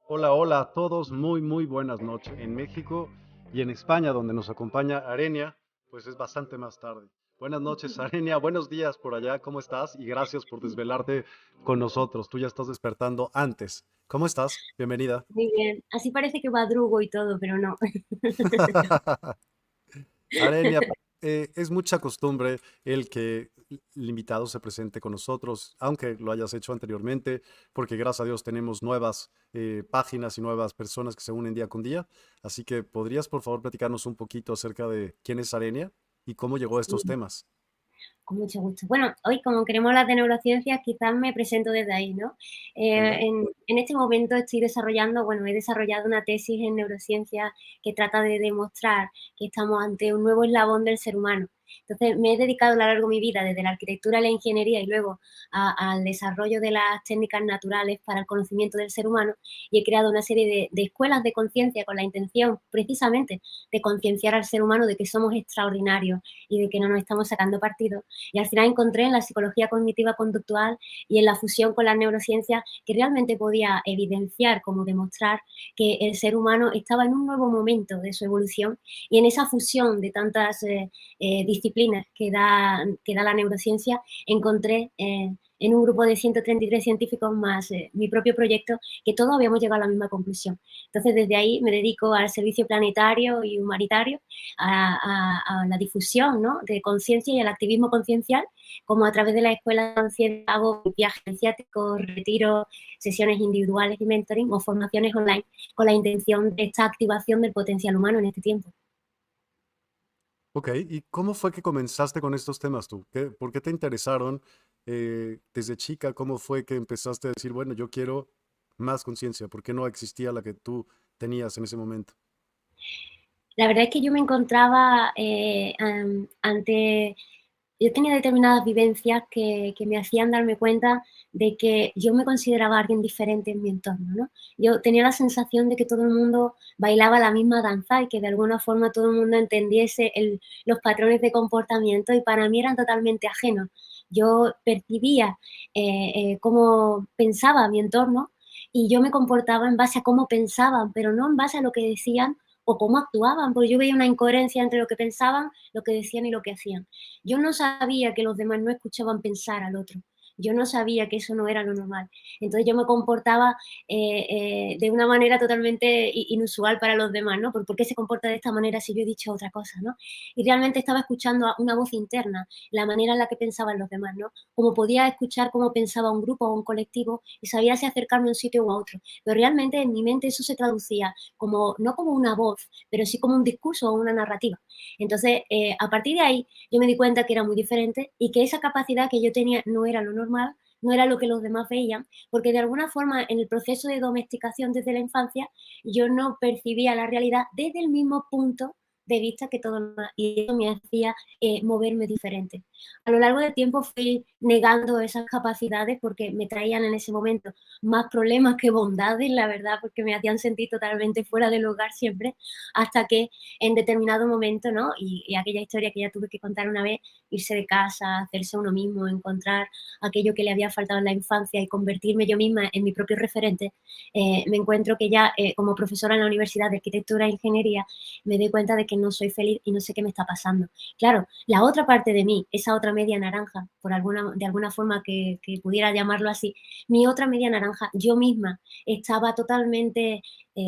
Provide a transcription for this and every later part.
Hola, hola a todos, muy buenas noches. En México y en España, donde nos acompaña Arenia, pues es bastante más tarde. Buenas noches, Arenia, buenos días por allá, ¿cómo estás? Y gracias por desvelarte con nosotros. Tú ya estás despertando antes. ¿Cómo estás? Bienvenida. Muy bien. Así parece que madrugo y todo, pero no. Arenia, es mucha costumbre el que el invitado se presente con nosotros, aunque lo hayas hecho anteriormente, porque gracias a Dios tenemos nuevas páginas y nuevas personas que se unen día con día. Así que podrías, por favor, platicarnos un poquito acerca de quién es Arenia y cómo llegó a estos Sí, temas. con mucho gusto. Bueno, hoy como queremos hablar de neurociencias, quizás me presento desde ahí, ¿no? Venga. En este momento estoy desarrollando, bueno, he desarrollado una tesis en neurociencias que trata de demostrar que estamos ante un nuevo eslabón del ser humano. Entonces, me he dedicado a lo largo de mi vida, desde la arquitectura a la ingeniería y luego al desarrollo de las técnicas naturales para el conocimiento del ser humano, y he creado una serie de escuelas de conciencia con la intención precisamente de concienciar al ser humano de que somos extraordinarios y de que no nos estamos sacando partido. Y al final encontré en la psicología cognitiva conductual y en la fusión con las neurociencias que realmente podía evidenciar, como demostrar, que el ser humano estaba en un nuevo momento de su evolución, y en esa fusión de tantas disciplinas que da la neurociencia encontré en un grupo de 133 científicos más mi propio proyecto, que todos habíamos llegado a la misma conclusión. Entonces, desde ahí me dedico al servicio planetario y humanitario, a la difusión, ¿no?, de conciencia y al activismo conciencial, como a través de la escuela de conciencia hago viajes iniciáticos, retiros, sesiones individuales de mentoring o formaciones online con la intención de esta activación del potencial humano en este tiempo. Ok, ¿y cómo fue que comenzaste con estos temas tú? ¿Por qué te interesaron desde chica? ¿Cómo fue que empezaste a decir, bueno, yo quiero más conciencia? ¿Por qué no existía la que tú tenías en ese momento? La verdad es que yo me encontraba ante. Yo tenía determinadas vivencias que me hacían darme cuenta de que yo me consideraba alguien diferente en mi entorno, ¿no? Yo tenía la sensación de que todo el mundo bailaba la misma danza y que de alguna forma todo el mundo entendiese los patrones de comportamiento, y para mí eran totalmente ajenos. Yo percibía cómo pensaba mi entorno, y yo me comportaba en base a cómo pensaban, pero no en base a lo que decían o cómo actuaban, porque yo veía una incoherencia entre lo que pensaban, lo que decían y lo que hacían. Yo no sabía que los demás no escuchaban pensar al otro. Yo no sabía que eso no era lo normal. Entonces yo me comportaba de una manera totalmente inusual para los demás, ¿no? ¿Por qué se comporta de esta manera si yo he dicho otra cosa, ¿no? Y realmente estaba escuchando a una voz interna, la manera en la que pensaban los demás, ¿no? Como podía escuchar cómo pensaba un grupo o un colectivo y sabía si acercarme a un sitio u a otro. Pero realmente en mi mente eso se traducía como, no como una voz, pero sí como un discurso o una narrativa. Entonces, a partir de ahí, yo me di cuenta que era muy diferente y que esa capacidad que yo tenía no era lo normal, no era lo que los demás veían, porque de alguna forma en el proceso de domesticación desde la infancia yo no percibía la realidad desde el mismo punto de vista que todo lo demás, y eso me hacía moverme diferente. A lo largo del tiempo fui negando esas capacidades porque me traían en ese momento más problemas que bondades, la verdad, porque me hacían sentir totalmente fuera del lugar siempre, hasta que en determinado momento, ¿no? Y aquella historia que ya tuve que contar una vez, irse de casa, hacerse uno mismo, encontrar aquello que le había faltado en la infancia y convertirme yo misma en mi propio referente, me encuentro que ya como profesora en la Universidad de Arquitectura e Ingeniería me doy cuenta de que no soy feliz y no sé qué me está pasando. Claro, la otra parte de mí, esa otra media naranja, de alguna forma que pudiera llamarlo así, mi otra media naranja, yo misma estaba totalmente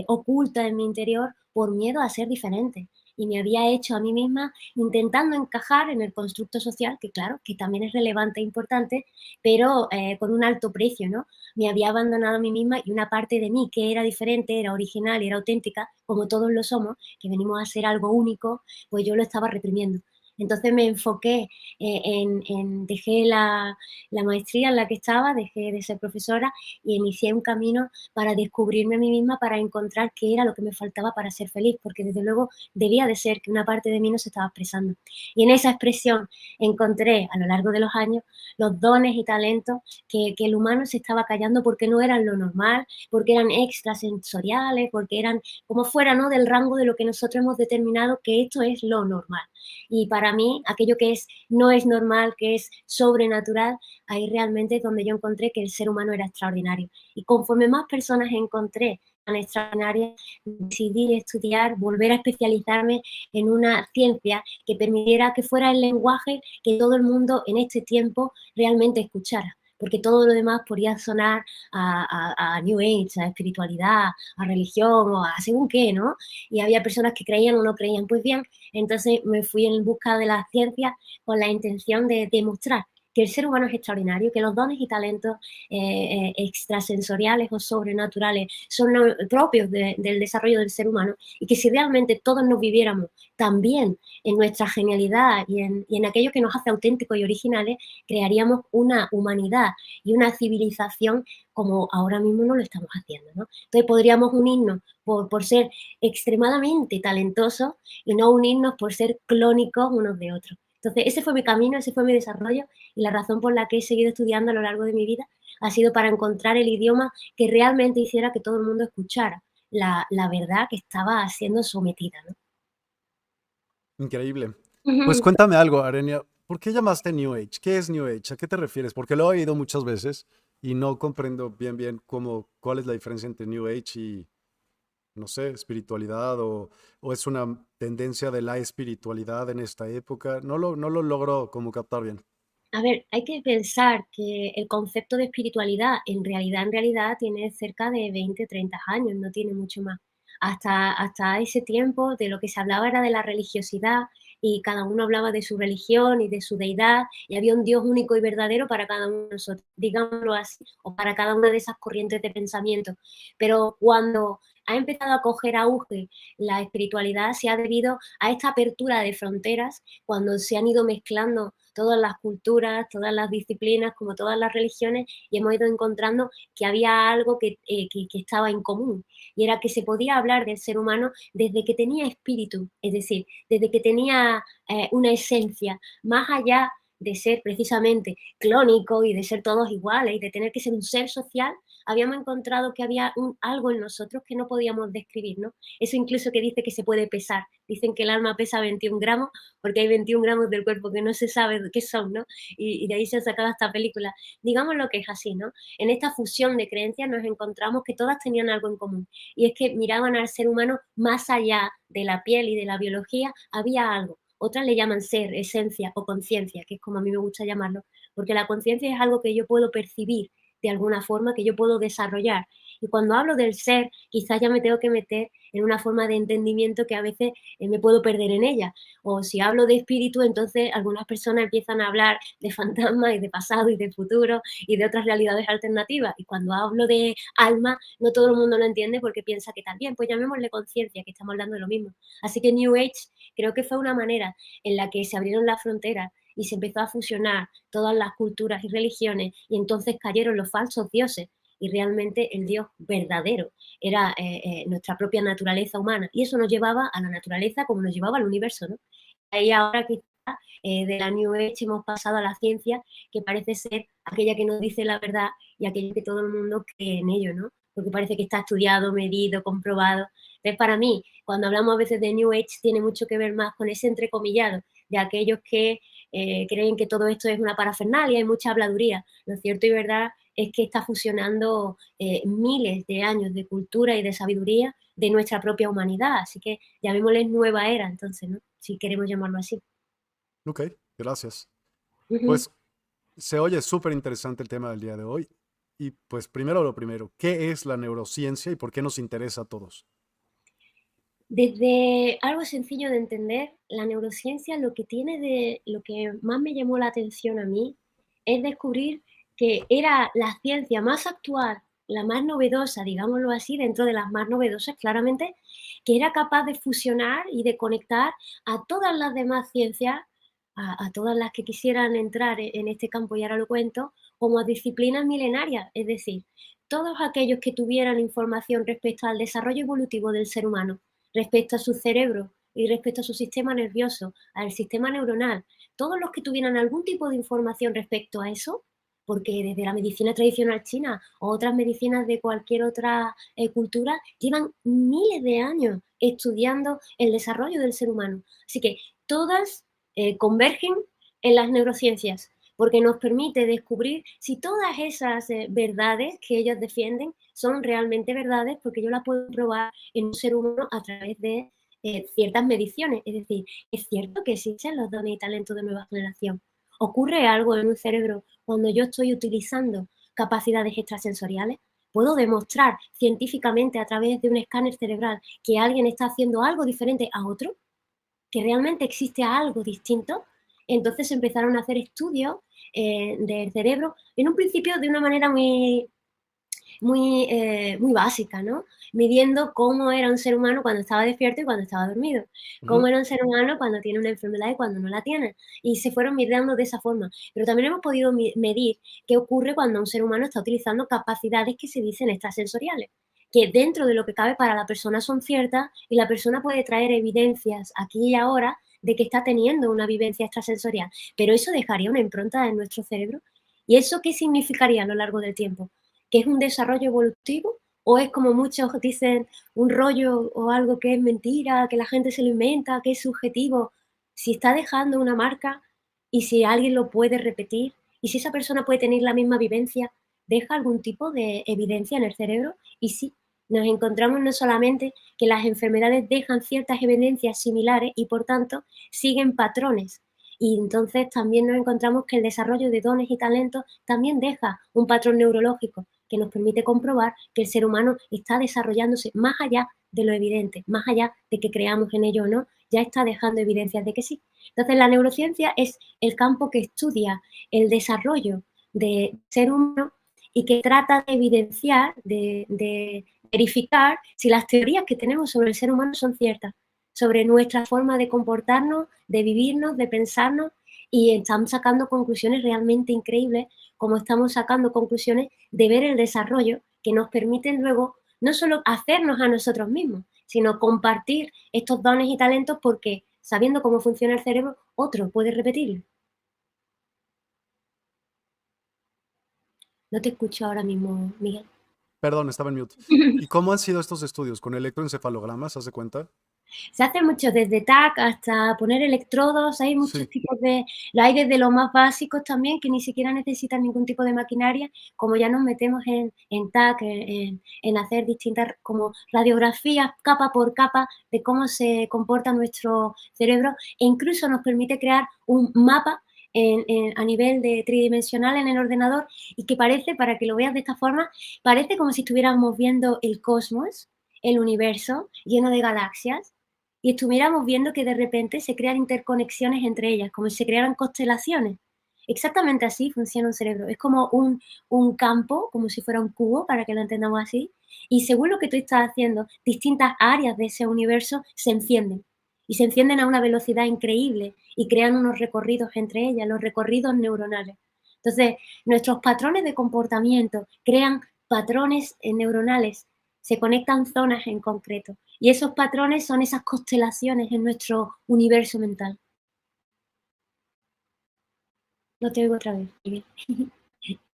oculta en mi interior por miedo a ser diferente. Y me había hecho a mí misma intentando encajar en el constructo social, que claro, que también es relevante e importante, pero con un alto precio, ¿no? Me había abandonado a mí misma, y una parte de mí que era diferente, era original, era auténtica, como todos lo somos, que venimos a ser algo único, pues yo lo estaba reprimiendo. Entonces me enfoqué dejé la maestría en la que estaba, dejé de ser profesora y inicié un camino para descubrirme a mí misma, para encontrar qué era lo que me faltaba para ser feliz, porque desde luego debía de ser que una parte de mí no se estaba expresando. Y en esa expresión encontré a lo largo de los años los dones y talentos que el humano se estaba callando porque no eran lo normal, porque eran extrasensoriales, porque eran como fuera, ¿no?, del rango de lo que nosotros hemos determinado que esto es lo normal. Y para mí, aquello que no es normal, que es sobrenatural, ahí realmente es donde yo encontré que el ser humano era extraordinario. Y conforme más personas encontré tan extraordinaria, decidí estudiar, volver a especializarme en una ciencia que permitiera que fuera el lenguaje que todo el mundo en este tiempo realmente escuchara, porque todo lo demás podía sonar a New Age, a espiritualidad, a religión o a según qué, ¿no? Y había personas que creían o no creían. Pues bien, entonces me fui en busca de la ciencia con la intención de demostrar que el ser humano es extraordinario, que los dones y talentos extrasensoriales o sobrenaturales son propios del desarrollo del ser humano, y que si realmente todos nos viviéramos también en nuestra genialidad y en aquello que nos hace auténticos y originales, crearíamos una humanidad y una civilización como ahora mismo no lo estamos haciendo, ¿no? Entonces podríamos unirnos por ser extremadamente talentosos y no unirnos por ser clónicos unos de otros. Entonces, ese fue mi camino, ese fue mi desarrollo, y la razón por la que he seguido estudiando a lo largo de mi vida ha sido para encontrar el idioma que realmente hiciera que todo el mundo escuchara la verdad que estaba siendo sometida, ¿no? Increíble. Pues Ujú. cuéntame algo, Arenia. ¿Por qué llamaste New Age? ¿Qué es New Age? ¿A qué te refieres? Porque lo he oído muchas veces y no comprendo bien cuál es la diferencia entre New Age y, no sé, espiritualidad o es una tendencia de la espiritualidad en esta época. No lo logro como captar bien. A ver, hay que pensar que el concepto de espiritualidad en realidad tiene cerca de 20, 30 años, no tiene mucho más. Hasta ese tiempo de lo que se hablaba era de la religiosidad, y cada uno hablaba de su religión y de su deidad, y había un Dios único y verdadero para cada uno de nosotros, digámoslo así, o para cada una de esas corrientes de pensamiento. Pero cuando ha empezado a coger auge la espiritualidad, se ha debido a esta apertura de fronteras, cuando se han ido mezclando todas las culturas, todas las disciplinas, como todas las religiones, y hemos ido encontrando que había algo que estaba en común, y era que se podía hablar del ser humano desde que tenía espíritu, es decir, desde que tenía una esencia, más allá de ser precisamente clónico y de ser todos iguales y de tener que ser un ser social. Habíamos encontrado que había algo en nosotros que no podíamos describir, ¿no? Eso incluso que dice que se puede pesar. Dicen que el alma pesa 21 gramos, porque hay 21 gramos del cuerpo que no se sabe qué son, ¿no? Y de ahí se ha sacado esta película. Digamos lo que es así, ¿no? En esta fusión de creencias nos encontramos que todas tenían algo en común, y es que miraban al ser humano más allá de la piel y de la biología, había algo. Otras le llaman ser, esencia o conciencia, que es como a mí me gusta llamarlo, porque la conciencia es algo que yo puedo percibir de alguna forma, que yo puedo desarrollar. Y cuando hablo del ser, quizás ya me tengo que meter en una forma de entendimiento que a veces me puedo perder en ella. O si hablo de espíritu, entonces algunas personas empiezan a hablar de fantasmas y de pasado y de futuro y de otras realidades alternativas. Y cuando hablo de alma, no todo el mundo lo entiende porque piensa que también, pues llamémosle conciencia, que estamos hablando de lo mismo. Así que New Age creo que fue una manera en la que se abrieron las fronteras y se empezó a fusionar todas las culturas y religiones, y entonces cayeron los falsos dioses, y realmente el Dios verdadero era nuestra propia naturaleza humana, y eso nos llevaba a la naturaleza como nos llevaba al universo, ¿no? Ahí ahora quizás de la New Age hemos pasado a la ciencia, que parece ser aquella que nos dice la verdad y aquella que todo el mundo cree en ello, ¿no? Porque parece que está estudiado, medido, comprobado. Entonces, para mí, cuando hablamos a veces de New Age, tiene mucho que ver más con ese entrecomillado de aquellos que creen que todo esto es una parafernalia y mucha habladuría. Lo cierto y verdad es que está fusionando miles de años de cultura y de sabiduría de nuestra propia humanidad. Así que llamémosle nueva era, entonces, ¿no? Si queremos llamarlo así. Ok, gracias. Ujú. Pues se oye súper interesante el tema del día de hoy. Y pues primero lo primero, ¿qué es la neurociencia y por qué nos interesa a todos? Desde algo sencillo de entender, la neurociencia lo que más me llamó la atención a mí es descubrir que era la ciencia más actual, la más novedosa, digámoslo así, dentro de las más novedosas, claramente, que era capaz de fusionar y de conectar a todas las demás ciencias, a todas las que quisieran entrar en este campo, y ahora lo cuento, como a disciplinas milenarias, es decir, todos aquellos que tuvieran información respecto al desarrollo evolutivo del ser humano, respecto a su cerebro y respecto a su sistema nervioso, al sistema neuronal, todos los que tuvieran algún tipo de información respecto a eso, porque desde la medicina tradicional china o otras medicinas de cualquier otra cultura llevan miles de años estudiando el desarrollo del ser humano. Así que todas convergen en las neurociencias. porque nos permite descubrir si todas esas verdades que ellos defienden son realmente verdades, porque yo las puedo probar en un ser humano a través de ciertas mediciones. Es decir, es cierto que existen los dones y talentos de nueva generación. ¿Ocurre algo en un cerebro cuando yo estoy utilizando capacidades extrasensoriales? ¿Puedo demostrar científicamente a través de un escáner cerebral que alguien está haciendo algo diferente a otro? ¿Que realmente existe algo distinto? Entonces empezaron a hacer estudios del cerebro, en un principio de una manera muy básica, ¿no? Midiendo cómo era un ser humano cuando estaba despierto y cuando estaba dormido, cómo Ujú. era un ser humano cuando tiene una enfermedad y cuando no la tiene, y se fueron midiendo de esa forma. Pero también hemos podido medir qué ocurre cuando un ser humano está utilizando capacidades que se dicen extrasensoriales, que dentro de lo que cabe para la persona son ciertas y la persona puede traer evidencias aquí y ahora de que está teniendo una vivencia extrasensorial, pero eso dejaría una impronta en nuestro cerebro. ¿Y eso qué significaría a lo largo del tiempo? ¿Que es un desarrollo evolutivo o es, como muchos dicen, un rollo o algo que es mentira, que la gente se lo inventa, que es subjetivo? Si está dejando una marca y si alguien lo puede repetir y si esa persona puede tener la misma vivencia, deja algún tipo de evidencia en el cerebro. Y sí, nos encontramos no solamente que las enfermedades dejan ciertas evidencias similares y por tanto siguen patrones. Y entonces también nos encontramos que el desarrollo de dones y talentos también deja un patrón neurológico que nos permite comprobar que el ser humano está desarrollándose más allá de lo evidente, más allá de que creamos en ello o no, ya está dejando evidencias de que sí. Entonces, la neurociencia es el campo que estudia el desarrollo del ser humano y que trata de evidenciar, de verificar si las teorías que tenemos sobre el ser humano son ciertas, sobre nuestra forma de comportarnos, de vivirnos, de pensarnos, y estamos sacando conclusiones realmente increíbles, como estamos sacando conclusiones de ver el desarrollo que nos permiten luego no solo hacernos a nosotros mismos, sino compartir estos dones y talentos, porque sabiendo cómo funciona el cerebro, otro puede repetirlo. No te escucho ahora mismo, Miguel. Perdón, estaba en mute. ¿Y cómo han sido estos estudios? ¿Con electroencefalogramas, hace cuenta? Se hace mucho, desde TAC hasta poner electrodos, hay muchos Sí. tipos de, lo hay desde los más básicos también, que ni siquiera necesitan ningún tipo de maquinaria, como ya nos metemos en TAC, en hacer distintas como radiografías capa por capa de cómo se comporta nuestro cerebro, e incluso nos permite crear un mapa a nivel de tridimensional en el ordenador, y que parece, para que lo veas de esta forma, parece como si estuviéramos viendo el cosmos, el universo lleno de galaxias, y estuviéramos viendo que de repente se crean interconexiones entre ellas, como si se crearan constelaciones. Exactamente así funciona un cerebro. Es como un campo, como si fuera un cubo, para que lo entendamos así, y según lo que tú estás haciendo, distintas áreas de ese universo se encienden. Y se encienden a una velocidad increíble y crean unos recorridos entre ellas, los recorridos neuronales. Entonces, nuestros patrones de comportamiento crean patrones neuronales, se conectan zonas en concreto. Y esos patrones son esas constelaciones en nuestro universo mental. No te oigo otra vez, Miguel.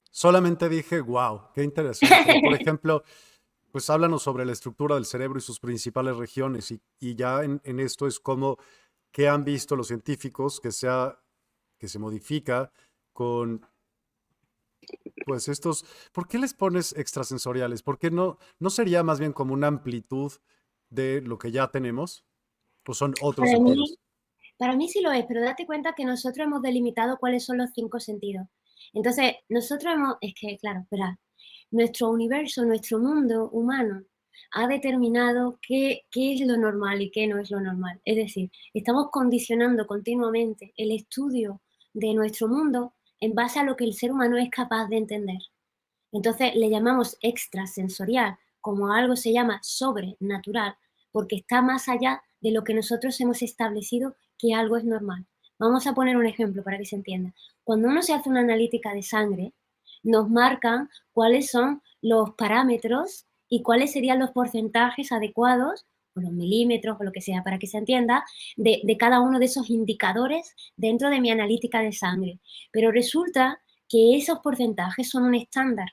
Solamente dije, wow, qué interesante. Y por ejemplo, pues háblanos sobre la estructura del cerebro y sus principales regiones. Y ya en esto es como que han visto los científicos que se modifica con pues estos. ¿Por qué les pones extrasensoriales? ¿Por qué no sería más bien como una amplitud de lo que ya tenemos? ¿O son otros Para mí, sentidos? para mí sí lo es, pero date cuenta que nosotros hemos delimitado cuáles son los 5 sentidos. Entonces, nosotros es que, claro, espera, nuestro universo, nuestro mundo humano ha determinado qué es lo normal y qué no es lo normal. Es decir, estamos condicionando continuamente el estudio de nuestro mundo en base a lo que el ser humano es capaz de entender. Entonces le llamamos extrasensorial, como algo se llama sobrenatural, porque está más allá de lo que nosotros hemos establecido que algo es normal. Vamos a poner un ejemplo para que se entienda. Cuando uno se hace una analítica de sangre, nos marcan cuáles son los parámetros y cuáles serían los porcentajes adecuados, o los milímetros, o lo que sea, para que se entienda, de cada uno de esos indicadores dentro de mi analítica de sangre. Pero resulta que esos porcentajes son un estándar.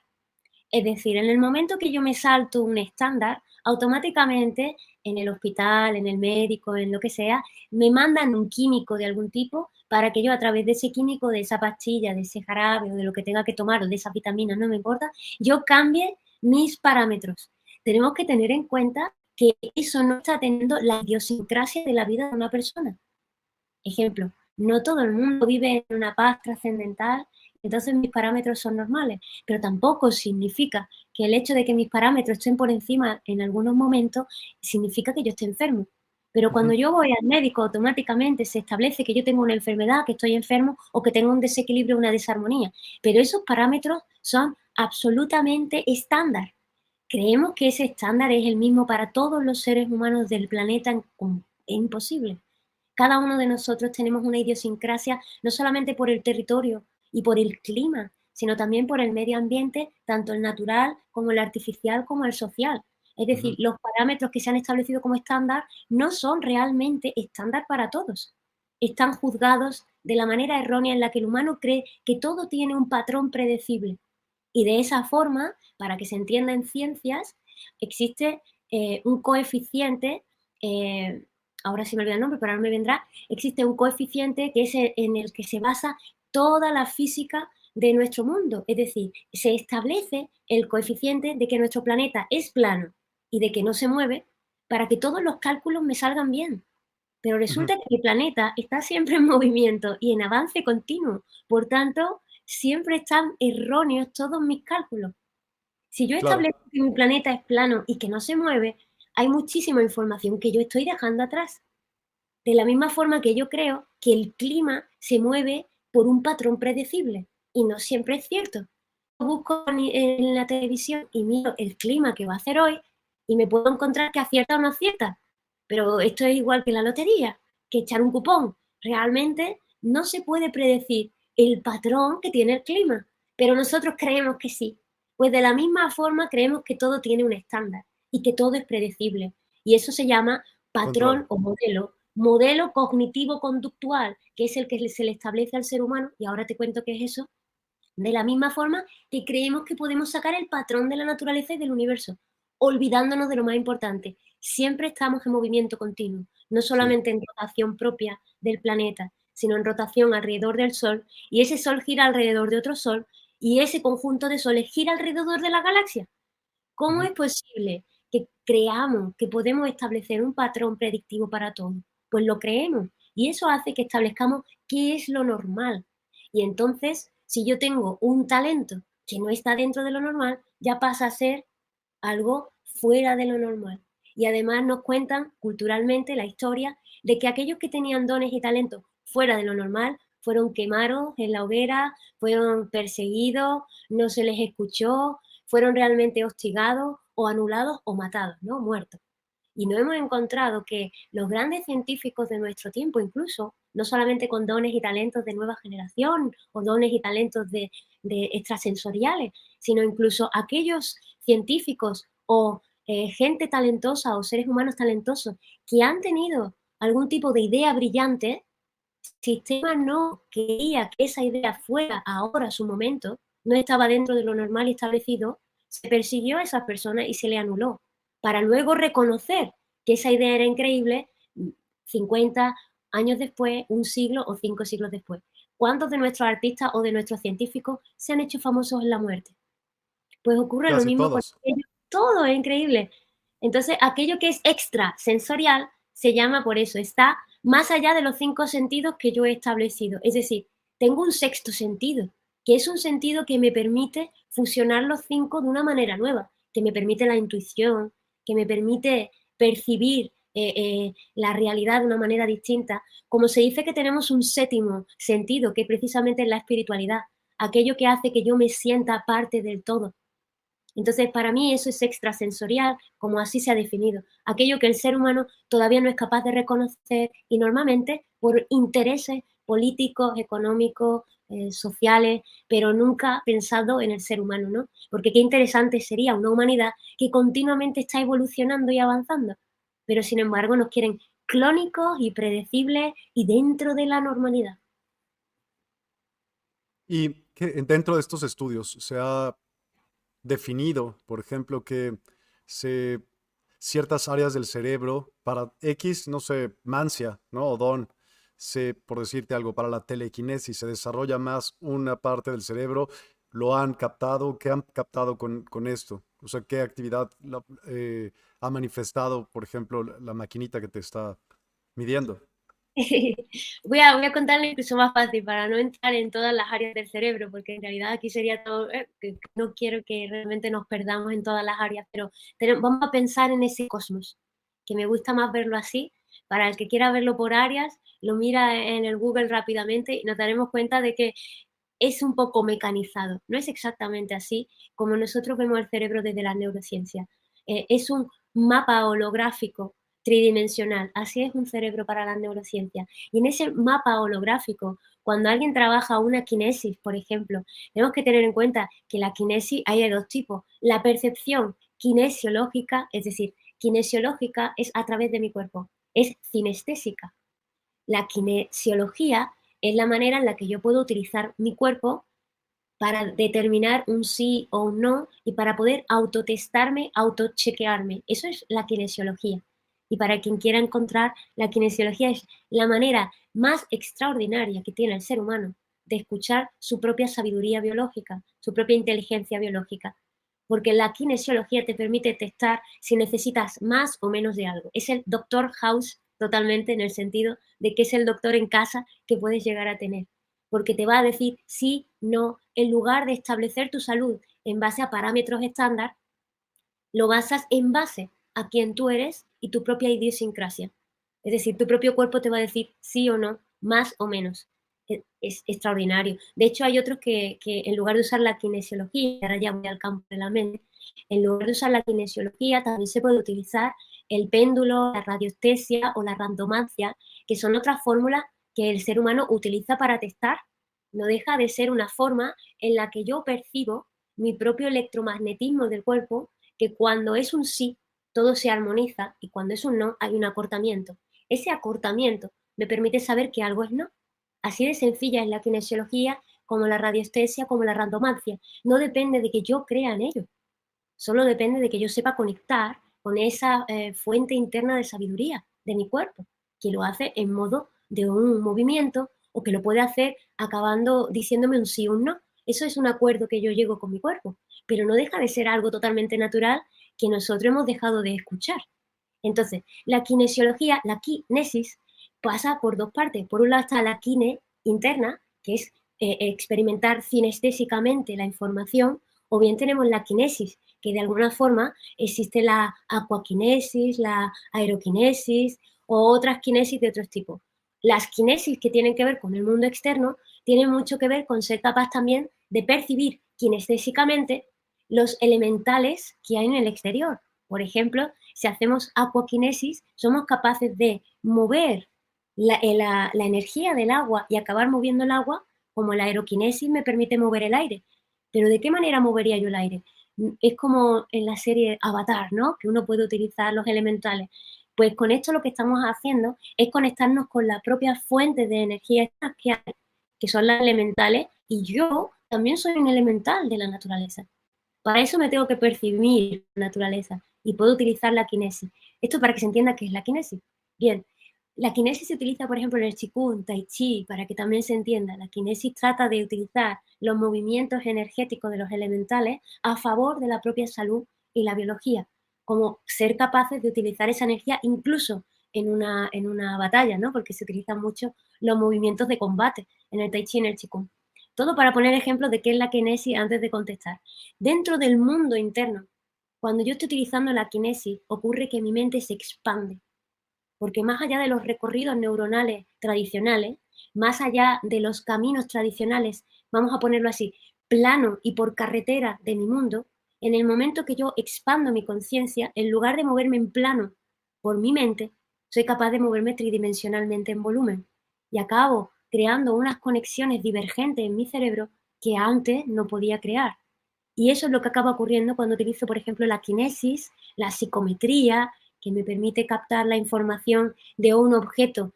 Es decir, en el momento que yo me salto un estándar, automáticamente en el hospital, en el médico, en lo que sea, me mandan un químico de algún tipo para que yo a través de ese químico, de esa pastilla, de ese jarabe o de lo que tenga que tomar o de esas vitaminas, no me importa, yo cambie mis parámetros. Tenemos que tener en cuenta que eso no está teniendo la idiosincrasia de la vida de una persona. Ejemplo, no todo el mundo vive en una paz trascendental, entonces mis parámetros son normales, pero tampoco significa que el hecho de que mis parámetros estén por encima en algunos momentos significa que yo esté enfermo. Pero cuando Ujú. yo voy al médico, automáticamente se establece que yo tengo una enfermedad, que estoy enfermo o que tengo un desequilibrio, una desarmonía. Pero esos parámetros son absolutamente estándar. Creemos que ese estándar es el mismo para todos los seres humanos del planeta. Es imposible. Cada uno de nosotros tenemos una idiosincrasia, no solamente por el territorio y por el clima, sino también por el medio ambiente, tanto el natural como el artificial como el social. Es decir, Ujú. los parámetros que se han establecido como estándar no son realmente estándar para todos. Están juzgados de la manera errónea en la que el humano cree que todo tiene un patrón predecible. Y de esa forma, para que se entienda en ciencias, existe un coeficiente, eh, ahora sí me olvida el nombre, pero ahora me vendrá, existe un coeficiente que es en el que se basa toda la física de nuestro mundo. Es decir, se establece el coeficiente de que nuestro planeta es plano y de que no se mueve para que todos los cálculos me salgan bien. Pero Ujú. resulta que mi planeta está siempre en movimiento y en avance continuo. Por tanto, siempre están erróneos todos mis cálculos. Si yo Claro, establezco que mi planeta es plano y que no se mueve, hay muchísima información que yo estoy dejando atrás. De la misma forma que yo creo que el clima se mueve por un patrón predecible y no siempre es cierto. Busco en la televisión y miro el clima que va a hacer hoy y me puedo encontrar que acierta o no acierta. Pero esto es igual que la lotería, que echar un cupón. Realmente no se puede predecir el patrón que tiene el clima, pero nosotros creemos que sí. Pues de la misma forma creemos que todo tiene un estándar y que todo es predecible. Y eso se llama control. patrón o modelo cognitivo-conductual, que es el que se le establece al ser humano, y ahora te cuento qué es eso, de la misma forma que creemos que podemos sacar el patrón de la naturaleza y del universo, olvidándonos de lo más importante. Siempre estamos en movimiento continuo, no Sí. solamente en rotación propia del planeta, sino en rotación alrededor del Sol, y ese Sol gira alrededor de otro Sol, y ese conjunto de soles gira alrededor de la galaxia. ¿Cómo Ujú. es posible que creamos que podemos establecer un patrón predictivo para todo? Pues lo creemos y eso hace que establezcamos qué es lo normal. Y entonces, si yo tengo un talento que no está dentro de lo normal, ya pasa a ser algo fuera de lo normal. Y además nos cuentan culturalmente la historia de que aquellos que tenían dones y talentos fuera de lo normal fueron quemados en la hoguera, fueron perseguidos, no se les escuchó, fueron realmente hostigados o anulados o matados, ¿no? Muertos. Y no hemos encontrado que los grandes científicos de nuestro tiempo, incluso, no solamente con dones y talentos de nueva generación o dones y talentos de extrasensoriales, sino incluso aquellos científicos o gente talentosa o seres humanos talentosos que han tenido algún tipo de idea brillante, si el sistema no quería que esa idea fuera ahora su momento, no estaba dentro de lo normal y establecido, se persiguió a esas personas y se le anuló, para luego reconocer que esa idea era increíble 50 años después, un siglo o 5 siglos después. ¿Cuántos de nuestros artistas o de nuestros científicos se han hecho famosos en la muerte? Pues ocurre lo Casi mismo con todos. aquello, todo es increíble. Entonces, aquello que es extrasensorial se llama por eso, está más allá de los 5 sentidos que yo he establecido. Es decir, tengo un sexto sentido, que es un sentido que me permite fusionar los 5 de una manera nueva, que me permite la intuición, que me permite percibir la realidad de una manera distinta. Como se dice que tenemos un séptimo sentido, que precisamente es la espiritualidad, aquello que hace que yo me sienta parte del todo. Entonces, para mí eso es extrasensorial, como así se ha definido. Aquello que el ser humano todavía no es capaz de reconocer y normalmente por intereses políticos, económicos, sociales, pero nunca pensado en el ser humano, ¿no? Porque qué interesante sería una humanidad que continuamente está evolucionando y avanzando, pero sin embargo nos quieren clónicos y predecibles y dentro de la normalidad. Y que dentro de estos estudios se ha definido, por ejemplo, que se, ciertas áreas del cerebro para X, no sé, mancia, ¿no? O don, por decirte algo, para la telequinesis, se desarrolla más una parte del cerebro. ¿Lo han captado? ¿Qué han captado con esto? O sea, ¿qué actividad ha manifestado, por ejemplo, la maquinita que te está midiendo? Voy a contarle incluso más fácil para no entrar en todas las áreas del cerebro, porque en realidad aquí sería todo, que no quiero que realmente nos perdamos en todas las áreas, pero vamos a pensar en ese cosmos, que me gusta más verlo así. Para el que quiera verlo por áreas, lo mira en el Google rápidamente y nos daremos cuenta de que es un poco mecanizado. No es exactamente así como nosotros vemos el cerebro desde la neurociencia. Es un mapa holográfico tridimensional. Así es un cerebro para la neurociencia. Y en ese mapa holográfico, cuando alguien trabaja una quinesis, por ejemplo, tenemos que tener en cuenta que la quinesis hay de dos tipos. La percepción kinesiológica, es decir, kinesiológica es a través de mi cuerpo, es cinestésica. La kinesiología es la manera en la que yo puedo utilizar mi cuerpo para determinar un sí o un no y para poder autotestarme, autochequearme. Eso es la kinesiología. Y para quien quiera encontrar, la kinesiología es la manera más extraordinaria que tiene el ser humano de escuchar su propia sabiduría biológica, su propia inteligencia biológica. Porque la kinesiología te permite testar si necesitas más o menos de algo. Es el doctor House totalmente, en el sentido de que es el doctor en casa que puedes llegar a tener, porque te va a decir sí, no, en lugar de establecer tu salud en base a parámetros estándar, lo basas en base a quién tú eres y tu propia idiosincrasia. Es decir, tu propio cuerpo te va a decir sí o no, más o menos. Es extraordinario. De hecho, hay otros que en lugar de usar la kinesiología, ahora ya voy al campo de la mente, en lugar de usar la kinesiología también se puede utilizar el péndulo, la radiestesia o la randomancia, que son otras fórmulas que el ser humano utiliza para testar. No deja de ser una forma en la que yo percibo mi propio electromagnetismo del cuerpo, que cuando es un sí, todo se armoniza y cuando es un no, hay un acortamiento. Ese acortamiento me permite saber que algo es no. Así de sencilla es la kinesiología, como la radiestesia, como la randomancia. No depende de que yo crea en ello, solo depende de que yo sepa conectar con esa fuente interna de sabiduría de mi cuerpo, que lo hace en modo de un movimiento o que lo puede hacer acabando diciéndome un sí o un no. Eso es un acuerdo que yo llego con mi cuerpo, pero no deja de ser algo totalmente natural que nosotros hemos dejado de escuchar. Entonces, la kinesiología, la kinesis, pasa por dos partes. Por un lado está la kine interna, que es experimentar cinestésicamente la información, o bien tenemos la kinesis, que de alguna forma existe la aquaquinesis, la aeroquinesis o otras kinesis de otros tipos. Las kinesis que tienen que ver con el mundo externo tienen mucho que ver con ser capaz también de percibir kinestésicamente los elementales que hay en el exterior. Por ejemplo, si hacemos aquaquinesis, somos capaces de mover la energía del agua y acabar moviendo el agua, como la aeroquinesis me permite mover el aire. Pero ¿de qué manera movería yo el aire? Es como en la serie Avatar, ¿no? Que uno puede utilizar los elementales. Pues con esto lo que estamos haciendo es conectarnos con las propias fuentes de energía que hay, que son las elementales, y yo también soy un elemental de la naturaleza. Para eso me tengo que percibir la naturaleza y puedo utilizar la kinesis. Esto para que se entienda qué es la kinesis. Bien, la kinesis se utiliza, por ejemplo, en el Qigong, Tai Chi, para que también se entienda. La kinesis trata de utilizar los movimientos energéticos de los elementales a favor de la propia salud y la biología, como ser capaces de utilizar esa energía incluso en una batalla, ¿no? Porque se utilizan mucho los movimientos de combate en el Tai Chi y en el Qigong. Todo para poner ejemplos de qué es la kinesis antes de contestar. Dentro del mundo interno, cuando yo estoy utilizando la kinesis, ocurre que mi mente se expande, porque más allá de los recorridos neuronales tradicionales, más allá de los caminos tradicionales, vamos a ponerlo así, plano y por carretera de mi mundo, en el momento que yo expando mi conciencia, en lugar de moverme en plano por mi mente, soy capaz de moverme tridimensionalmente en volumen y acabo creando unas conexiones divergentes en mi cerebro que antes no podía crear. Y eso es lo que acaba ocurriendo cuando utilizo, por ejemplo, la kinesis, la psicometría, que me permite captar la información de un objeto.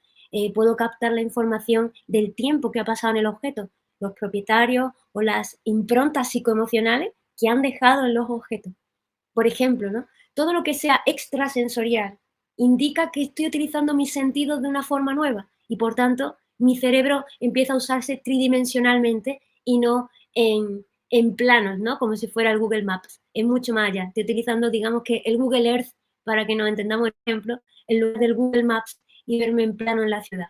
Puedo captar la información del tiempo que ha pasado en el objeto, los propietarios o las improntas psicoemocionales que han dejado en los objetos. Por ejemplo, ¿no? Todo lo que sea extrasensorial indica que estoy utilizando mis sentidos de una forma nueva y por tanto mi cerebro empieza a usarse tridimensionalmente y no en planos, ¿no? Como si fuera el Google Maps. Es mucho más allá. Estoy utilizando, digamos que el Google Earth, para que nos entendamos el ejemplo, en lugar del Google Maps y verme en plano en la ciudad.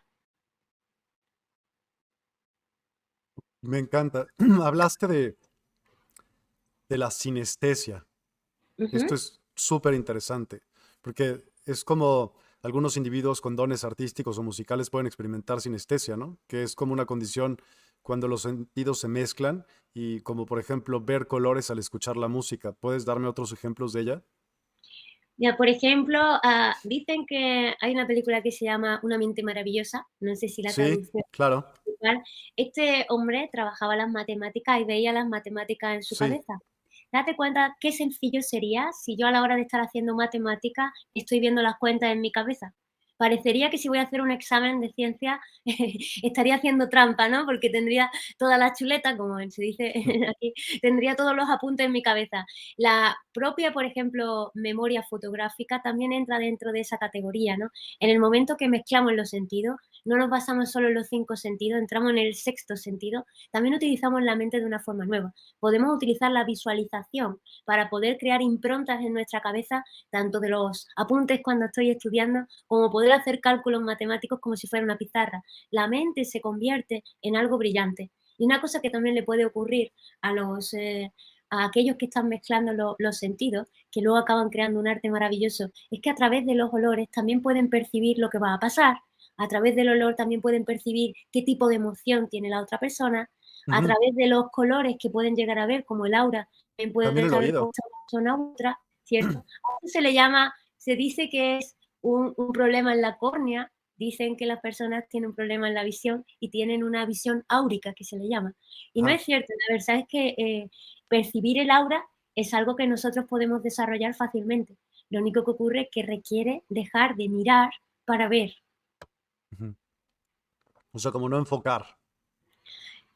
Me encanta. Hablaste de la sinestesia. Esto Ujú. es súper interesante, porque es como algunos individuos con dones artísticos o musicales pueden experimentar sinestesia, ¿no? Que es como una condición cuando los sentidos se mezclan y como por ejemplo ver colores al escuchar la música. ¿Puedes darme otros ejemplos de ella? Ya, por ejemplo, dicen que hay una película que se llama Una mente maravillosa, no sé si la Sí, traducción claro, es igual. Este hombre trabajaba las matemáticas y veía las matemáticas en su sí. cabeza. Date cuenta qué sencillo sería si yo a la hora de estar haciendo matemáticas estoy viendo las cuentas en mi cabeza. Parecería que si voy a hacer un examen de ciencia estaría haciendo trampa, ¿no? Porque tendría todas las chuletas, como se dice aquí, tendría todos los apuntes en mi cabeza. La propia, por ejemplo, memoria fotográfica también entra dentro de esa categoría, ¿no? En el momento que mezclamos los sentidos, no nos basamos solo en los 5 sentidos, entramos en el sexto sentido, también utilizamos la mente de una forma nueva. Podemos utilizar la visualización para poder crear improntas en nuestra cabeza, tanto de los apuntes cuando estoy estudiando, como poder hacer cálculos matemáticos como si fuera una pizarra. La mente se convierte en algo brillante. Y una cosa que también le puede ocurrir a a aquellos que están mezclando los sentidos, que luego acaban creando un arte maravilloso, es que a través de los olores también pueden percibir lo que va a pasar, a través del olor también pueden percibir qué tipo de emoción tiene la otra persona, a Ujú. través de los colores que pueden llegar a ver, como el aura, también También pueden el saber cómo oído. está una persona u otra, ¿cierto? A esto se le llama, se dice que es un problema en la córnea, dicen que las personas tienen un problema en la visión y tienen una visión áurica, que se le llama. Y no Ajá. es cierto, la verdad es que percibir el aura es algo que nosotros podemos desarrollar fácilmente. Lo único que ocurre es que requiere dejar de mirar para ver. Ujú. O sea, como no enfocar.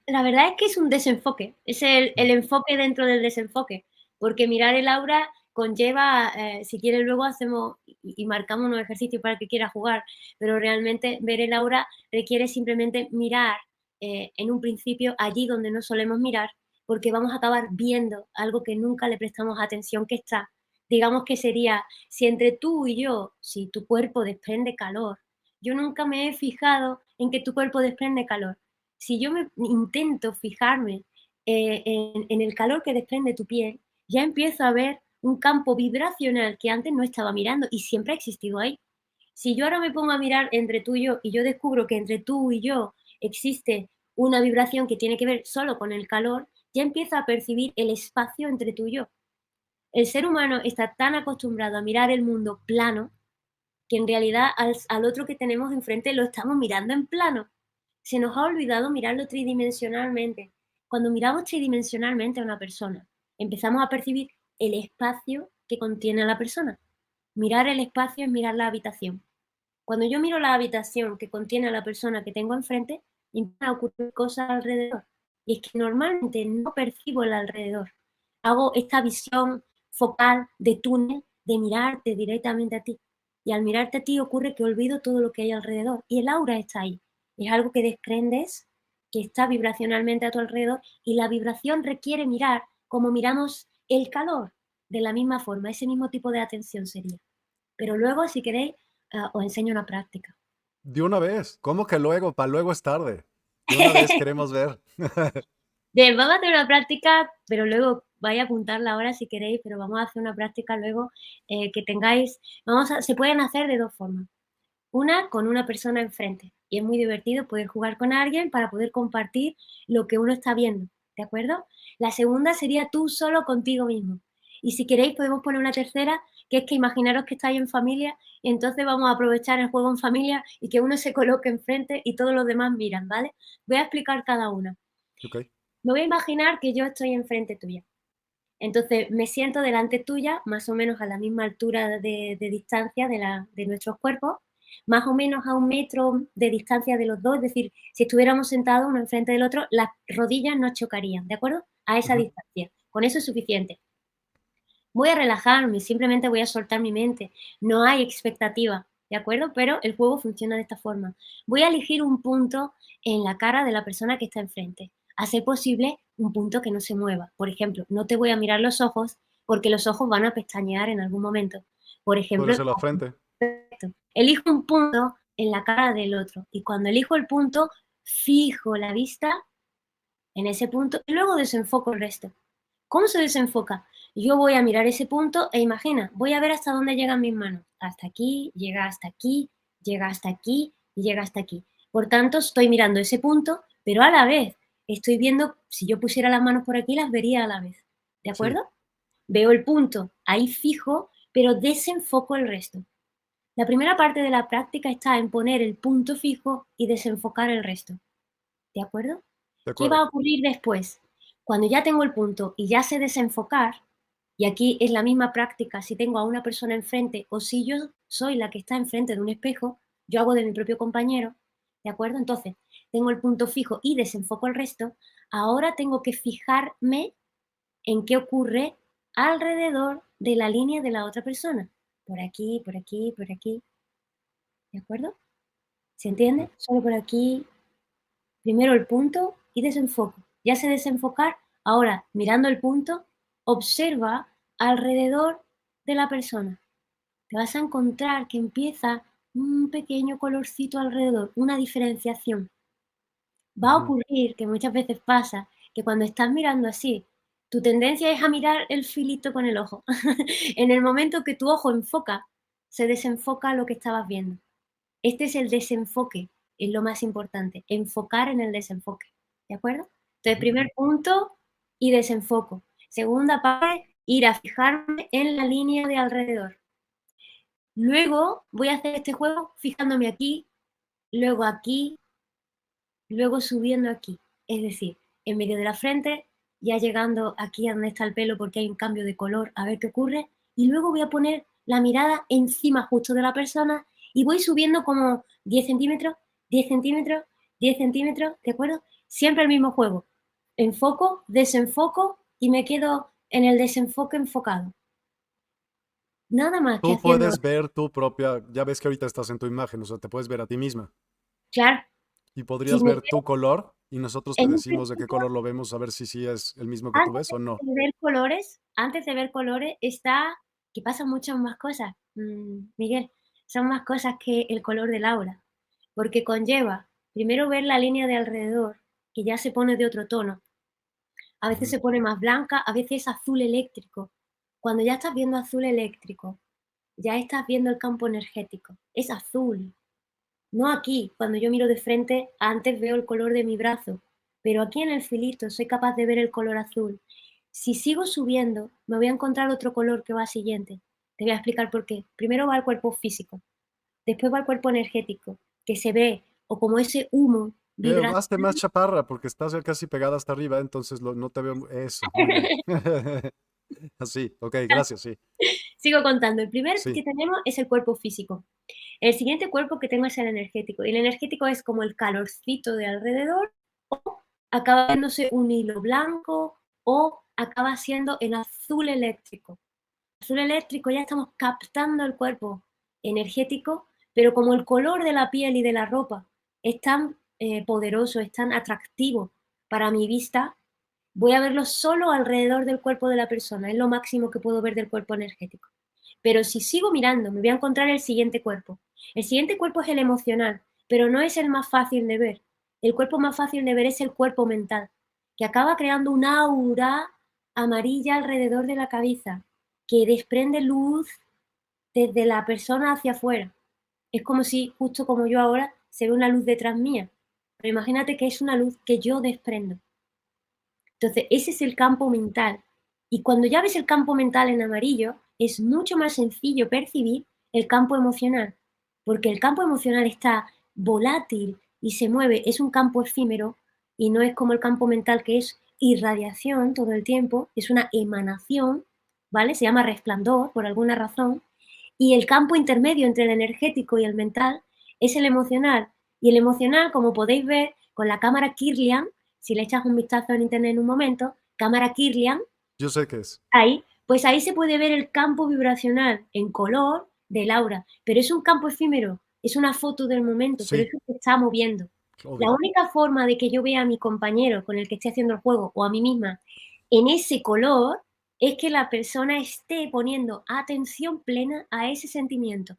La verdad es que es un desenfoque, es Mm. el enfoque dentro del desenfoque, porque mirar el aura conlleva, si quieres luego hacemos y marcamos unos ejercicios para el que quiera jugar, pero realmente ver el aura requiere simplemente mirar, en un principio allí donde no solemos mirar, porque vamos a acabar viendo algo que nunca le prestamos atención que está. Digamos que sería, si entre tú y yo, si tu cuerpo desprende calor, yo nunca me he fijado en que tu cuerpo desprende calor. Si yo me intento fijarme en el calor que desprende tu piel, ya empiezo a ver un campo vibracional que antes no estaba mirando y siempre ha existido ahí. Si yo ahora me pongo a mirar entre tú y yo descubro que entre tú y yo existe una vibración que tiene que ver solo con el calor, ya empiezo a percibir el espacio entre tú y yo. El ser humano está tan acostumbrado a mirar el mundo plano que en realidad al otro que tenemos enfrente lo estamos mirando en plano. Se nos ha olvidado mirarlo tridimensionalmente. Cuando miramos tridimensionalmente a una persona, empezamos a percibir el espacio que contiene a la persona. Mirar el espacio es mirar la habitación. Cuando yo miro la habitación que contiene a la persona que tengo enfrente, empiezan a ocurrir cosas alrededor. Y es que normalmente no percibo el alrededor. Hago esta visión focal de túnel, de mirarte directamente a ti. Y al mirarte a ti ocurre que olvido todo lo que hay alrededor. Y el aura está ahí. Es algo que desprendes, que está vibracionalmente a tu alrededor. Y la vibración requiere mirar como miramos el calor. De la misma forma, ese mismo tipo de atención sería. Pero luego, si queréis, os enseño una práctica. De una vez. ¿Cómo que luego? Para luego es tarde. De una vez queremos ver. Bien, vamos a hacer una práctica, pero luego vais a apuntarla ahora si queréis, pero vamos a hacer una práctica luego que tengáis. Se pueden hacer de dos formas. Una con una persona enfrente. Y es muy divertido poder jugar con alguien para poder compartir lo que uno está viendo, ¿de acuerdo? La segunda sería tú solo contigo mismo. Y si queréis podemos poner una tercera, que es que imaginaros que estáis en familia y entonces vamos a aprovechar el juego en familia y que uno se coloque enfrente y todos los demás miran, ¿vale? Voy a explicar cada una. Ok. Me voy a imaginar que yo estoy enfrente tuya. Entonces me siento delante tuya, más o menos a la misma altura de distancia de nuestros cuerpos, más o menos a 1 metro de distancia de los dos, es decir, si estuviéramos sentados uno enfrente del otro, las rodillas no chocarían, ¿de acuerdo? A esa Ujú. distancia. Con eso es suficiente. Voy a relajarme, simplemente voy a soltar mi mente. No hay expectativa. ¿de acuerdo? Pero el juego funciona de esta forma. Voy a elegir un punto en la cara de la persona que está enfrente. A ser posible, un punto que no se mueva. Por ejemplo, no te voy a mirar los ojos porque los ojos van a pestañear en algún momento. Por Puede ejemplo, ser la frente. elijo un punto en la cara del otro y cuando elijo el punto, fijo la vista en ese punto y luego desenfoco el resto. ¿Cómo se desenfoca? Yo voy a mirar ese punto e imagina, voy a ver hasta dónde llegan mis manos. Hasta aquí, llega hasta aquí, llega hasta aquí y llega hasta aquí. Por tanto, estoy mirando ese punto, pero a la vez estoy viendo, si yo pusiera las manos por aquí, las vería a la vez. ¿De Sí. acuerdo? Veo el punto ahí fijo, pero desenfoco el resto. La primera parte de la práctica está en poner el punto fijo y desenfocar el resto. ¿De acuerdo? De ¿Qué va a acuerdo. ocurrir después? Cuando ya tengo el punto y ya sé desenfocar, y aquí es la misma práctica si tengo a una persona enfrente o si yo soy la que está enfrente de un espejo, yo hago de mi propio compañero, ¿de acuerdo? Entonces, tengo el punto fijo y desenfoco el resto, ahora tengo que fijarme en qué ocurre alrededor de la línea de la otra persona. Por aquí, por aquí, por aquí, ¿de acuerdo? ¿Se entiende? Solo por aquí, primero el punto y desenfoco. Ya sé desenfocar, ahora mirando el punto, observa alrededor de la persona. Te vas a encontrar que empieza un pequeño colorcito alrededor, una diferenciación. Va a Ujú. ocurrir, que muchas veces pasa, que cuando estás mirando así, tu tendencia es a mirar el filito con el ojo. En el momento que tu ojo enfoca, se desenfoca lo que estabas viendo. Este es el desenfoque, es lo más importante, enfocar en el desenfoque, ¿de acuerdo? Entonces, Ujú. primer punto y desenfoco. Segunda parte, ir a fijarme en la línea de alrededor. Luego voy a hacer este juego fijándome aquí, luego aquí, luego subiendo aquí. Es decir, en medio de la frente, ya llegando aquí a donde está el pelo porque hay un cambio de color, a ver qué ocurre. Y luego voy a poner la mirada encima justo de la persona y voy subiendo como 10 centímetros, 10 centímetros, 10 centímetros, ¿de acuerdo? Siempre el mismo juego. Enfoco, desenfoco y me quedo en el desenfoque enfocado. Nada más que Tú haciendo, puedes ver tu propia, ya ves que ahorita estás en tu imagen, o sea, te puedes ver a ti misma claro, y si podrías me ver quedo tu color y nosotros te en un decimos de qué principio color lo vemos, a ver si sí es el mismo que tú antes ves o no. de ver colores, está que pasan muchas más cosas, Miguel, son más cosas que el color del aura, porque conlleva, primero ver la línea de alrededor, que ya se pone de otro tono, a veces Ujú. se pone más blanca, a veces azul eléctrico. Cuando ya estás viendo azul eléctrico, ya estás viendo el campo energético, es azul, no aquí, cuando yo miro de frente, antes veo el color de mi brazo, pero aquí en el filito soy capaz de ver el color azul. Si sigo subiendo, me voy a encontrar otro color que va siguiente. Te voy a explicar por qué. Primero va el cuerpo físico, después va el cuerpo energético, que se ve, o como ese humo Hazte más vibracional. chaparra porque estás ya casi pegada hasta arriba, entonces no te veo. Eso, muy bien. Así, ok, gracias, sí. Sigo contando. El primer Sí. que tenemos es el cuerpo físico. El siguiente cuerpo que tengo es el energético. Y el energético es como el calorcito de alrededor, o acaba viéndose un hilo blanco, o acaba siendo el azul eléctrico. Azul eléctrico ya estamos captando el cuerpo energético, pero como el color de la piel y de la ropa es tan poderoso, es tan atractivo para mi vista, voy a verlo solo alrededor del cuerpo de la persona. Es lo máximo que puedo ver del cuerpo energético. Pero si sigo mirando, me voy a encontrar el siguiente cuerpo. El siguiente cuerpo es el emocional, pero no es el más fácil de ver. El cuerpo más fácil de ver es el cuerpo mental, que acaba creando una aura amarilla alrededor de la cabeza, que desprende luz desde la persona hacia afuera. Es como si, justo como yo ahora, se ve una luz detrás mía. Pero imagínate que es una luz que yo desprendo. Entonces, ese es el campo mental. Y cuando ya ves el campo mental en amarillo, es mucho más sencillo percibir el campo emocional, porque el campo emocional está volátil y se mueve, es un campo efímero y no es como el campo mental que es irradiación todo el tiempo, es una emanación, ¿vale? Se llama resplandor por alguna razón. Y el campo intermedio entre el energético y el mental es el emocional. Y el emocional, como podéis ver con la cámara Kirlian, si le echas un vistazo en internet en un momento, cámara Kirlian, Yo sé qué es. ahí, pues ahí se puede ver el campo vibracional en color del aura, pero es un campo efímero, es una foto del momento, pero Sí, eso se está moviendo. La obvio. única forma de que yo vea a mi compañero con el que estoy haciendo el juego o a mí misma en ese color es que la persona esté poniendo atención plena a ese sentimiento.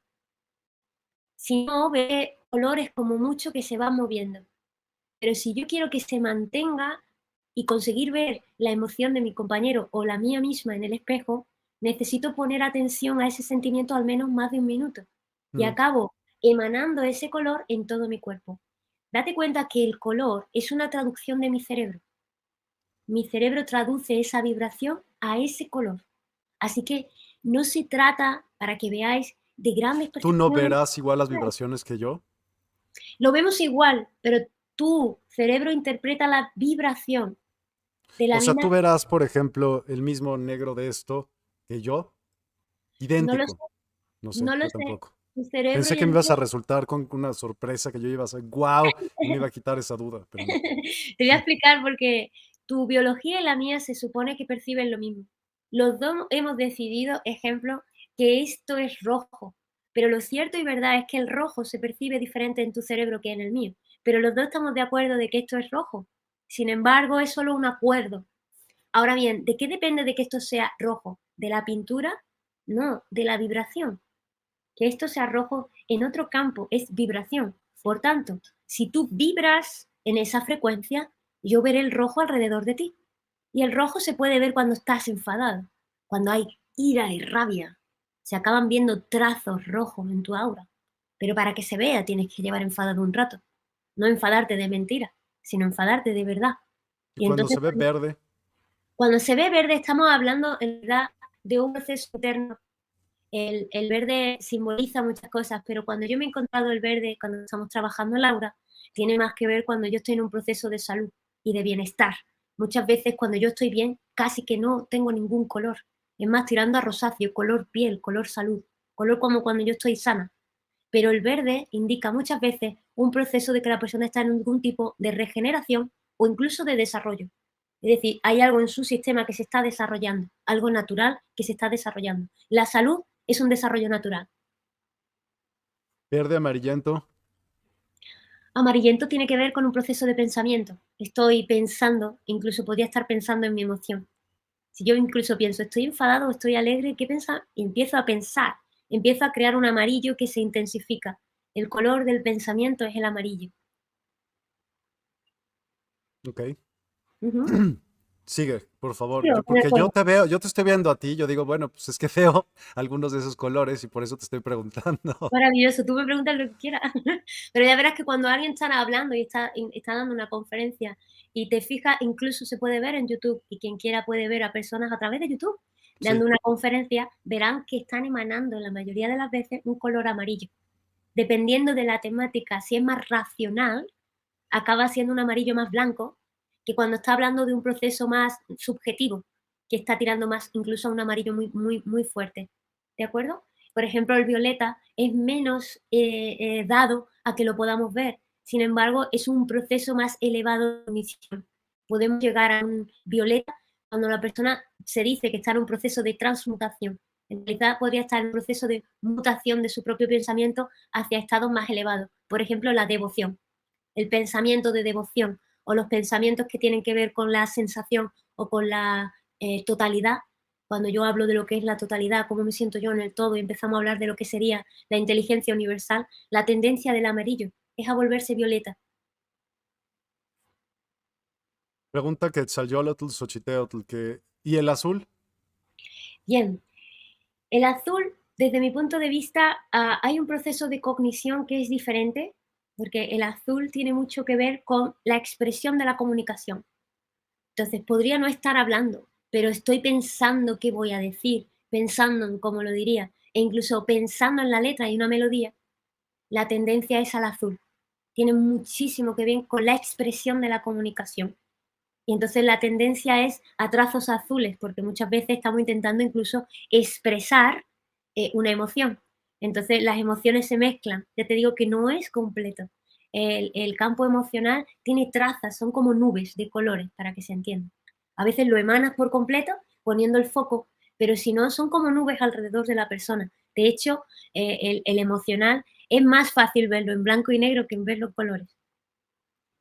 Si no, ve colores como mucho que se van moviendo. Pero si yo quiero que se mantenga y conseguir ver la emoción de mi compañero o la mía misma en el espejo, necesito poner atención a ese sentimiento al menos más de un minuto. Y Mm. acabo emanando ese color en todo mi cuerpo. Date cuenta que el color es una traducción de mi cerebro. Mi cerebro traduce esa vibración a ese color. Así que no se trata, para que veáis, de grandes ¿Tú no percepciones. verás igual las vibraciones que yo? Lo vemos igual, pero tu cerebro interpreta la vibración de O la sea, misma. tú verás, por ejemplo, el mismo negro de esto que yo, No lo sé, idéntico. No sé, no lo yo sé. tampoco. Tu cerebro Pensé y que me el ibas a mío. resultar con una sorpresa que yo iba a ser, wow, y me iba a quitar esa duda, pero no. Te voy a explicar porque tu biología y la mía se supone que perciben lo mismo. Los dos hemos decidido, ejemplo, que esto es rojo, pero lo cierto y verdad es que el rojo se percibe diferente en tu cerebro que en el mío, pero los dos estamos de acuerdo de que esto es rojo. Sin embargo, es solo un acuerdo. Ahora bien, ¿de qué depende de que esto sea rojo? ¿De la pintura? No, de la vibración. Que esto sea rojo en otro campo es vibración. Por tanto, si tú vibras en esa frecuencia, yo veré el rojo alrededor de ti. Y el rojo se puede ver cuando estás enfadado, cuando hay ira y rabia. Se acaban viendo trazos rojos en tu aura. Pero para que se vea tienes que llevar enfadado un rato. No enfadarte de mentira, sino enfadarte de verdad. Y Y cuando entonces se ve verde, cuando se ve verde estamos hablando en realidad de un proceso interno. El verde simboliza muchas cosas, pero cuando yo me he encontrado el verde, cuando estamos trabajando en Laura, tiene más que ver cuando yo estoy en un proceso de salud y de bienestar. Muchas veces cuando yo estoy bien, casi que no tengo ningún color. Es más, tirando a rosáceo, color piel, color salud, color como cuando yo estoy sana. Pero el verde indica muchas veces un proceso de que la persona está en algún tipo de regeneración o incluso de desarrollo. Es decir, hay algo en su sistema que se está desarrollando, algo natural que se está desarrollando. La salud es un desarrollo natural. verde amarillento, Amarillento tiene que ver con un proceso de pensamiento. Estoy pensando, incluso podría estar pensando en mi emoción. Si yo incluso pienso, estoy enfadado, estoy alegre, ¿qué pensar? Empiezo a pensar, empiezo a crear un amarillo que se intensifica. El color del pensamiento es el amarillo. ok. Ujú. Sigue, por favor. Sí, de Porque yo acuerdo. te veo, yo te estoy viendo a ti, yo digo, bueno, pues es que veo algunos de esos colores y por eso te estoy preguntando. Maravilloso, tú me preguntas lo que quieras. Pero ya verás que cuando alguien está hablando y está dando una conferencia y te fijas, incluso se puede ver en YouTube y quien quiera puede ver a personas a través de YouTube Sí, dando una conferencia, verán que están emanando la mayoría de las veces un color amarillo. Dependiendo de la temática, si es más racional, acaba siendo un amarillo más blanco que cuando está hablando de un proceso más subjetivo, que está tirando más incluso a un amarillo muy, muy, muy fuerte. ¿De acuerdo? Por ejemplo, el violeta es menos dado a que lo podamos ver. Sin embargo, es un proceso más elevado de emisión. Podemos llegar a un violeta cuando la persona se dice que está en un proceso de transmutación. En realidad podría estar en un proceso de mutación de su propio pensamiento hacia estados más elevados. Por ejemplo, la devoción, el pensamiento de devoción o los pensamientos que tienen que ver con la sensación o con la totalidad. Cuando yo hablo de lo que es la totalidad, cómo me siento yo en el todo y empezamos a hablar de lo que sería la inteligencia universal, la tendencia del amarillo es a volverse violeta. pregunta Quetzalcóatl, Xochiteotl, ¿y el azul? Bien, el azul, desde mi punto de vista, hay un proceso de cognición que es diferente, porque el azul tiene mucho que ver con la expresión de la comunicación. Entonces podría no estar hablando, pero estoy pensando qué voy a decir, pensando en cómo lo diría, e incluso pensando en la letra y una melodía. La tendencia es al azul. Tiene muchísimo que ver con la expresión de la comunicación. Y entonces la tendencia es a trazos azules, porque muchas veces estamos intentando incluso expresar una emoción. Entonces las emociones se mezclan. Ya te digo que no es completo. El campo emocional tiene trazas, son como nubes de colores, para que se entienda. A veces lo emanas por completo poniendo el foco, pero si no, son como nubes alrededor de la persona. De hecho, el emocional es más fácil verlo en blanco y negro que en verlo en colores.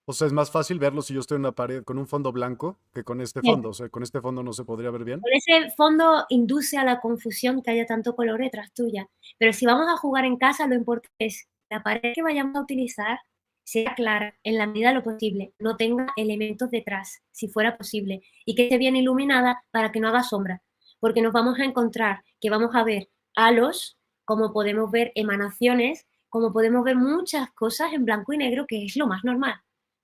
O sea, es más fácil verlo si yo estoy en una pared con un fondo blanco que con este Bien. fondo. O sea, con este fondo no se podría ver bien. Con ese fondo induce a la confusión que haya tanto color detrás tuya. Pero si vamos a jugar en casa, lo importante es que la pared que vayamos a utilizar sea clara en la medida de lo posible, no tenga elementos detrás, si fuera posible, y que esté bien iluminada para que no haga sombra. Porque nos vamos a encontrar que vamos a ver halos, como podemos ver emanaciones, como podemos ver muchas cosas en blanco y negro, que es lo más normal.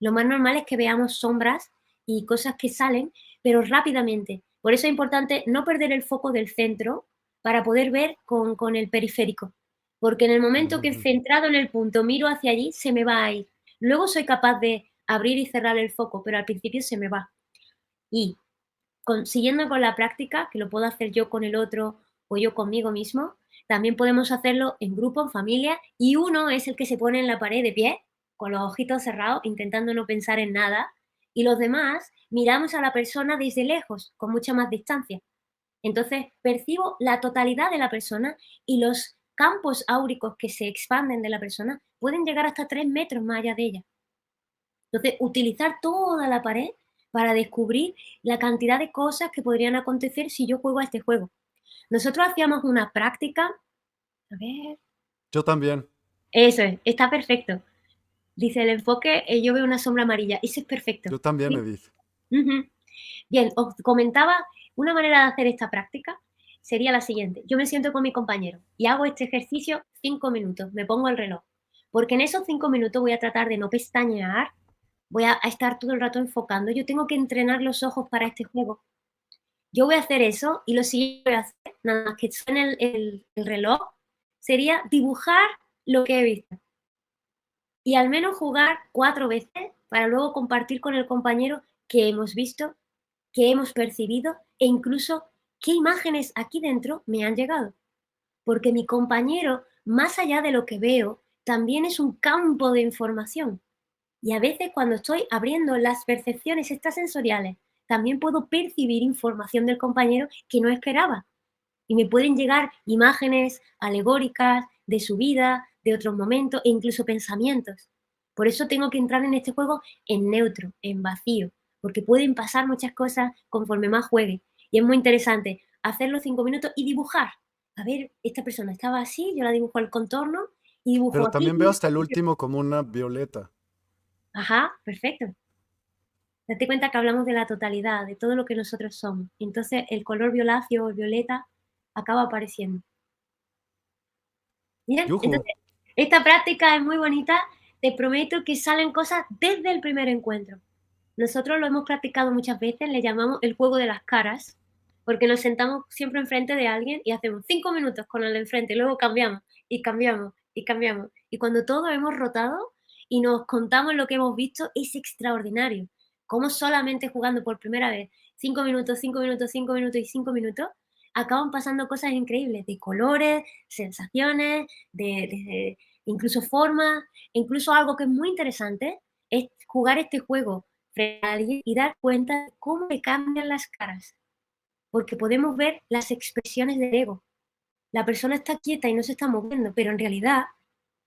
Lo más normal es que veamos sombras y cosas que salen, pero rápidamente. Por eso es importante no perder el foco del centro para poder ver con el periférico. Porque en el momento que Ujú. centrado en el punto miro hacia allí, se me va a ir. Luego soy capaz de abrir y cerrar el foco, pero al principio se me va. Y siguiendo con la práctica, que lo puedo hacer yo con el otro o yo conmigo mismo, también podemos hacerlo en grupo, en familia, y uno es el que se pone en la pared de pie, con los ojitos cerrados, intentando no pensar en nada, y los demás miramos a la persona desde lejos, con mucha más distancia. Entonces percibo la totalidad de la persona y los campos áuricos que se expanden de la persona pueden llegar hasta 3 metros más allá de ella. Entonces, utilizar toda la pared para descubrir la cantidad de cosas que podrían acontecer si yo juego a este juego. Nosotros hacíamos una práctica, a ver, Yo también. eso es, está perfecto. Dice el enfoque, yo veo una sombra amarilla, eso es perfecto. Yo también, ¿Sí? Edith. Ujú. Bien, os comentaba, una manera de hacer esta práctica sería la siguiente. Yo me siento con mi compañero y hago este ejercicio 5 minutos, me pongo el reloj, porque en esos 5 minutos voy a tratar de no pestañear, voy a estar todo el rato enfocando. Yo tengo que entrenar los ojos para este juego. Yo voy a hacer eso y lo siguiente que voy a hacer, nada más que suene el reloj, sería dibujar lo que he visto y al menos jugar 4 veces para luego compartir con el compañero qué hemos visto, qué hemos percibido e incluso qué imágenes aquí dentro me han llegado. Porque mi compañero, más allá de lo que veo, también es un campo de información. Y a veces cuando estoy abriendo las percepciones extrasensoriales, también puedo percibir información del compañero que no esperaba. Y me pueden llegar imágenes alegóricas de su vida, de otros momentos e incluso pensamientos. Por eso tengo que entrar en este juego en neutro, en vacío, porque pueden pasar muchas cosas conforme más juegue. Y es muy interesante hacerlo 5 minutos y dibujar. A ver, esta persona estaba así, yo la dibujo al contorno y dibujo Pero aquí. también veo hasta el último como una violeta. Ajá, perfecto. Date cuenta que hablamos de la totalidad, de todo lo que nosotros somos. Entonces el color violáceo o el violeta acaba apareciendo. Bien, Yujú. entonces esta práctica es muy bonita. Te prometo que salen cosas desde el primer encuentro. Nosotros lo hemos practicado muchas veces, le llamamos el juego de las caras, porque nos sentamos siempre enfrente de alguien y hacemos 5 minutos con el de enfrente, y luego cambiamos y cambiamos y cambiamos. Y cuando todos hemos rotado y nos contamos lo que hemos visto, es extraordinario. Como solamente jugando por primera vez 5 minutos, 5 minutos, 5 minutos y 5 minutos, acaban pasando cosas increíbles, de colores, sensaciones, de incluso formas, incluso algo que es muy interesante es jugar este juego frente a alguien y dar cuenta de cómo le cambian las caras, porque podemos ver las expresiones del ego. La persona está quieta y no se está moviendo, pero en realidad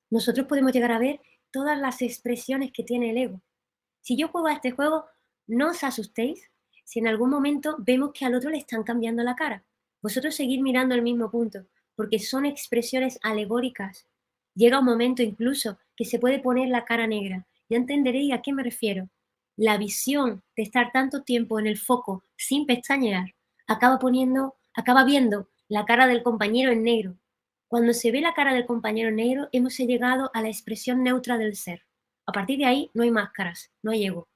nosotros podemos llegar a ver todas las expresiones que tiene el ego. Si yo juego a este juego, no os asustéis si en algún momento vemos que al otro le están cambiando la cara. Vosotros seguid mirando el mismo punto, porque son expresiones alegóricas. Llega un momento incluso que se puede poner la cara negra. Ya entenderéis a qué me refiero. La visión de estar tanto tiempo en el foco sin pestañear acaba viendo la cara del compañero en negro. Cuando se ve la cara del compañero en negro, hemos llegado a la expresión neutra del ser. A partir de ahí no hay máscaras, no hay ego.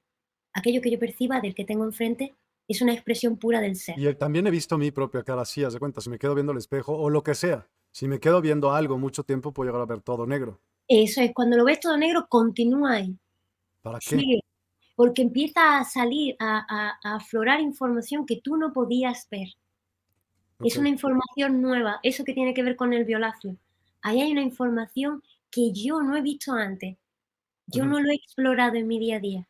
Aquello que yo perciba del que tengo enfrente es una expresión pura del ser. Y también he visto mi propia cara así, haz de cuenta, si me quedo viendo el espejo o lo que sea. Si me quedo viendo algo mucho tiempo, puedo llegar a ver todo negro. Eso es, cuando lo ves todo negro, continúa ahí, ¿Para qué? sigue, porque empieza a salir, a aflorar información que tú no podías ver. Ok. Es una información nueva, eso que tiene que ver con el violáceo. Ahí hay una información que yo no he visto antes, yo Ujú. no lo he explorado en mi día a día.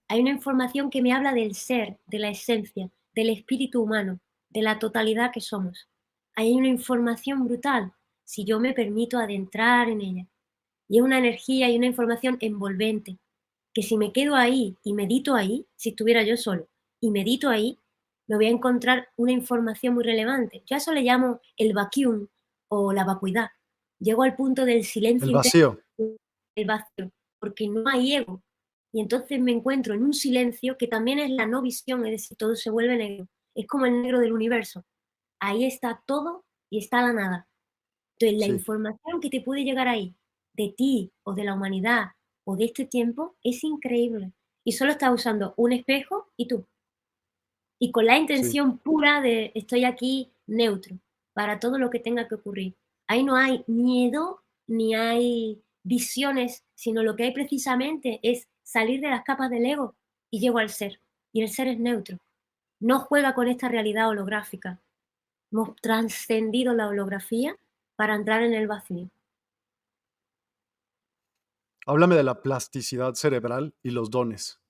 Hay una información que me habla del ser, de la esencia, del espíritu humano, de la totalidad que somos. Ahí hay una información brutal si yo me permito adentrar en ella. Y es una energía y una información envolvente, que si me quedo ahí y medito ahí, si estuviera yo solo y medito ahí, me voy a encontrar una información muy relevante. Yo a eso le llamo el vacuum o la vacuidad. Llego al punto del El silencio interno, vacío. el vacío, porque no hay ego. Y entonces me encuentro en un silencio que también es la no visión, es decir, todo se vuelve negro. Es como el negro del universo. Ahí está todo y está la nada. Entonces, la Sí, información que te puede llegar ahí, de ti o de la humanidad o de este tiempo, es increíble. Y solo estás usando un espejo y tú. Y con la sí, intención pura de estoy aquí neutro para todo lo que tenga que ocurrir. Ahí no hay miedo ni hay visiones, sino lo que hay precisamente es salir de las capas del ego y llego al ser. Y el ser es neutro. No juega con esta realidad holográfica. Hemos trascendido la holografía para entrar en el vacío. háblame de la plasticidad cerebral y los dones.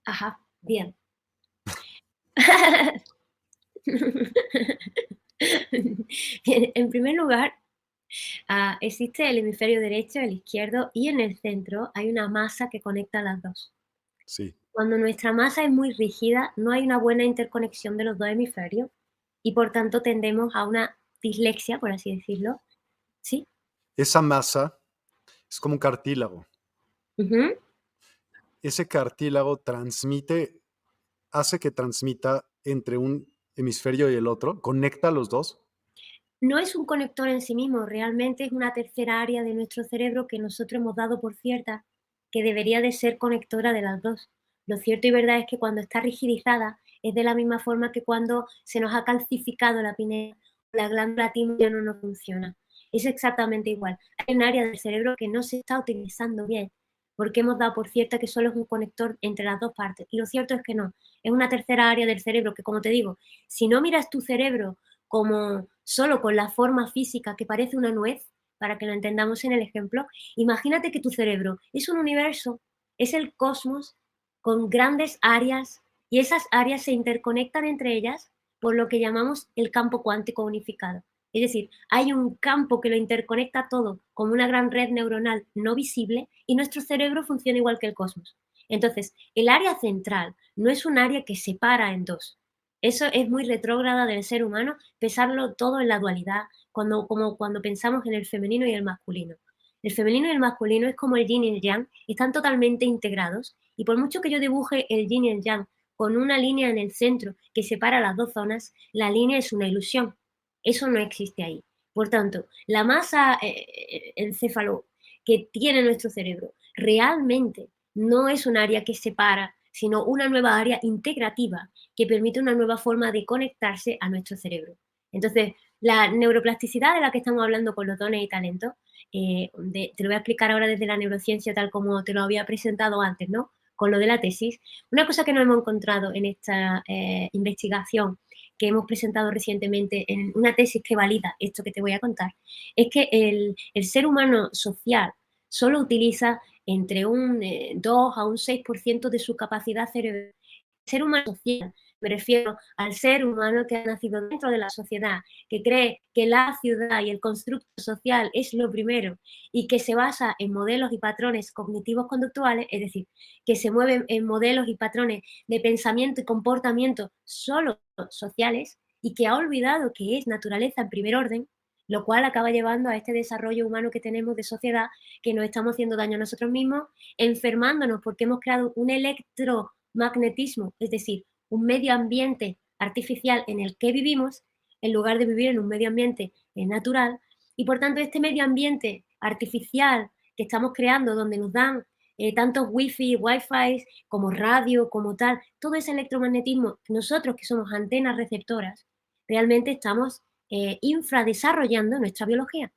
Ajá, bien. Bien, en primer lugar, existe el hemisferio derecho, el izquierdo, y en el centro hay una masa que conecta las dos. Sí, Cuando nuestra masa es muy rígida, no hay una buena interconexión de los dos hemisferios y por tanto tendemos a una dislexia, por así decirlo. ¿Sí? esa masa es como un cartílago. Ujú. Ese cartílago hace que transmita entre un hemisferio y el otro, conecta a los dos. No es un conector en sí mismo, realmente es una tercera área de nuestro cerebro que nosotros hemos dado por cierta, que debería de ser conectora de las dos. Lo cierto y verdad es que cuando está rigidizada es de la misma forma que cuando se nos ha calcificado la pinea, la glándula timo ya no nos funciona. Es exactamente igual. Hay un área del cerebro que no se está utilizando bien, porque hemos dado por cierta que solo es un conector entre las dos partes. Y lo cierto es que no, es una tercera área del cerebro que, como te digo, si no miras tu cerebro como solo con la forma física que parece una nuez, para que lo entendamos en el ejemplo, imagínate que tu cerebro es un universo, es el cosmos con grandes áreas y esas áreas se interconectan entre ellas por lo que llamamos el campo cuántico unificado. Es decir, hay un campo que lo interconecta todo como una gran red neuronal no visible y nuestro cerebro funciona igual que el cosmos. Entonces, el área central no es un área que separa en dos. Eso es muy retrógrada del ser humano, pensarlo todo en la dualidad, como cuando pensamos en el femenino y el masculino. El femenino y el masculino es como el yin y el yang, están totalmente integrados y por mucho que yo dibuje el yin y el yang con una línea en el centro que separa las dos zonas, la línea es una ilusión. Eso no existe ahí. Por tanto, la masa encéfalo que tiene nuestro cerebro realmente no es un área que separa, sino una nueva área integrativa que permite una nueva forma de conectarse a nuestro cerebro. Entonces, la neuroplasticidad de la que estamos hablando con los dones y talentos, te lo voy a explicar ahora desde la neurociencia tal como te lo había presentado antes, ¿no? Con lo de la tesis. Una cosa que nos hemos encontrado en esta investigación que hemos presentado recientemente en una tesis que valida esto que te voy a contar, es que el ser humano social solo utiliza entre un 2 a un 6% de su capacidad cerebral. El ser humano social, me refiero al ser humano que ha nacido dentro de la sociedad, que cree que la ciudad y el constructo social es lo primero y que se basa en modelos y patrones cognitivos conductuales, es decir, que se mueven en modelos y patrones de pensamiento y comportamiento solo sociales y que ha olvidado que es naturaleza en primer orden, lo cual acaba llevando a este desarrollo humano que tenemos de sociedad, que nos estamos haciendo daño a nosotros mismos, enfermándonos porque hemos creado un electromagnetismo, es decir, un medio ambiente artificial en el que vivimos, en lugar de vivir en un medio ambiente natural, y por tanto este medio ambiente artificial que estamos creando, donde nos dan tantos wifi, wifi, como radio, como tal, todo ese electromagnetismo, nosotros que somos antenas receptoras, realmente estamos infradesarrollando nuestra biología.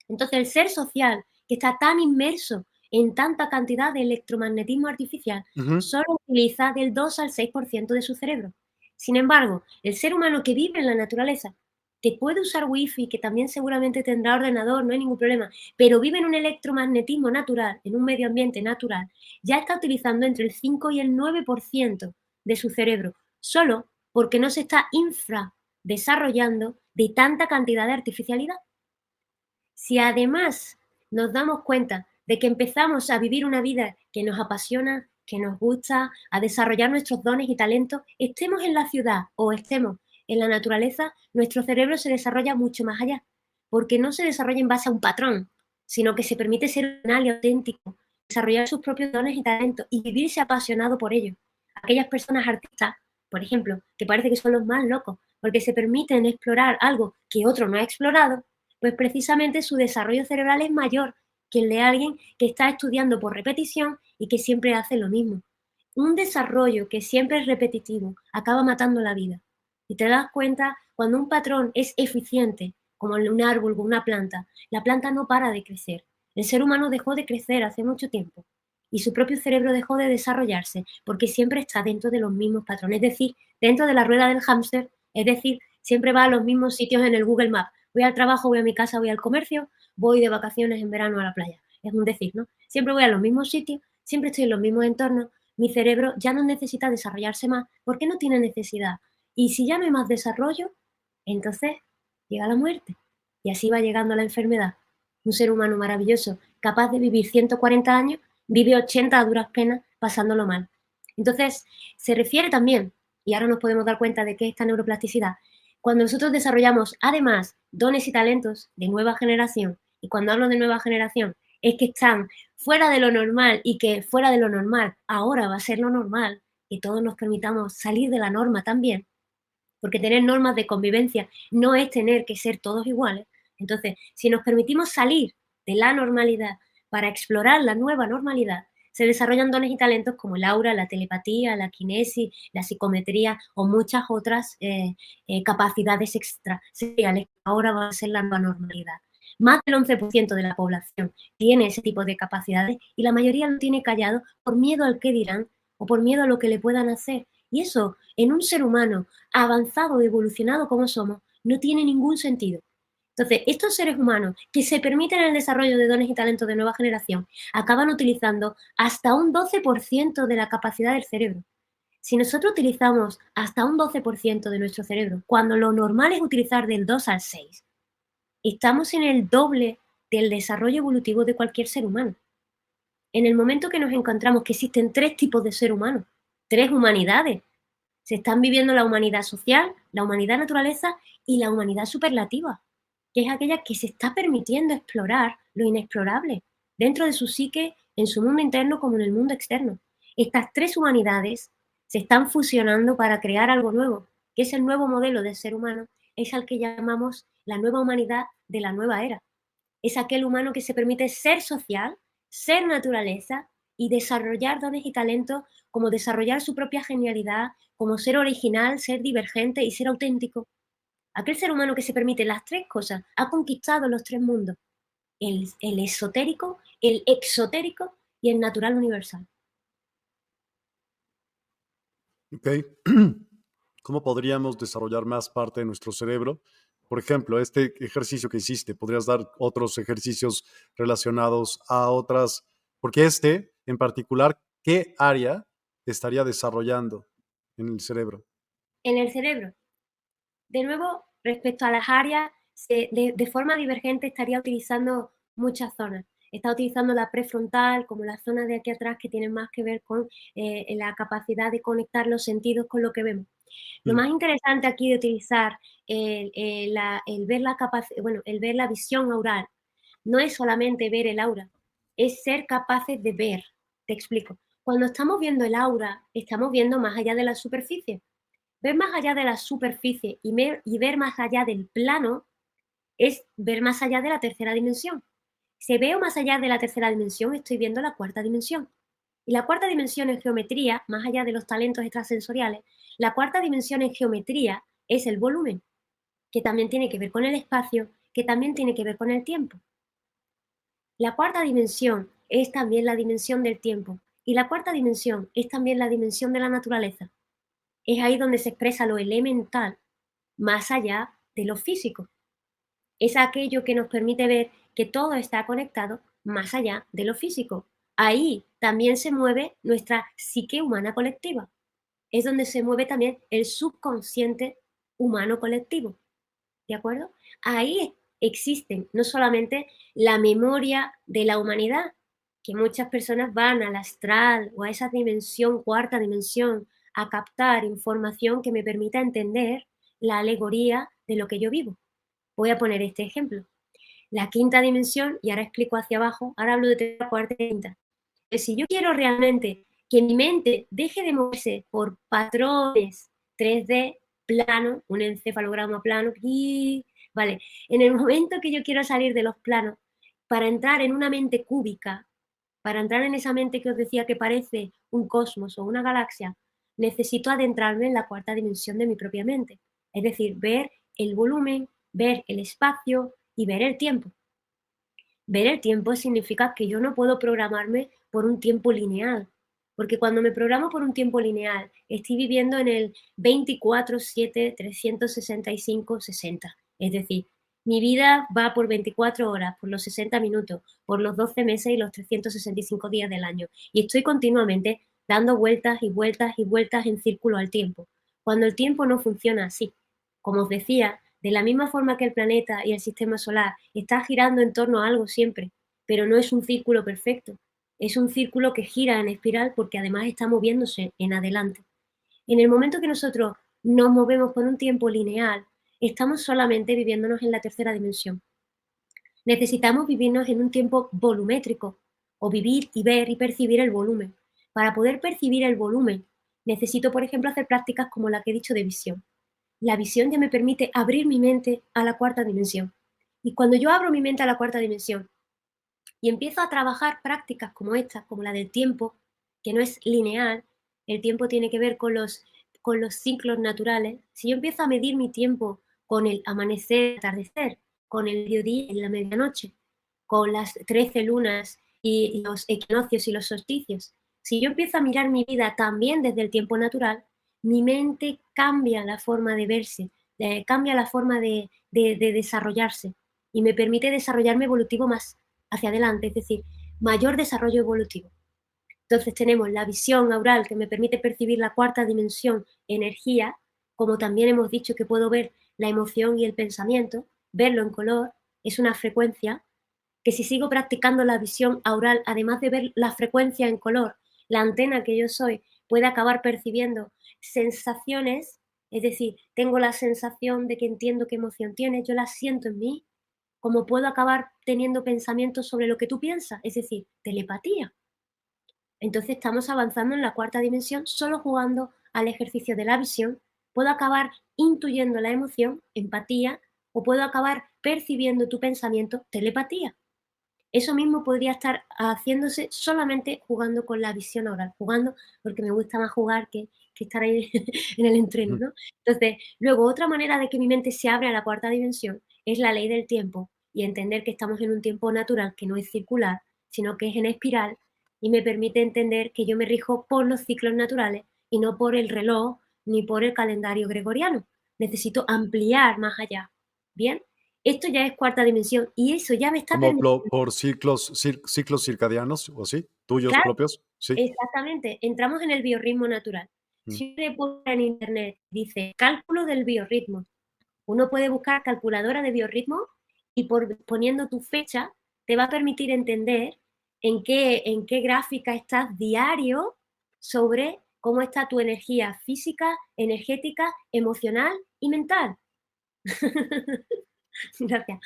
Entonces, el ser social, que está tan inmerso en tanta cantidad de electromagnetismo artificial, Ujú. solo utiliza del 2 al 6% de su cerebro. Sin embargo, el ser humano que vive en la naturaleza, que puede usar wifi, que también seguramente tendrá ordenador, no hay ningún problema, pero vive en un electromagnetismo natural, en un medio ambiente natural, ya está utilizando entre el 5 y el 9% de su cerebro, solo porque no se está infradesarrollando de tanta cantidad de artificialidad. Si además nos damos cuenta de que empezamos a vivir una vida que nos apasiona, que nos gusta, a desarrollar nuestros dones y talentos, estemos en la ciudad o estemos en la naturaleza, nuestro cerebro se desarrolla mucho más allá, porque no se desarrolla en base a un patrón, sino que se permite ser original y auténtico, desarrollar sus propios dones y talentos y vivirse apasionado por ello. Aquellas personas artistas, por ejemplo, que parece que son los más locos, porque se permiten explorar algo que otro no ha explorado, pues precisamente su desarrollo cerebral es mayor que el de alguien que está estudiando por repetición y que siempre hace lo mismo. Un desarrollo que siempre es repetitivo acaba matando la vida. Y te das cuenta, cuando un patrón es eficiente, como un árbol o una planta, la planta no para de crecer. El ser humano dejó de crecer hace mucho tiempo y su propio cerebro dejó de desarrollarse porque siempre está dentro de los mismos patrones, es decir, dentro de la rueda del hámster, es decir, siempre va a los mismos sitios en el Google Maps. Voy al trabajo, voy a mi casa, voy al comercio, voy de vacaciones en verano a la playa. Es un decir, ¿no? Siempre voy a los mismos sitios, siempre estoy en los mismos entornos. Mi cerebro ya no necesita desarrollarse más porque no tiene necesidad. Y si ya no hay más desarrollo, entonces llega la muerte. Y así va llegando la enfermedad. Un ser humano maravilloso, capaz de vivir 140 años, vive 80 a duras penas pasándolo mal. Entonces, se refiere también, y ahora nos podemos dar cuenta de qué es esta neuroplasticidad, cuando nosotros desarrollamos además dones y talentos de nueva generación, y cuando hablo de nueva generación, es que están fuera de lo normal y que fuera de lo normal ahora va a ser lo normal, que todos nos permitamos salir de la norma también, porque tener normas de convivencia no es tener que ser todos iguales. Entonces, si nos permitimos salir de la normalidad para explorar la nueva normalidad, se desarrollan dones y talentos como el aura, la telepatía, la kinesis, la psicometría o muchas otras capacidades extrasensoriales que ahora va a ser la nueva normalidad. Más del 11% de la población tiene ese tipo de capacidades y la mayoría lo tiene callado por miedo al qué dirán o por miedo a lo que le puedan hacer. Y eso, en un ser humano avanzado, evolucionado como somos, no tiene ningún sentido. Entonces, estos seres humanos que se permiten el desarrollo de dones y talentos de nueva generación acaban utilizando hasta un 12% de la capacidad del cerebro. Si nosotros utilizamos hasta un 12% de nuestro cerebro, cuando lo normal es utilizar del 2 al 6, estamos en el doble del desarrollo evolutivo de cualquier ser humano. En el momento que nos encontramos que existen tres tipos de ser humano, tres humanidades, se están viviendo la humanidad social, la humanidad naturaleza y la humanidad superlativa, que es aquella que se está permitiendo explorar lo inexplorable dentro de su psique, en su mundo interno como en el mundo externo. Estas tres humanidades se están fusionando para crear algo nuevo, que es el nuevo modelo de ser humano, es al que llamamos la nueva humanidad de la nueva era. Es aquel humano que se permite ser social, ser naturaleza y desarrollar dones y talentos como desarrollar su propia genialidad, como ser original, ser divergente y ser auténtico. Aquel ser humano que se permite las tres cosas ha conquistado los tres mundos, el esotérico, el exotérico y el natural universal. Ok. ¿Cómo podríamos desarrollar más parte de nuestro cerebro? Por ejemplo, este ejercicio que hiciste, podrías dar otros ejercicios relacionados a otras, porque este en particular, ¿qué área estaría desarrollando en el cerebro? En el cerebro, de nuevo, respecto a las áreas, de forma divergente estaría utilizando muchas zonas. Está utilizando la prefrontal, como la zona de aquí atrás, que tiene más que ver con la capacidad de conectar los sentidos con lo que vemos. Lo Mm, más interesante aquí de utilizar el ver bueno, el ver la visión aural no es solamente ver el aura, es ser capaces de ver. Te explico. Cuando estamos viendo el aura, estamos viendo más allá de la superficie. Ver más allá de la superficie y ver más allá del plano es ver más allá de la tercera dimensión. Si veo más allá de la tercera dimensión, estoy viendo la cuarta dimensión. Y la cuarta dimensión en geometría, más allá de los talentos extrasensoriales, la cuarta dimensión en geometría es el volumen, que también tiene que ver con el espacio, que también tiene que ver con el tiempo. La cuarta dimensión es también la dimensión del tiempo y la cuarta dimensión es también la dimensión de la naturaleza. Es ahí donde se expresa lo elemental más allá de lo físico. Es aquello que nos permite ver que todo está conectado más allá de lo físico. Ahí también se mueve nuestra psique humana colectiva. Es donde se mueve también el subconsciente humano colectivo. ¿De acuerdo? Ahí existen no solamente la memoria de la humanidad, que muchas personas van al astral o a esa dimensión, cuarta dimensión, a captar información que me permita entender la alegoría de lo que yo vivo. Voy a poner este ejemplo. La quinta dimensión, y ahora explico hacia abajo, ahora hablo de la cuarta y quinta. Si yo quiero realmente que mi mente deje de moverse por patrones 3D plano, un encefalograma plano, y, vale, en el momento que yo quiero salir de los planos para entrar en una mente cúbica, para entrar en esa mente que os decía que parece un cosmos o una galaxia, necesito adentrarme en la cuarta dimensión de mi propia mente. Es decir, ver el volumen, ver el espacio y ver el tiempo. Ver el tiempo significa que yo no puedo programarme por un tiempo lineal, porque cuando me programo por un tiempo lineal, estoy viviendo en el 24/7, 365, 60. Es decir, mi vida va por 24 horas, por los 60 minutos, por los 12 meses y los 365 días del año. Y estoy continuamente dando vueltas y vueltas y vueltas en círculo al tiempo. Cuando el tiempo no funciona así, como os decía, de la misma forma que el planeta y el sistema solar está girando en torno a algo siempre, pero no es un círculo perfecto. Es un círculo que gira en espiral porque además está moviéndose en adelante. En el momento que nosotros nos movemos con un tiempo lineal, estamos solamente viviéndonos en la tercera dimensión. Necesitamos vivirnos en un tiempo volumétrico, o vivir y ver y percibir el volumen. Para poder percibir el volumen, necesito, por ejemplo, hacer prácticas como la que he dicho de visión. La visión ya me permite abrir mi mente a la cuarta dimensión. Y cuando yo abro mi mente a la cuarta dimensión y empiezo a trabajar prácticas como esta, como la del tiempo, que no es lineal, el tiempo tiene que ver con los ciclos naturales. Si yo empiezo a medir mi tiempo con el amanecer, atardecer, con el mediodía y la medianoche, con las 13 lunas y los equinoccios y los solsticios, si yo empiezo a mirar mi vida también desde el tiempo natural, mi mente cambia la forma de verse, cambia la forma de desarrollarse y me permite desarrollarme evolutivo más hacia adelante, es decir, mayor desarrollo evolutivo. Entonces tenemos la visión aural que me permite percibir la cuarta dimensión, energía, como también hemos dicho que puedo ver la emoción y el pensamiento, verlo en color, es una frecuencia, que si sigo practicando la visión aural, además de ver la frecuencia en color, la antena que yo soy puede acabar percibiendo sensaciones, es decir, tengo la sensación de que entiendo qué emoción tiene, yo la siento en mí, como puedo acabar teniendo pensamientos sobre lo que tú piensas, es decir, telepatía. Entonces estamos avanzando en la cuarta dimensión solo jugando al ejercicio de la visión. Puedo acabar intuyendo la emoción, empatía, o puedo acabar percibiendo tu pensamiento, telepatía. Eso mismo podría estar haciéndose solamente jugando con la visión oral, jugando porque me gusta más jugar que estar ahí en el entreno, Ujú. ¿no? Entonces, luego otra manera de que mi mente se abre a la cuarta dimensión es la ley del tiempo y entender que estamos en un tiempo natural que no es circular, sino que es en espiral y me permite entender que yo me rijo por los ciclos naturales y no por el reloj ni por el calendario gregoriano. Necesito ampliar más allá. ¿Bien? Esto ya es cuarta dimensión y eso ya me está Como permitiendo. por ciclos, ciclos circadianos o así, tuyos Claro, propios. Sí. exactamente, entramos en el biorritmo natural. Mm. Si uno pone en internet, dice cálculo del biorritmo, uno puede buscar calculadora de biorritmo y poniendo tu fecha te va a permitir entender en qué gráfica estás diario sobre cómo está tu energía física, energética, emocional y mental. Gracias.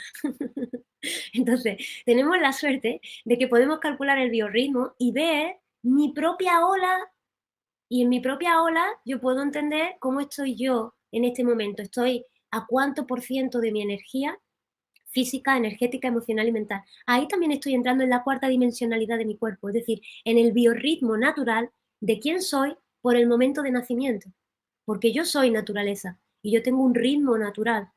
Entonces, tenemos la suerte de que podemos calcular el biorritmo y ver mi propia ola, y en mi propia ola yo puedo entender cómo estoy yo en este momento. Estoy a cuánto por ciento de mi energía física, energética, emocional y mental. Ahí también estoy entrando en la cuarta dimensionalidad de mi cuerpo, es decir, en el biorritmo natural de quién soy por el momento de nacimiento. Porque yo soy naturaleza y yo tengo un ritmo natural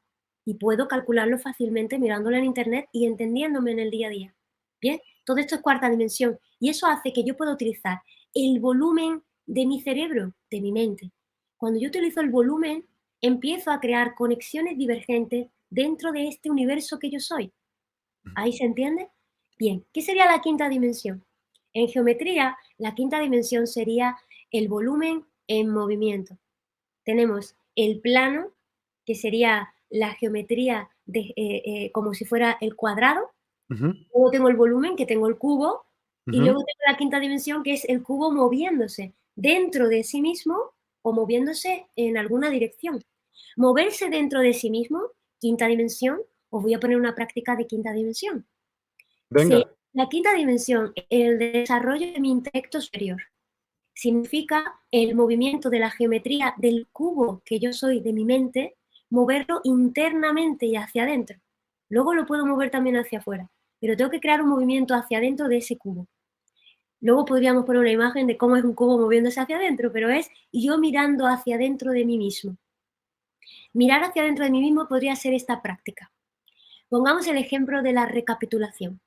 y puedo calcularlo fácilmente mirándolo en internet y entendiéndome en el día a día. Bien, todo esto es cuarta dimensión y eso hace que yo pueda utilizar el volumen de mi cerebro, de mi mente. Cuando yo utilizo el volumen, empiezo a crear conexiones divergentes dentro de este universo que yo soy. ¿Ahí se entiende? Bien, ¿qué sería la quinta dimensión? En geometría, la quinta dimensión sería el volumen en movimiento. Tenemos el plano, que sería la geometría como si fuera el cuadrado, Ujú, luego tengo el volumen, que tengo el cubo, y ujú. luego tengo la quinta dimensión, que es el cubo moviéndose dentro de sí mismo o moviéndose en alguna dirección. Moverse dentro de sí mismo, quinta dimensión, os voy a poner una práctica de quinta dimensión. Venga, La quinta dimensión, el desarrollo de mi intelecto superior, significa el movimiento de la geometría del cubo que yo soy de mi mente, moverlo internamente y hacia adentro. Luego lo puedo mover también hacia afuera, pero tengo que crear un movimiento hacia adentro de ese cubo. Luego podríamos poner una imagen de cómo es un cubo moviéndose hacia adentro, pero es yo mirando hacia adentro de mí mismo. Mirar hacia adentro de mí mismo podría ser esta práctica. Pongamos el ejemplo de la recapitulación.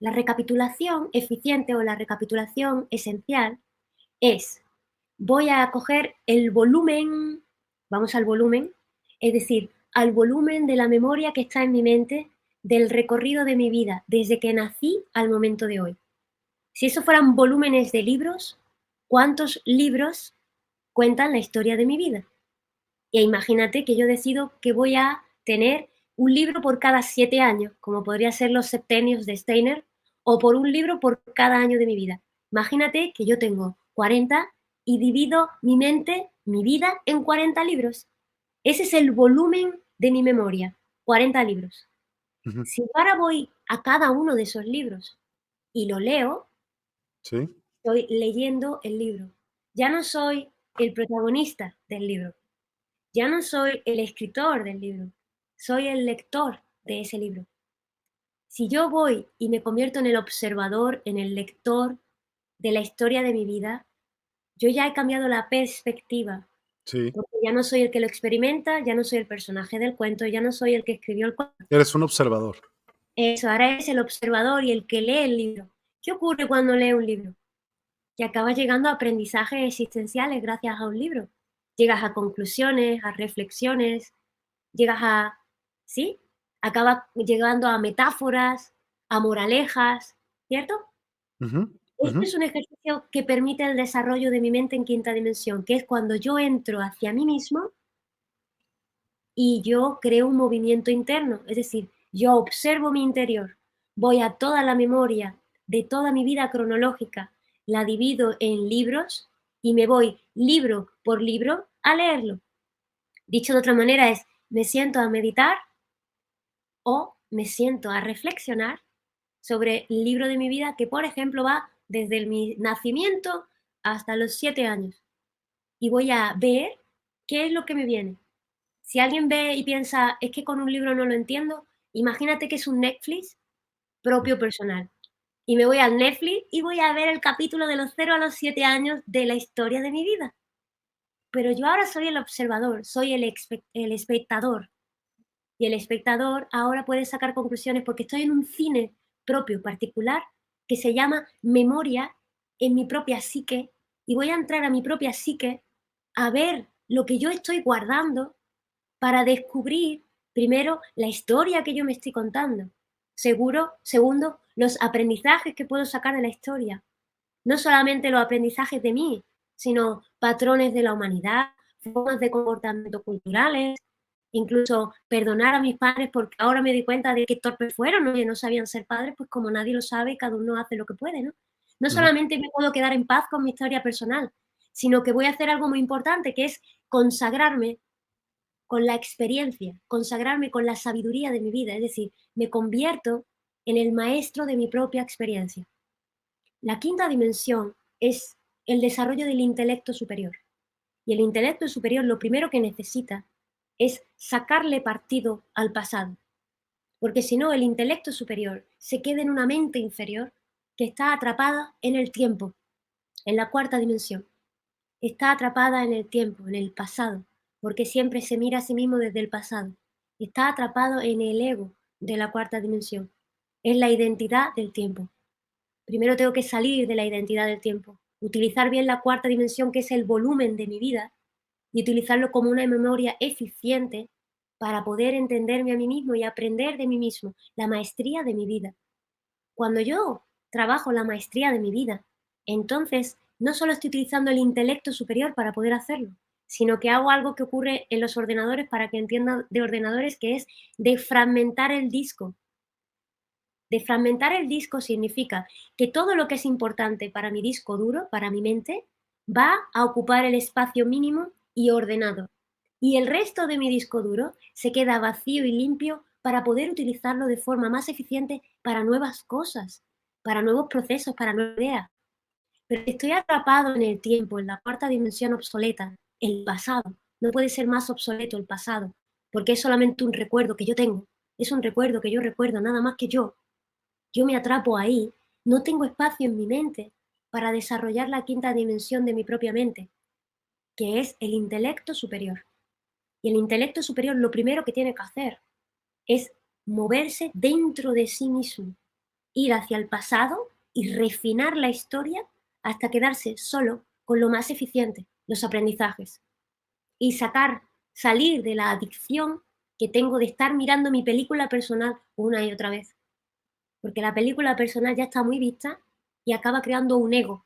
La recapitulación eficiente o la recapitulación esencial es, voy a coger el volumen, vamos al volumen, es decir, al volumen de la memoria que está en mi mente del recorrido de mi vida desde que nací al momento de hoy. Si eso fueran volúmenes de libros, ¿cuántos libros cuentan la historia de mi vida? E imagínate que yo decido que voy a tener un libro por cada 7 años, como podría ser los septenios de Steiner, o por un libro por cada año de mi vida. Imagínate que yo tengo 40 y divido mi mente, mi vida, en 40 libros. Ese es el volumen de mi memoria, 40 libros. ujú, Si ahora voy a cada uno de esos libros y lo leo, sí, estoy leyendo el libro. Ya no soy el protagonista del libro, ya no soy el escritor del libro, soy el lector de ese libro. Si yo voy y me convierto en el observador, en el lector de la historia de mi vida, yo ya he cambiado la perspectiva, sí. porque ya no soy el que lo experimenta, ya no soy el personaje del cuento, ya no soy el que escribió el cuento. Eres un observador. Eso, ahora es el observador y el que lee el libro. ¿Qué ocurre cuando lee un libro? Que acabas llegando a aprendizajes existenciales gracias a un libro. Llegas a conclusiones, a reflexiones, llegas a, ¿sí? Acabas llegando a metáforas, a moralejas, ¿cierto? Ujú, ujú, Este es un ejercicio que permite el desarrollo de mi mente en quinta dimensión, que es cuando yo entro hacia mí mismo y yo creo un movimiento interno, es decir, yo observo mi interior, voy a toda la memoria de toda mi vida cronológica, la divido en libros y me voy libro por libro a leerlo. Dicho de otra manera es, me siento a meditar o me siento a reflexionar sobre el libro de mi vida que, por ejemplo, va desde mi nacimiento hasta los 7 años y voy a ver qué es lo que me viene. Si alguien ve y piensa, es que con un libro no lo entiendo, imagínate que es un Netflix propio personal. Y me voy al Netflix y voy a ver el capítulo de los 0 a los 7 años de la historia de mi vida. Pero yo ahora soy el observador, soy el espectador. Y el espectador ahora puede sacar conclusiones porque estoy en un cine propio, particular, que se llama memoria en mi propia psique. Y voy a entrar a mi propia psique a ver lo que yo estoy guardando para descubrir, primero, la historia que yo me estoy contando. Segundo, los aprendizajes que puedo sacar de la historia. No solamente los aprendizajes de mí, sino patrones de la humanidad, formas de comportamiento culturales, incluso perdonar a mis padres porque ahora me di cuenta de que torpes fueron, ¿no? Que no sabían ser padres, pues como nadie lo sabe, cada uno hace lo que puede, ¿no? No ujú. solamente me puedo quedar en paz con mi historia personal, sino que voy a hacer algo muy importante, que es consagrarme con la experiencia, consagrarme con la sabiduría de mi vida, es decir, me convierto en el maestro de mi propia experiencia. La quinta dimensión es el desarrollo del intelecto superior. Y el intelecto superior lo primero que necesita es sacarle partido al pasado, porque si no, el intelecto superior se queda en una mente inferior que está atrapada en el tiempo, en la cuarta dimensión. Está atrapada en el tiempo, en el pasado, porque siempre se mira a sí mismo desde el pasado. Está atrapado en el ego de la cuarta dimensión. Es la identidad del tiempo. Primero tengo que salir de la identidad del tiempo, utilizar bien la cuarta dimensión, que es el volumen de mi vida, y utilizarlo como una memoria eficiente para poder entenderme a mí mismo y aprender de mí mismo, la maestría de mi vida. Cuando yo trabajo la maestría de mi vida, entonces no solo estoy utilizando el intelecto superior para poder hacerlo, sino que hago algo que ocurre en los ordenadores para que entiendan de ordenadores, que es defragmentar el disco. Defragmentar el disco significa que todo lo que es importante para mi disco duro, para mi mente, va a ocupar el espacio mínimo y ordenado. Y el resto de mi disco duro se queda vacío y limpio para poder utilizarlo de forma más eficiente para nuevas cosas, para nuevos procesos, para nuevas ideas. Pero si estoy atrapado en el tiempo, en la cuarta dimensión obsoleta, el pasado. No puede ser más obsoleto el pasado, porque es solamente un recuerdo que yo tengo. Es un recuerdo que yo recuerdo, nada más que yo me atrapo ahí, no tengo espacio en mi mente para desarrollar la quinta dimensión de mi propia mente, que es el intelecto superior. Y el intelecto superior lo primero que tiene que hacer es moverse dentro de sí mismo, ir hacia el pasado y refinar la historia hasta quedarse solo con lo más eficiente, los aprendizajes, y salir de la adicción que tengo de estar mirando mi película personal una y otra vez. Porque la película personal ya está muy vista y acaba creando un ego,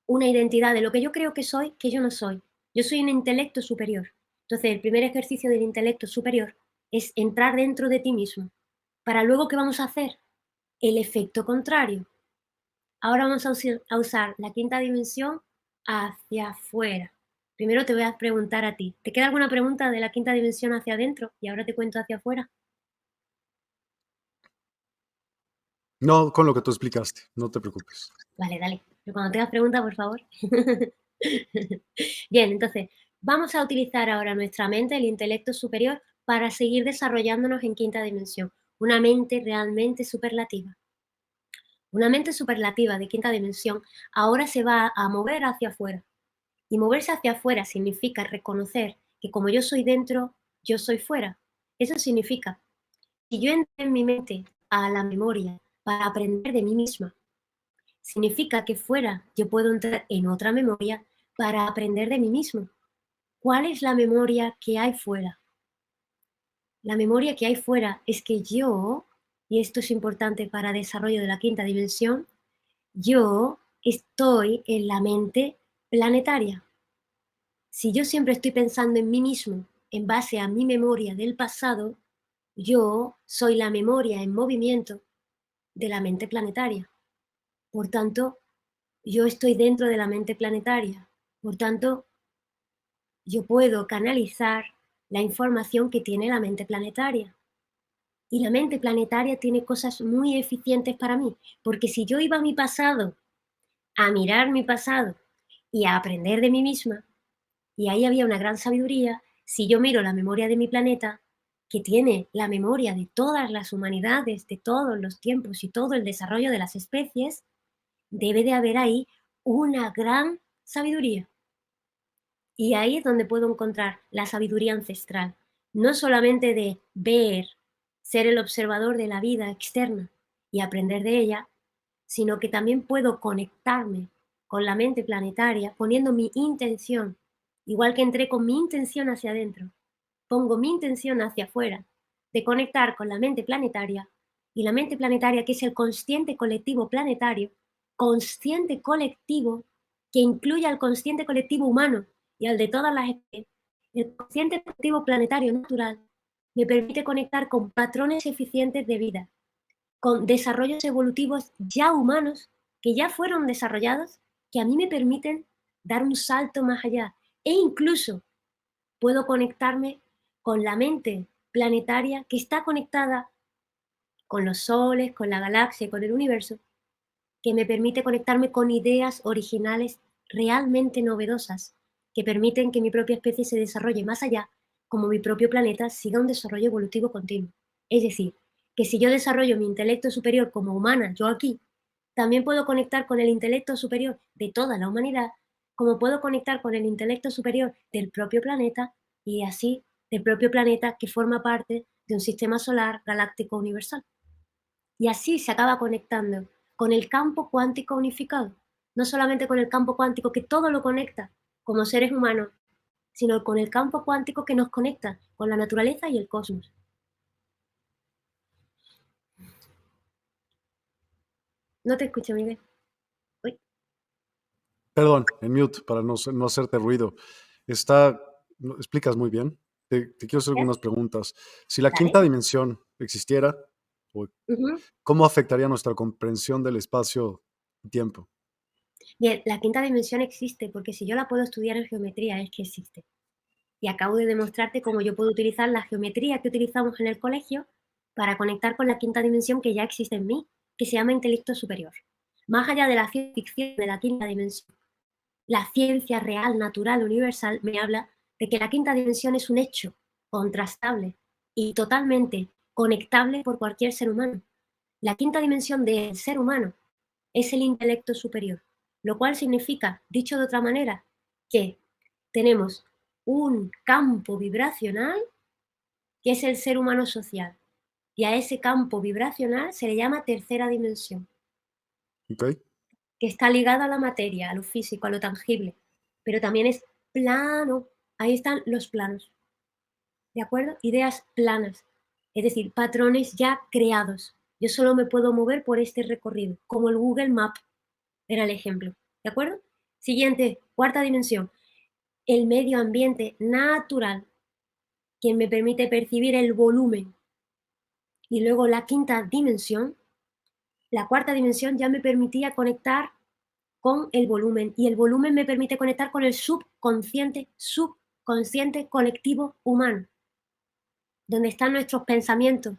una identidad de lo que yo creo que yo no soy. Yo soy un intelecto superior. Entonces, el primer ejercicio del intelecto superior es entrar dentro de ti mismo. Para luego, ¿qué vamos a hacer? El efecto contrario. Ahora vamos a usar la quinta dimensión hacia afuera. Primero te voy a preguntar a ti. ¿Te queda alguna pregunta de la quinta dimensión hacia adentro? Y ahora te cuento hacia afuera. No, con lo que tú explicaste, no te preocupes. Vale, dale. Pero cuando tengas preguntas, por favor. Bien, entonces, vamos a utilizar ahora nuestra mente, el intelecto superior, para seguir desarrollándonos en quinta dimensión. Una mente realmente superlativa. Una mente superlativa de quinta dimensión ahora se va a mover hacia afuera. Y moverse hacia afuera significa reconocer que como yo soy dentro, yo soy fuera. Eso significa, si yo entro en mi mente a la memoria para aprender de mí misma, significa que fuera yo puedo entrar en otra memoria para aprender de mí mismo. ¿Cuál es la memoria que hay fuera? La memoria que hay fuera es que yo, y esto es importante para el desarrollo de la quinta dimensión, yo estoy en la mente planetaria. Si yo siempre estoy pensando en mí mismo en base a mi memoria del pasado, yo soy la memoria en movimiento de la mente planetaria. Por tanto, yo estoy dentro de la mente planetaria. Por tanto, yo puedo canalizar la información que tiene la mente planetaria. Y la mente planetaria tiene cosas muy eficientes para mí, porque si yo iba a mi pasado, a mirar mi pasado y a aprender de mí misma, y ahí había una gran sabiduría, si yo miro la memoria de mi planeta, que tiene la memoria de todas las humanidades, de todos los tiempos y todo el desarrollo de las especies, debe de haber ahí una gran sabiduría. Y ahí es donde puedo encontrar la sabiduría ancestral, no solamente de ver, ser el observador de la vida externa y aprender de ella, sino que también puedo conectarme con la mente planetaria poniendo mi intención, igual que entré con mi intención hacia adentro, pongo mi intención hacia afuera, de conectar con la mente planetaria, y la mente planetaria, que es el consciente colectivo planetario, consciente colectivo que incluye al consciente colectivo humano y al de todas las especies, el consciente colectivo planetario natural me permite conectar con patrones eficientes de vida, con desarrollos evolutivos ya humanos, que ya fueron desarrollados, que a mí me permiten dar un salto más allá. E incluso puedo conectarme con la mente planetaria que está conectada con los soles, con la galaxia, con el universo, que me permite conectarme con ideas originales realmente novedosas, que permiten que mi propia especie se desarrolle más allá, como mi propio planeta siga un desarrollo evolutivo continuo. Es decir, que si yo desarrollo mi intelecto superior como humana, yo aquí, también puedo conectar con el intelecto superior de toda la humanidad, como puedo conectar con el intelecto superior del propio planeta y así del propio planeta que forma parte de un sistema solar galáctico universal. Y así se acaba conectando con el campo cuántico unificado, no solamente con el campo cuántico que todo lo conecta como seres humanos, sino con el campo cuántico que nos conecta con la naturaleza y el cosmos. No te escucho, Miguel. Uy. Perdón, en mute para no hacerte ruido. Está, lo explicas muy bien. Te quiero hacer ¿Ya? algunas preguntas. Si la ¿Vale? quinta dimensión existiera, o Ujú. ¿cómo afectaría nuestra comprensión del espacio y tiempo? Bien, la quinta dimensión existe porque si yo la puedo estudiar en geometría es que existe. Y acabo de demostrarte cómo yo puedo utilizar la geometría que utilizamos en el colegio para conectar con la quinta dimensión que ya existe en mí, que se llama intelecto superior. Más allá de la ciencia ficción de la quinta dimensión, la ciencia real, natural, universal me habla de que la quinta dimensión es un hecho contrastable y totalmente conectable por cualquier ser humano. La quinta dimensión del ser humano es el intelecto superior, lo cual significa, dicho de otra manera, que tenemos un campo vibracional que es el ser humano social. Y a ese campo vibracional se le llama tercera dimensión, ¿Ok? que está ligado a la materia, a lo físico, a lo tangible, pero también es plano. Ahí están los planos, ¿de acuerdo? Ideas planas, es decir, patrones ya creados. Yo solo me puedo mover por este recorrido, como el Google Map era el ejemplo, ¿de acuerdo? Siguiente, cuarta dimensión, el medio ambiente natural, que me permite percibir el volumen. Y luego la quinta dimensión, la cuarta dimensión ya me permitía conectar con el volumen y el volumen me permite conectar con el subconsciente colectivo humano, donde están nuestros pensamientos,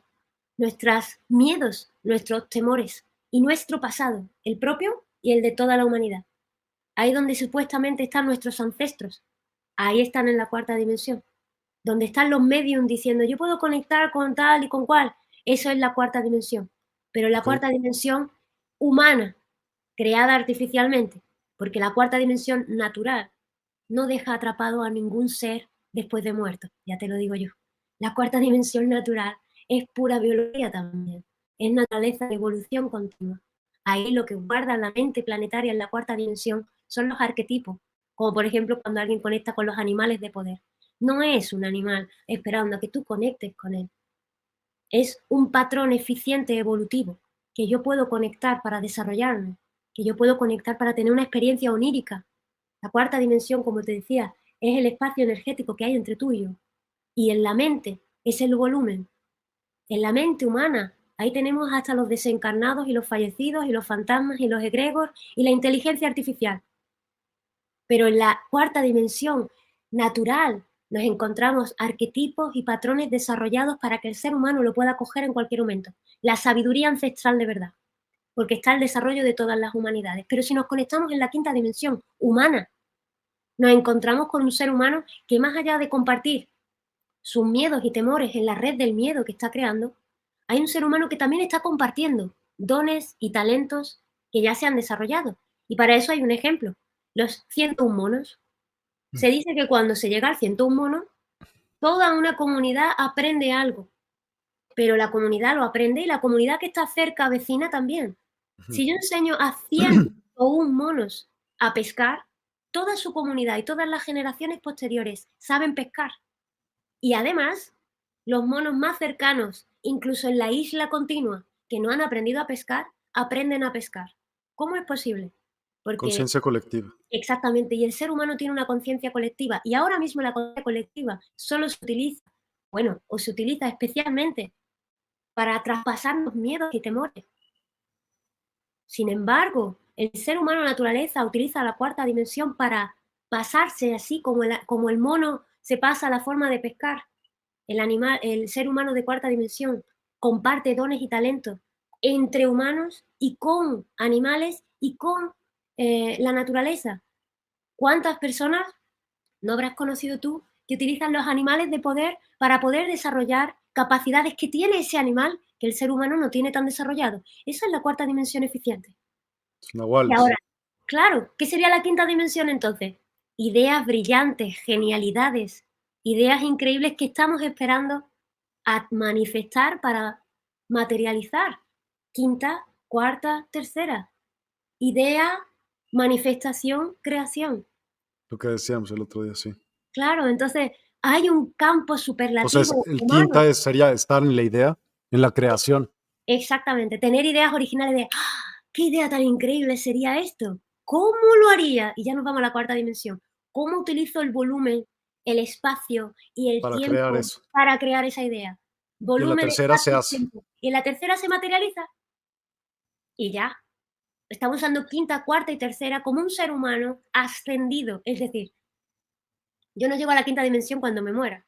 nuestros miedos, nuestros temores y nuestro pasado, el propio y el de toda la humanidad. Ahí donde supuestamente están nuestros ancestros, ahí están en la cuarta dimensión. Donde están los mediums diciendo yo puedo conectar con tal y con cual, eso es la cuarta dimensión. Pero la ¿Ok? cuarta dimensión humana, creada artificialmente, porque la cuarta dimensión natural no deja atrapado a ningún ser después de muerto, ya te lo digo yo. La cuarta dimensión natural es pura biología también, es naturaleza de evolución continua. Ahí lo que guarda la mente planetaria en la cuarta dimensión son los arquetipos, como por ejemplo cuando alguien conecta con los animales de poder. No es un animal esperando a que tú conectes con él, es un patrón eficiente evolutivo que yo puedo conectar para desarrollarme, que yo puedo conectar para tener una experiencia onírica. La cuarta dimensión, como te decía, es el espacio energético que hay entre tú y yo. Y en la mente es el volumen. En la mente humana, ahí tenemos hasta los desencarnados y los fallecidos y los fantasmas y los egregores y la inteligencia artificial. Pero en la cuarta dimensión natural nos encontramos arquetipos y patrones desarrollados para que el ser humano lo pueda coger en cualquier momento. La sabiduría ancestral de verdad, porque está el desarrollo de todas las humanidades. Pero si nos conectamos en la quinta dimensión humana, nos encontramos con un ser humano que más allá de compartir sus miedos y temores en la red del miedo que está creando, hay un ser humano que también está compartiendo dones y talentos que ya se han desarrollado. Y para eso hay un ejemplo, los 101 monos. Se dice que cuando se llega al 101 monos, toda una comunidad aprende algo, pero la comunidad lo aprende y la comunidad que está cerca, vecina también. Ujú. Si yo enseño a 101 monos a pescar, toda su comunidad y todas las generaciones posteriores saben pescar. Y además, los monos más cercanos, incluso en la isla continua, que no han aprendido a pescar, aprenden a pescar. ¿Cómo es posible? Porque Conciencia colectiva. exactamente, y el ser humano tiene una conciencia colectiva, y ahora mismo la conciencia colectiva solo se utiliza, bueno, o se utiliza especialmente para traspasarnos miedos y temores. Sin embargo, el ser humano naturaleza utiliza la cuarta dimensión para pasarse así como el mono se pasa a la forma de pescar. El animal, el ser humano de cuarta dimensión comparte dones y talentos entre humanos y con animales y con la naturaleza. ¿Cuántas personas no habrás conocido tú que utilizan los animales de poder para poder desarrollar capacidades que tiene ese animal que el ser humano no tiene tan desarrollado? Esa es la cuarta dimensión eficiente. Y Nahuales. ahora, claro, ¿qué sería la quinta dimensión entonces? Ideas brillantes, genialidades, ideas increíbles que estamos esperando a manifestar para materializar. Quinta, cuarta, tercera. Idea, manifestación, creación. Lo que decíamos el otro día, sí. Claro, entonces hay un campo O sea, superlativo el humano. quinta sería estar en la idea, en la creación. Exactamente, tener ideas originales de ¡ah! ¿Qué idea tan increíble sería esto? ¿Cómo lo haría? Y ya nos vamos a la cuarta dimensión. ¿Cómo utilizo el volumen, el espacio y el para crear tiempo eso. para crear esa idea? Y en la Volumen, tercera se espacio y hace. tiempo. Y en la tercera se materializa y ya. Estamos usando quinta, cuarta y tercera como un ser humano ascendido. Es decir, yo no llego a la quinta dimensión cuando me muera.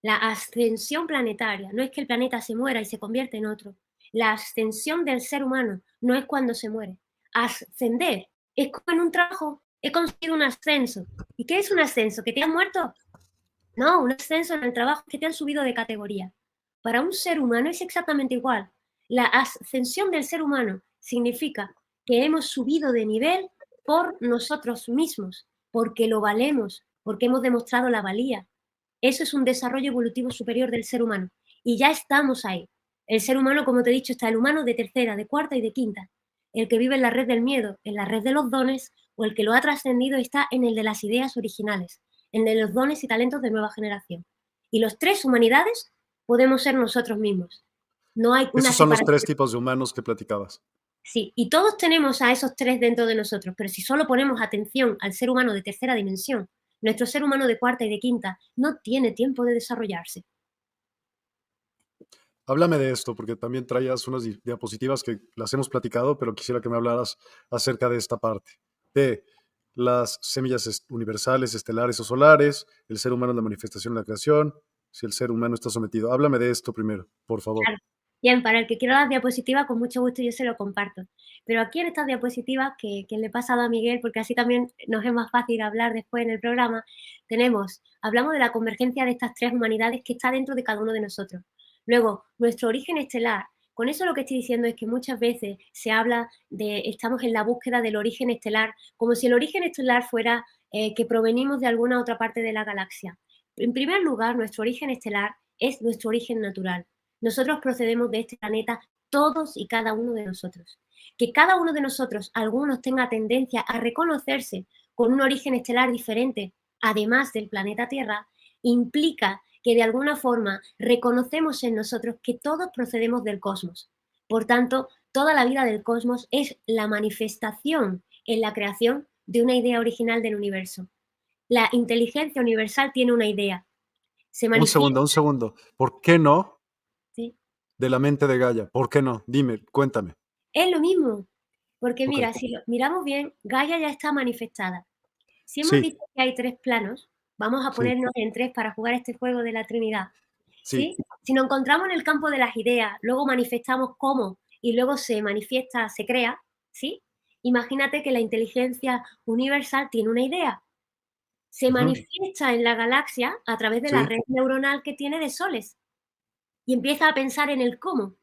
La ascensión planetaria no es que el planeta se muera y se convierte en otro. La ascensión del ser humano no es cuando se muere. Ascender es como en un trabajo. He conseguido un ascenso. ¿Y qué es un ascenso? ¿Que te has muerto? No, un ascenso en el trabajo es que te han subido de categoría. Para un ser humano es exactamente igual. La ascensión del ser humano significa que hemos subido de nivel por nosotros mismos, porque lo valemos, porque hemos demostrado la valía. Eso es un desarrollo evolutivo superior del ser humano. Y ya estamos ahí. El ser humano, como te he dicho, está el humano de tercera, de cuarta y de quinta. El que vive en la red del miedo, en la red de los dones, o el que lo ha trascendido está en el de las ideas originales, en el de los dones y talentos de nueva generación. Y los tres humanidades podemos ser nosotros mismos. No hay una Esos son los tres separación. tipos de humanos que platicabas. Sí, y todos tenemos a esos tres dentro de nosotros, pero si solo ponemos atención al ser humano de tercera dimensión, nuestro ser humano de cuarta y de quinta no tiene tiempo de desarrollarse. Háblame de esto, porque también traías unas diapositivas que las hemos platicado, pero quisiera que me hablaras acerca de esta parte, de las semillas universales, estelares o solares, el ser humano es la manifestación de la creación, si el ser humano está sometido. Háblame de esto primero, por favor. Claro. Bien, para el que quiera las diapositivas, con mucho gusto yo se lo comparto. Pero aquí en estas diapositivas que le he pasado a Miguel, porque así también nos es más fácil hablar después en el programa, hablamos de la convergencia de estas tres humanidades que está dentro de cada uno de nosotros. Luego, nuestro origen estelar. Con eso lo que estoy diciendo es que muchas veces se habla de, estamos en la búsqueda del origen estelar, como si el origen estelar fuera que provenimos de alguna otra parte de la galaxia. En primer lugar, nuestro origen estelar es nuestro origen natural. Nosotros procedemos de este planeta, todos y cada uno de nosotros. Que cada uno de nosotros, algunos tenga tendencia a reconocerse con un origen estelar diferente, además del planeta Tierra, implica que de alguna forma reconocemos en nosotros que todos procedemos del cosmos. Por tanto, toda la vida del cosmos es la manifestación en la creación de una idea original del universo. La inteligencia universal tiene una idea, se manifiesta, Un segundo. ¿Por qué no ¿sí? de la mente de Gaia? ¿Por qué no? Dime, cuéntame. Es lo mismo, porque Ok. mira, si lo miramos bien, Gaia ya está manifestada. Si hemos Sí, visto que hay tres planos, vamos a sí, ponernos en tres para jugar este juego de la Trinidad, sí. ¿sí? Si nos encontramos en el campo de las ideas, luego manifestamos cómo y luego se manifiesta, se crea, ¿sí? Imagínate que la inteligencia universal tiene una idea, se Ujú, manifiesta en la galaxia a través de la sí. red neuronal que tiene de soles y empieza a pensar en el cómo.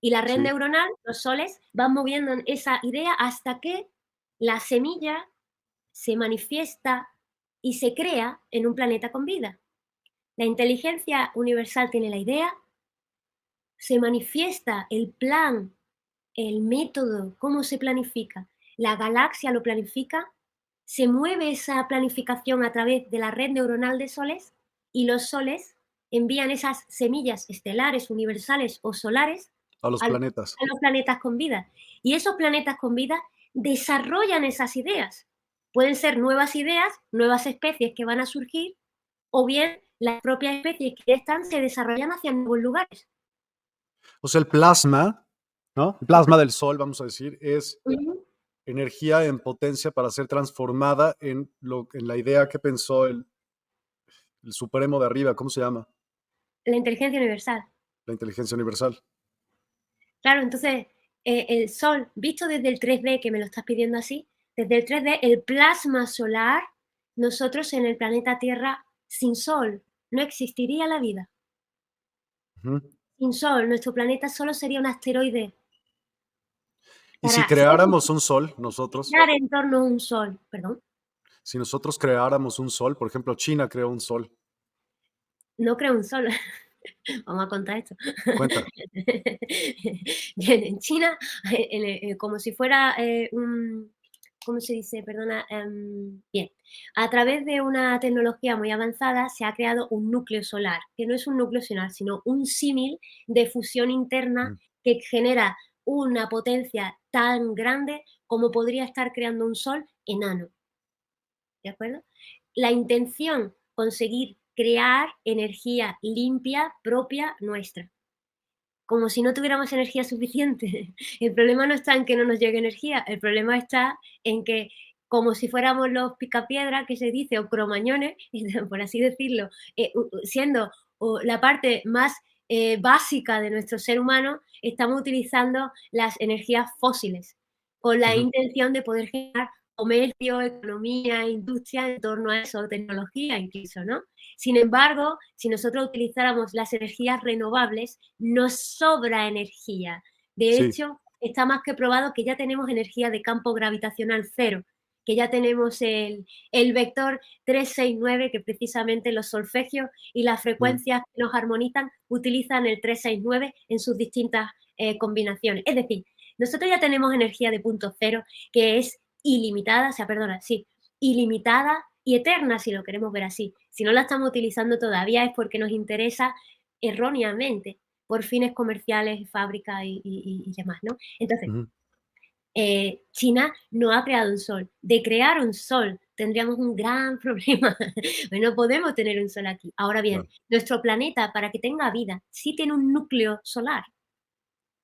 Y la red Sí. neuronal, los soles, van moviendo esa idea hasta que la semilla se manifiesta y se crea en un planeta con vida. La inteligencia universal tiene la idea, se manifiesta el plan, el método, cómo se planifica. La galaxia lo planifica, se mueve esa planificación a través de la red neuronal de soles y los soles envían esas semillas estelares, universales o solares A los a los planetas. planetas con vida. Y esos planetas con vida desarrollan esas ideas. Pueden ser nuevas ideas, nuevas especies que van a surgir, o bien las propias especies que ya están se desarrollan hacia nuevos lugares. O sea, el plasma, ¿no? El plasma del sol, vamos a decir, es Ujú. energía en potencia para ser transformada en la idea que pensó el supremo de arriba, ¿cómo se llama? La inteligencia universal. La inteligencia universal. Claro, entonces, el Sol, visto desde el 3D, que me lo estás pidiendo así, desde el 3D, el plasma solar, nosotros en el planeta Tierra, sin Sol, no existiría la vida. Ujú. Sin Sol, nuestro planeta solo sería un asteroide. Y si Para creáramos un sol, nosotros, girar en torno a un Sol, perdón, si nosotros creáramos un sol, por ejemplo, China creó un sol. no creo un Sol. Vamos a contar esto. Cuenta. Bien, en China, como si fuera un, ¿cómo se dice? Perdona. Bien, a través de una tecnología muy avanzada se ha creado un núcleo solar, que no es un núcleo solar, sino un símil de fusión interna Mm. que genera una potencia tan grande como podría estar creando un sol enano. ¿de acuerdo? La intención, conseguir crear energía limpia, propia, nuestra. Como si no tuviéramos energía suficiente. El problema no está en que no nos llegue energía, el problema está en que, como si fuéramos los picapiedra que se dice, o cromañones, por así decirlo, siendo la parte más básica de nuestro ser humano, estamos utilizando las energías fósiles con la Ujú. intención de poder generar comercio, economía, industria en torno a eso, tecnología incluso, ¿no? Sin embargo, si nosotros utilizáramos las energías renovables, nos sobra energía. De Sí, hecho, está más que probado que ya tenemos energía de campo gravitacional cero, que ya tenemos el vector 369, que precisamente los solfegios y las mm, frecuencias que nos armonizan utilizan el 369 en sus distintas combinaciones. Es decir, nosotros ya tenemos energía de punto cero que es ilimitada, o sea, perdona, sí, ilimitada y eterna, si lo queremos ver así. Si no la estamos utilizando todavía es porque nos interesa erróneamente por fines comerciales, fábricas y demás, ¿no? Entonces, ujú, China no ha creado un sol. De crear un sol tendríamos un gran problema. No podemos tener un sol aquí. Ahora bien, claro. nuestro planeta, para que tenga vida, sí tiene un núcleo solar.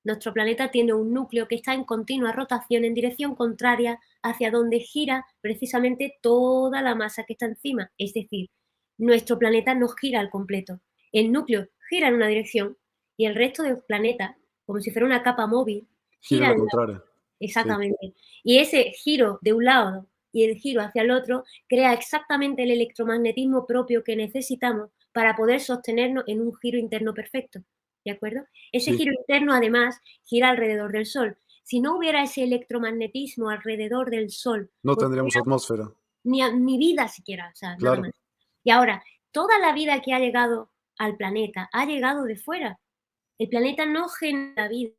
Nuestro planeta tiene un núcleo que está en continua rotación en dirección contraria hacia donde gira precisamente toda la masa que está encima. Es decir, nuestro planeta no gira al completo. El núcleo gira en una dirección y el resto del planeta, como si fuera una capa móvil, Gira gira la en la contraria. Sí, exactamente. Y ese giro de un lado y el giro hacia el otro crea exactamente el electromagnetismo propio que necesitamos para poder sostenernos en un giro interno perfecto. ¿De acuerdo? Ese sí. giro interno, además, gira alrededor del Sol. Si no hubiera ese electromagnetismo alrededor del Sol, No pues tendríamos atmósfera. ni vida siquiera, o sea, nada Claro. más. Y ahora, toda la vida que ha llegado al planeta ha llegado de fuera. El planeta no genera vida.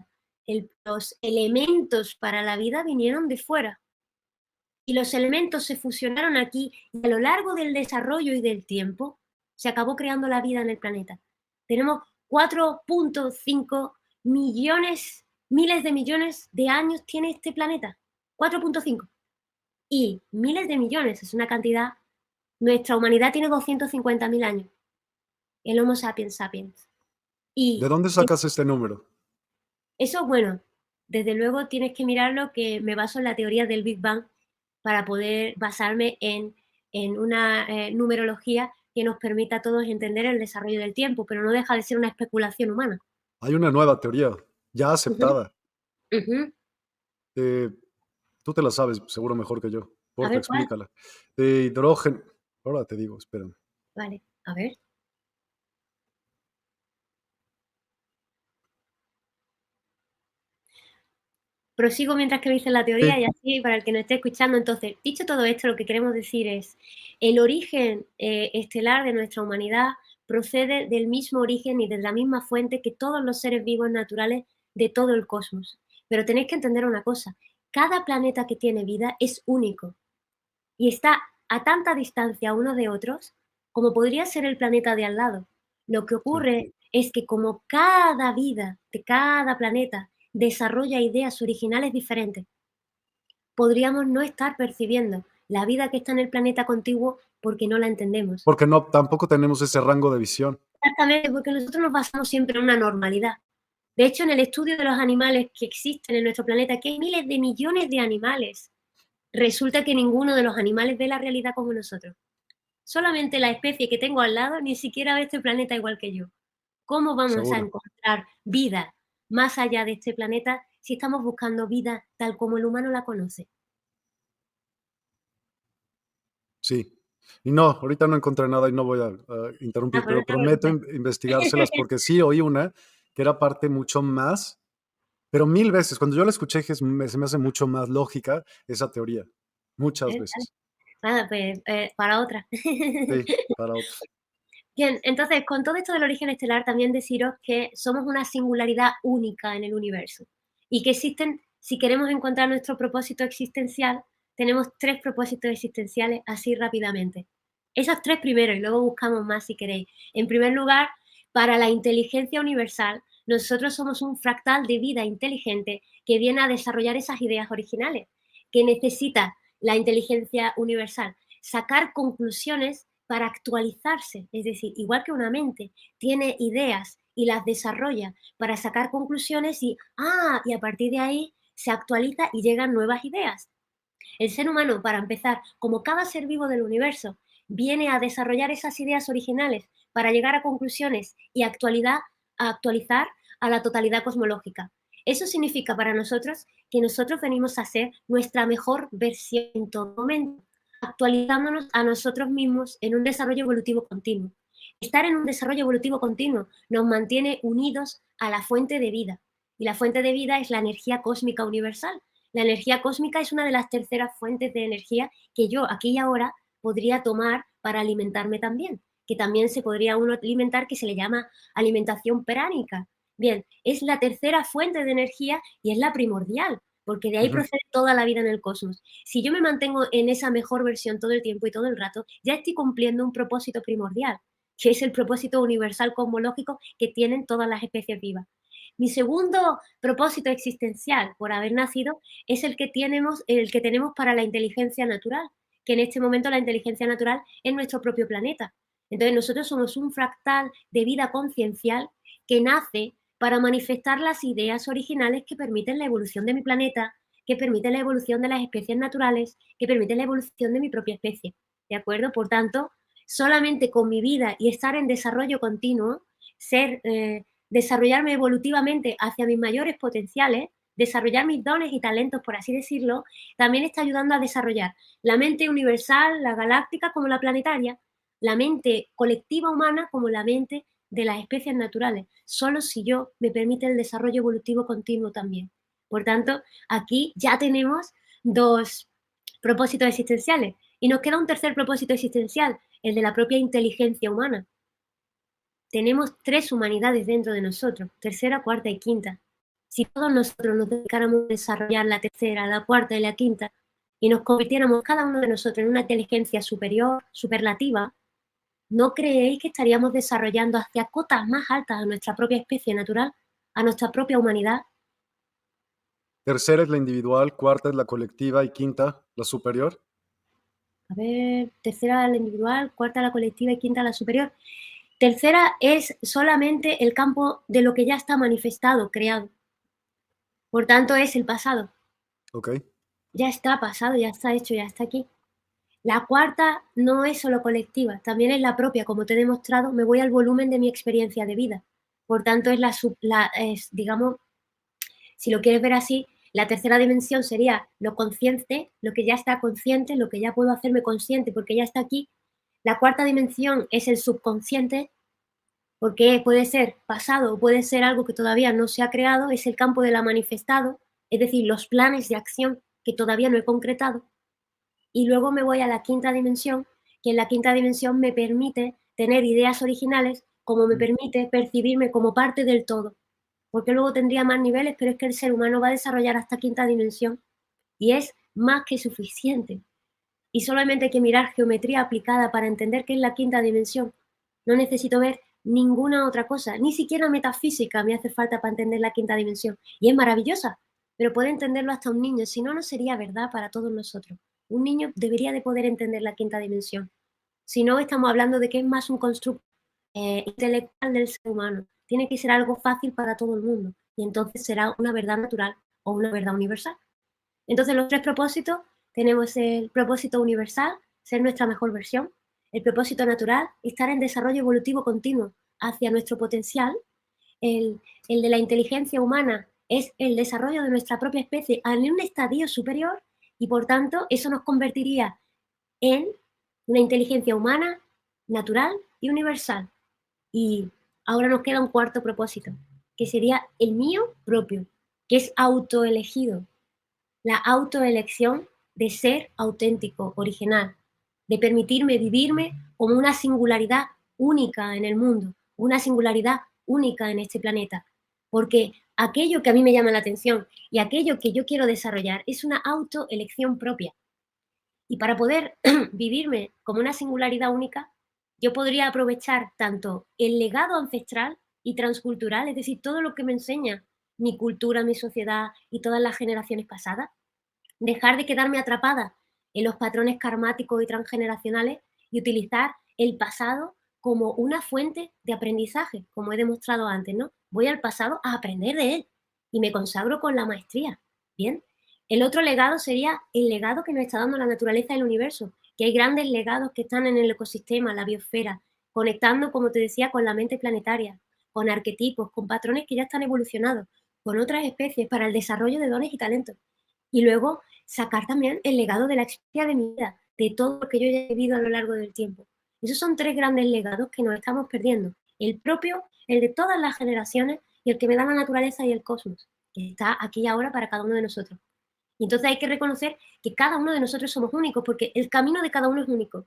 Los elementos para la vida vinieron de fuera. Y los elementos se fusionaron aquí y a lo largo del desarrollo y del tiempo se acabó creando la vida en el planeta. Tenemos 4.5 millones, miles de millones de años tiene este planeta. 4.5. Y miles de millones es una cantidad. Nuestra humanidad tiene 250.000 años. El Homo sapiens sapiens. ¿De Y dónde sacas este número? eso, bueno, desde luego tienes que mirarlo, que me baso en la teoría del Big Bang para poder basarme en una numerología que nos permita a todos entender el desarrollo del tiempo, pero no deja de ser una especulación humana. Hay una nueva teoría, ya Ujú, aceptada. ujú. Eh, Tú te la sabes seguro mejor que yo. A Porfa, ver cuál. explícala. De hidrógeno. Ahora te digo, espérame. Vale, a ver. Prosigo mientras que me dices la teoría Sí, y así para el que nos esté escuchando. Entonces, dicho todo esto, lo que queremos decir es, el origen estelar de nuestra humanidad procede del mismo origen y de la misma fuente que todos los seres vivos naturales de todo el cosmos. Pero tenéis que entender una cosa, cada planeta que tiene vida es único y está a tanta distancia unos de otros como podría ser el planeta de al lado. Lo que sí. ocurre es que como cada vida de cada planeta desarrolla ideas originales diferentes, podríamos no estar percibiendo la vida que está en el planeta contiguo porque no la entendemos. Porque no, tampoco tenemos ese rango de visión. Exactamente, porque nosotros nos basamos siempre en una normalidad. De hecho, en el estudio de los animales que existen en nuestro planeta, que hay miles de millones de animales, resulta que ninguno de los animales ve la realidad como nosotros. Solamente la especie que tengo al lado ni siquiera ve este planeta igual que yo. ¿Cómo vamos a Seguro. encontrar vida más allá de este planeta si estamos buscando vida tal como el humano la conoce? Sí. Y no, ahorita no encontré nada y no voy a Ah, interrumpir, pues no pero te prometo preocupes. investigárselas porque sí oí una que era parte mucho más, pero mil veces. Cuando yo la escuché, dije, se me hace mucho más lógica esa teoría. Muchas Vale. veces. Nada, pues para otra. Sí, para otro. Bien, entonces, con todo esto del origen estelar, también deciros que somos una singularidad única en el universo y que existen, si queremos encontrar nuestro propósito existencial, tenemos tres propósitos existenciales así rápidamente. Esos tres primero y luego buscamos más si queréis. En primer lugar, para la inteligencia universal, nosotros somos un fractal de vida inteligente que viene a desarrollar esas ideas originales que necesita la inteligencia universal. sacar conclusiones para actualizarse. Es decir, igual que una mente tiene ideas y las desarrolla para sacar conclusiones y a partir de ahí se actualiza y llegan nuevas ideas. El ser humano, para empezar, como cada ser vivo del universo, viene a desarrollar esas ideas originales para llegar a conclusiones y a actualizar a la totalidad cosmológica. Eso significa para nosotros que nosotros venimos a ser nuestra mejor versión en todo momento, actualizándonos a nosotros mismos en un desarrollo evolutivo continuo. Estar en un desarrollo evolutivo continuo nos mantiene unidos a la fuente de vida. Y la fuente de vida es la energía cósmica universal. La energía cósmica es una de las terceras fuentes de energía que yo aquí y ahora podría tomar para alimentarme también, que también se podría uno alimentar, que se le llama alimentación pránica. Bien, es la tercera fuente de energía y es la primordial, porque de ahí Ujú. procede toda la vida en el cosmos. Si yo me mantengo en esa mejor versión todo el tiempo y todo el rato, ya estoy cumpliendo un propósito primordial, que es el propósito universal cosmológico que tienen todas las especies vivas. Mi segundo propósito existencial por haber nacido es el que tenemos para la inteligencia natural, que en este momento la inteligencia natural es nuestro propio planeta. Entonces nosotros somos un fractal de vida conciencial que nace para manifestar las ideas originales que permiten la evolución de mi planeta, que permiten la evolución de las especies naturales, que permiten la evolución de mi propia especie. ¿De acuerdo? Por tanto, solamente con mi vida y estar en desarrollo continuo, desarrollarme evolutivamente hacia mis mayores potenciales, desarrollar mis dones y talentos, por así decirlo, también está ayudando a desarrollar la mente universal, la galáctica como la planetaria, la mente colectiva humana como la mente de las especies naturales, solo si yo me permite el desarrollo evolutivo continuo también. Por tanto, aquí ya tenemos dos propósitos existenciales y nos queda un tercer propósito existencial, el de la propia inteligencia humana. Tenemos tres humanidades dentro de nosotros, tercera, cuarta y quinta. Si todos nosotros nos dedicáramos a desarrollar la tercera, la cuarta y la quinta, y nos convirtiéramos cada uno de nosotros en una inteligencia superior, superlativa, ¿no creéis que estaríamos desarrollando hacia cotas más altas a nuestra propia especie natural, a nuestra propia humanidad? Tercera es la individual, cuarta es la colectiva y quinta la superior. A ver, tercera la individual, cuarta la colectiva y quinta la superior. Tercera es solamente el campo de lo que ya está manifestado, creado. Por tanto, es el pasado. Ok. Ya está pasado, ya está hecho, ya está aquí. La cuarta no es solo colectiva, también es la propia. Como te he demostrado, me voy al volumen de mi experiencia de vida. Por tanto, digamos, si lo quieres ver así, la tercera dimensión sería lo consciente, lo que ya está consciente, lo que ya puedo hacerme consciente porque ya está aquí. La cuarta dimensión es el subconsciente, porque puede ser pasado o puede ser algo que todavía no se ha creado, es el campo de la manifestado, es decir, los planes de acción que todavía no he concretado. Y luego me voy a la quinta dimensión, que en la quinta dimensión me permite tener ideas originales, como me Mm. permite percibirme como parte del todo. Porque luego tendría más niveles, pero es que el ser humano va a desarrollar hasta quinta dimensión y es más que suficiente. Y solamente hay que mirar geometría aplicada para entender qué es la quinta dimensión. No necesito ver ninguna otra cosa, ni siquiera metafísica me hace falta para entender la quinta dimensión. Y es maravillosa, pero puede entenderlo hasta un niño, si no, no sería verdad para todos nosotros. Un niño debería de poder entender la quinta dimensión. Si no, estamos hablando de que es más un constructo intelectual del ser humano. Tiene que ser algo fácil para todo el mundo y entonces será una verdad natural o una verdad universal. Entonces, los tres propósitos, tenemos el propósito universal, ser nuestra mejor versión, el propósito natural, estar en desarrollo evolutivo continuo hacia nuestro potencial, el de la inteligencia humana es el desarrollo de nuestra propia especie en un estadio superior y por tanto eso nos convertiría en una inteligencia humana, natural y universal. Y ahora nos queda un cuarto propósito, que sería el mío propio, que es autoelegido, la autoelección de ser auténtico, original, de permitirme vivirme como una singularidad única en el mundo, una singularidad única en este planeta. Porque aquello que a mí me llama la atención y aquello que yo quiero desarrollar es una autoelección propia. Y para poder vivirme como una singularidad única, yo podría aprovechar tanto el legado ancestral y transcultural, es decir, todo lo que me enseña mi cultura, mi sociedad y todas las generaciones pasadas, dejar de quedarme atrapada en los patrones karmáticos y transgeneracionales y utilizar el pasado como una fuente de aprendizaje, como he demostrado antes, ¿no? Voy al pasado a aprender de él y me consagro con la maestría. Bien. El otro legado sería el legado que nos está dando la naturaleza del universo, que hay grandes legados que están en el ecosistema, la biosfera, conectando, como te decía, con la mente planetaria, con arquetipos, con patrones que ya están evolucionados, con otras especies para el desarrollo de dones y talentos. Y luego sacar también el legado de la experiencia de mi vida, de todo lo que yo he vivido a lo largo del tiempo. Esos son tres grandes legados que nos estamos perdiendo. El propio, el de todas las generaciones y el que me da la naturaleza y el cosmos, que está aquí y ahora para cada uno de nosotros. Y entonces hay que reconocer que cada uno de nosotros somos únicos, porque el camino de cada uno es único.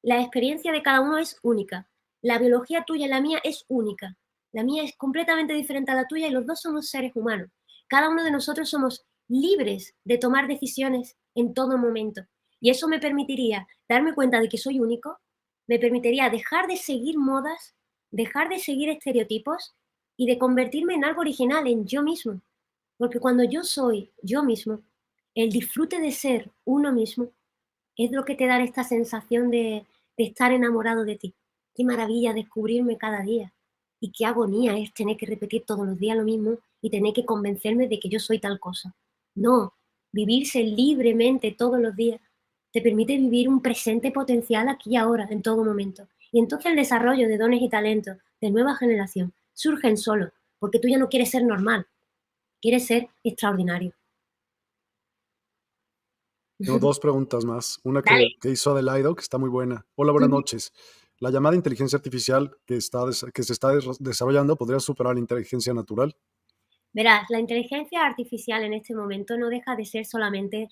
La experiencia de cada uno es única. La biología tuya y la mía es única. La mía es completamente diferente a la tuya y los dos somos seres humanos. Cada uno de nosotros somos libres de tomar decisiones en todo momento. Y eso me permitiría darme cuenta de que soy único, me permitiría dejar de seguir modas, dejar de seguir estereotipos y de convertirme en algo original, en yo mismo. Porque cuando yo soy yo mismo, el disfrute de ser uno mismo es lo que te da esta sensación de estar enamorado de ti. Qué maravilla descubrirme cada día. Y qué agonía es tener que repetir todos los días lo mismo y tener que convencerme de que yo soy tal cosa. No, vivirse libremente todos los días te permite vivir un presente potencial aquí y ahora, en todo momento. Y entonces el desarrollo de dones y talentos de nueva generación surgen solos, porque tú ya no quieres ser normal, quieres ser extraordinario. Tengo dos preguntas más. Una Dale. que hizo Adelaido, que está muy buena. Hola, buenas noches. La llamada inteligencia artificial que se está desarrollando podría superar la inteligencia natural. Verás, la inteligencia artificial en este momento no deja de ser solamente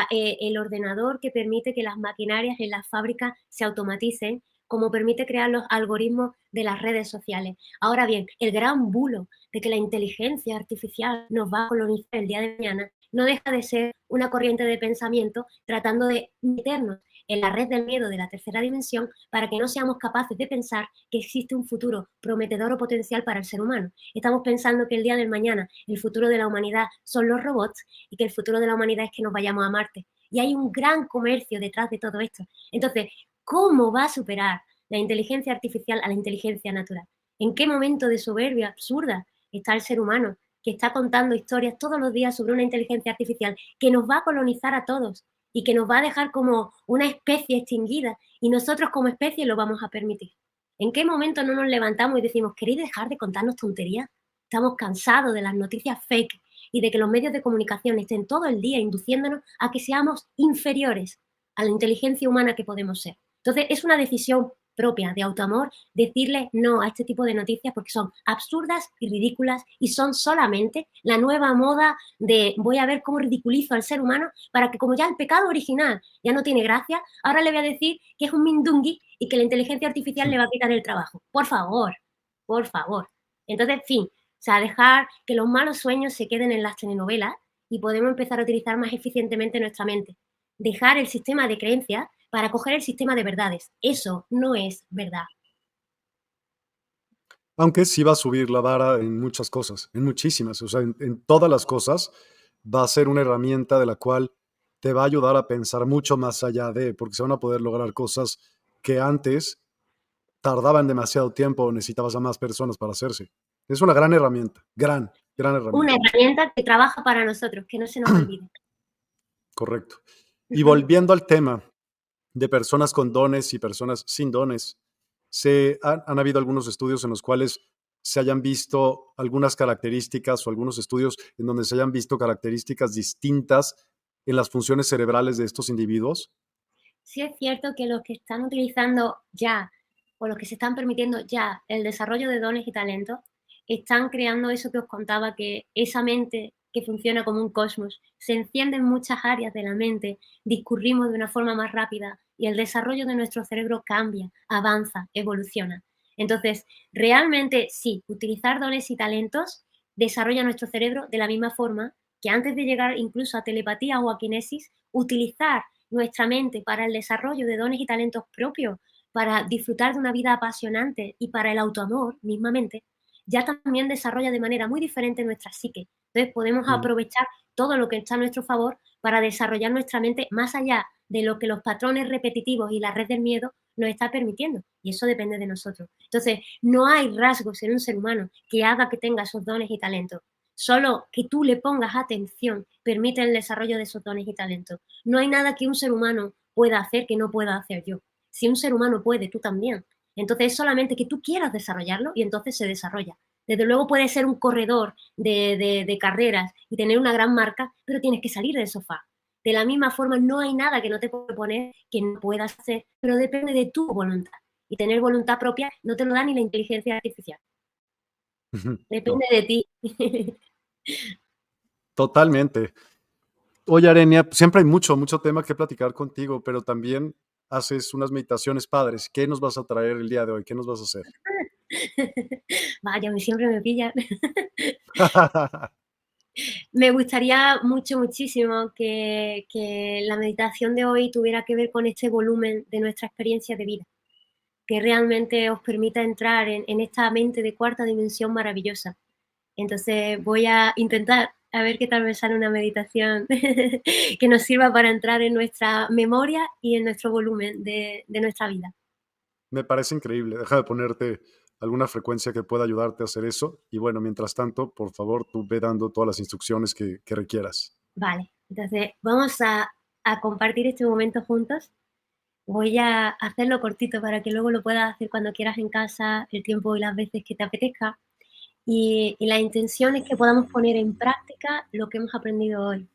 el ordenador que permite que las maquinarias en las fábricas se automaticen, como permite crear los algoritmos de las redes sociales. Ahora bien, el gran bulo de que la inteligencia artificial nos va a colonizar el día de mañana no deja de ser una corriente de pensamiento tratando de meternos en la red del miedo de la tercera dimensión para que no seamos capaces de pensar que existe un futuro prometedor o potencial para el ser humano. Estamos pensando que el día del mañana el futuro de la humanidad son los robots y que el futuro de la humanidad es que nos vayamos a Marte. Y hay un gran comercio detrás de todo esto. Entonces, ¿cómo va a superar la inteligencia artificial a la inteligencia natural? ¿En qué momento de soberbia absurda está el ser humano que está contando historias todos los días sobre una inteligencia artificial que nos va a colonizar a todos y que nos va a dejar como una especie extinguida y nosotros como especie lo vamos a permitir? ¿En qué momento no nos levantamos y decimos, ¿queréis dejar de contarnos tonterías? Estamos cansados de las noticias fake y de que los medios de comunicación estén todo el día induciéndonos a que seamos inferiores a la inteligencia humana que podemos ser. Entonces, es una decisión propia de autoamor decirle no a este tipo de noticias porque son absurdas y ridículas y son solamente la nueva moda de voy a ver cómo ridiculizo al ser humano para que como ya el pecado original ya no tiene gracia, ahora le voy a decir que es un mindungui y que la inteligencia artificial le va a quitar el trabajo. Por favor, por favor. Entonces, en fin, o sea, dejar que los malos sueños se queden en las telenovelas y podemos empezar a utilizar más eficientemente nuestra mente. Dejar el sistema de creencias para coger el sistema de verdades. Eso no es verdad. Aunque sí va a subir la vara en muchas cosas, en muchísimas, o sea, en todas las cosas va a ser una herramienta de la cual te va a ayudar a pensar mucho más allá de, porque se van a poder lograr cosas que antes tardaban demasiado tiempo o necesitabas a más personas para hacerse. Es una gran herramienta, gran Una herramienta. herramienta que trabaja para nosotros, que no se nos olvide. Correcto. Y volviendo al tema de personas con dones y personas sin dones, han habido algunos estudios en los cuales se hayan visto algunas características o algunos estudios en donde se hayan visto características distintas en las funciones cerebrales de estos individuos. Sí es cierto que los que están utilizando ya o los que se están permitiendo ya el desarrollo de dones y talentos están creando eso que os contaba, que esa mente que funciona como un cosmos se enciende en muchas áreas de la mente, discurrimos de una forma más rápida y el desarrollo de nuestro cerebro cambia, avanza, evoluciona. Entonces, realmente sí, utilizar dones y talentos desarrolla nuestro cerebro de la misma forma que antes de llegar incluso a telepatía o a kinesis, utilizar nuestra mente para el desarrollo de dones y talentos propios, para disfrutar de una vida apasionante y para el autoamor mismamente, ya también desarrolla de manera muy diferente nuestra psique. Entonces podemos Ujú. aprovechar todo lo que está a nuestro favor para desarrollar nuestra mente más allá de lo que los patrones repetitivos y la red del miedo nos está permitiendo. Y eso depende de nosotros. Entonces, no hay rasgos en un ser humano que haga que tenga esos dones y talentos. Solo que tú le pongas atención permite el desarrollo de esos dones y talentos. No hay nada que un ser humano pueda hacer que no pueda hacer yo. Si un ser humano puede, tú también. Entonces es solamente que tú quieras desarrollarlo y entonces se desarrolla. Desde luego puedes ser un corredor de carreras y tener una gran marca, pero tienes que salir del sofá. De la misma forma, no hay nada que no te pueda poner que no puedas hacer, pero depende de tu voluntad. Y tener voluntad propia no te lo da ni la inteligencia artificial. No, Depende de ti. totalmente. Oye, Arenia, siempre hay mucho tema que platicar contigo, pero también haces unas meditaciones padres. ¿Qué nos vas a traer el día de hoy? ¿Qué nos vas a hacer? Vaya, siempre me pillan. Me gustaría muchísimo que la meditación de hoy tuviera que ver con este volumen de nuestra experiencia de vida, que realmente os permita entrar en esta mente de cuarta dimensión maravillosa. Entonces voy a intentar a ver qué tal me sale una meditación que nos sirva para entrar en nuestra memoria y en nuestro volumen de nuestra vida. Me parece increíble. Deja de ponerte alguna frecuencia que pueda ayudarte a hacer eso. Y bueno, mientras tanto, por favor, tú ve dando todas las instrucciones que requieras. Vale, entonces vamos a compartir este momento juntos. Voy a hacerlo cortito para que luego lo puedas hacer cuando quieras en casa, el tiempo y las veces que te apetezca. Y la intención es que podamos poner en práctica lo que hemos aprendido hoy.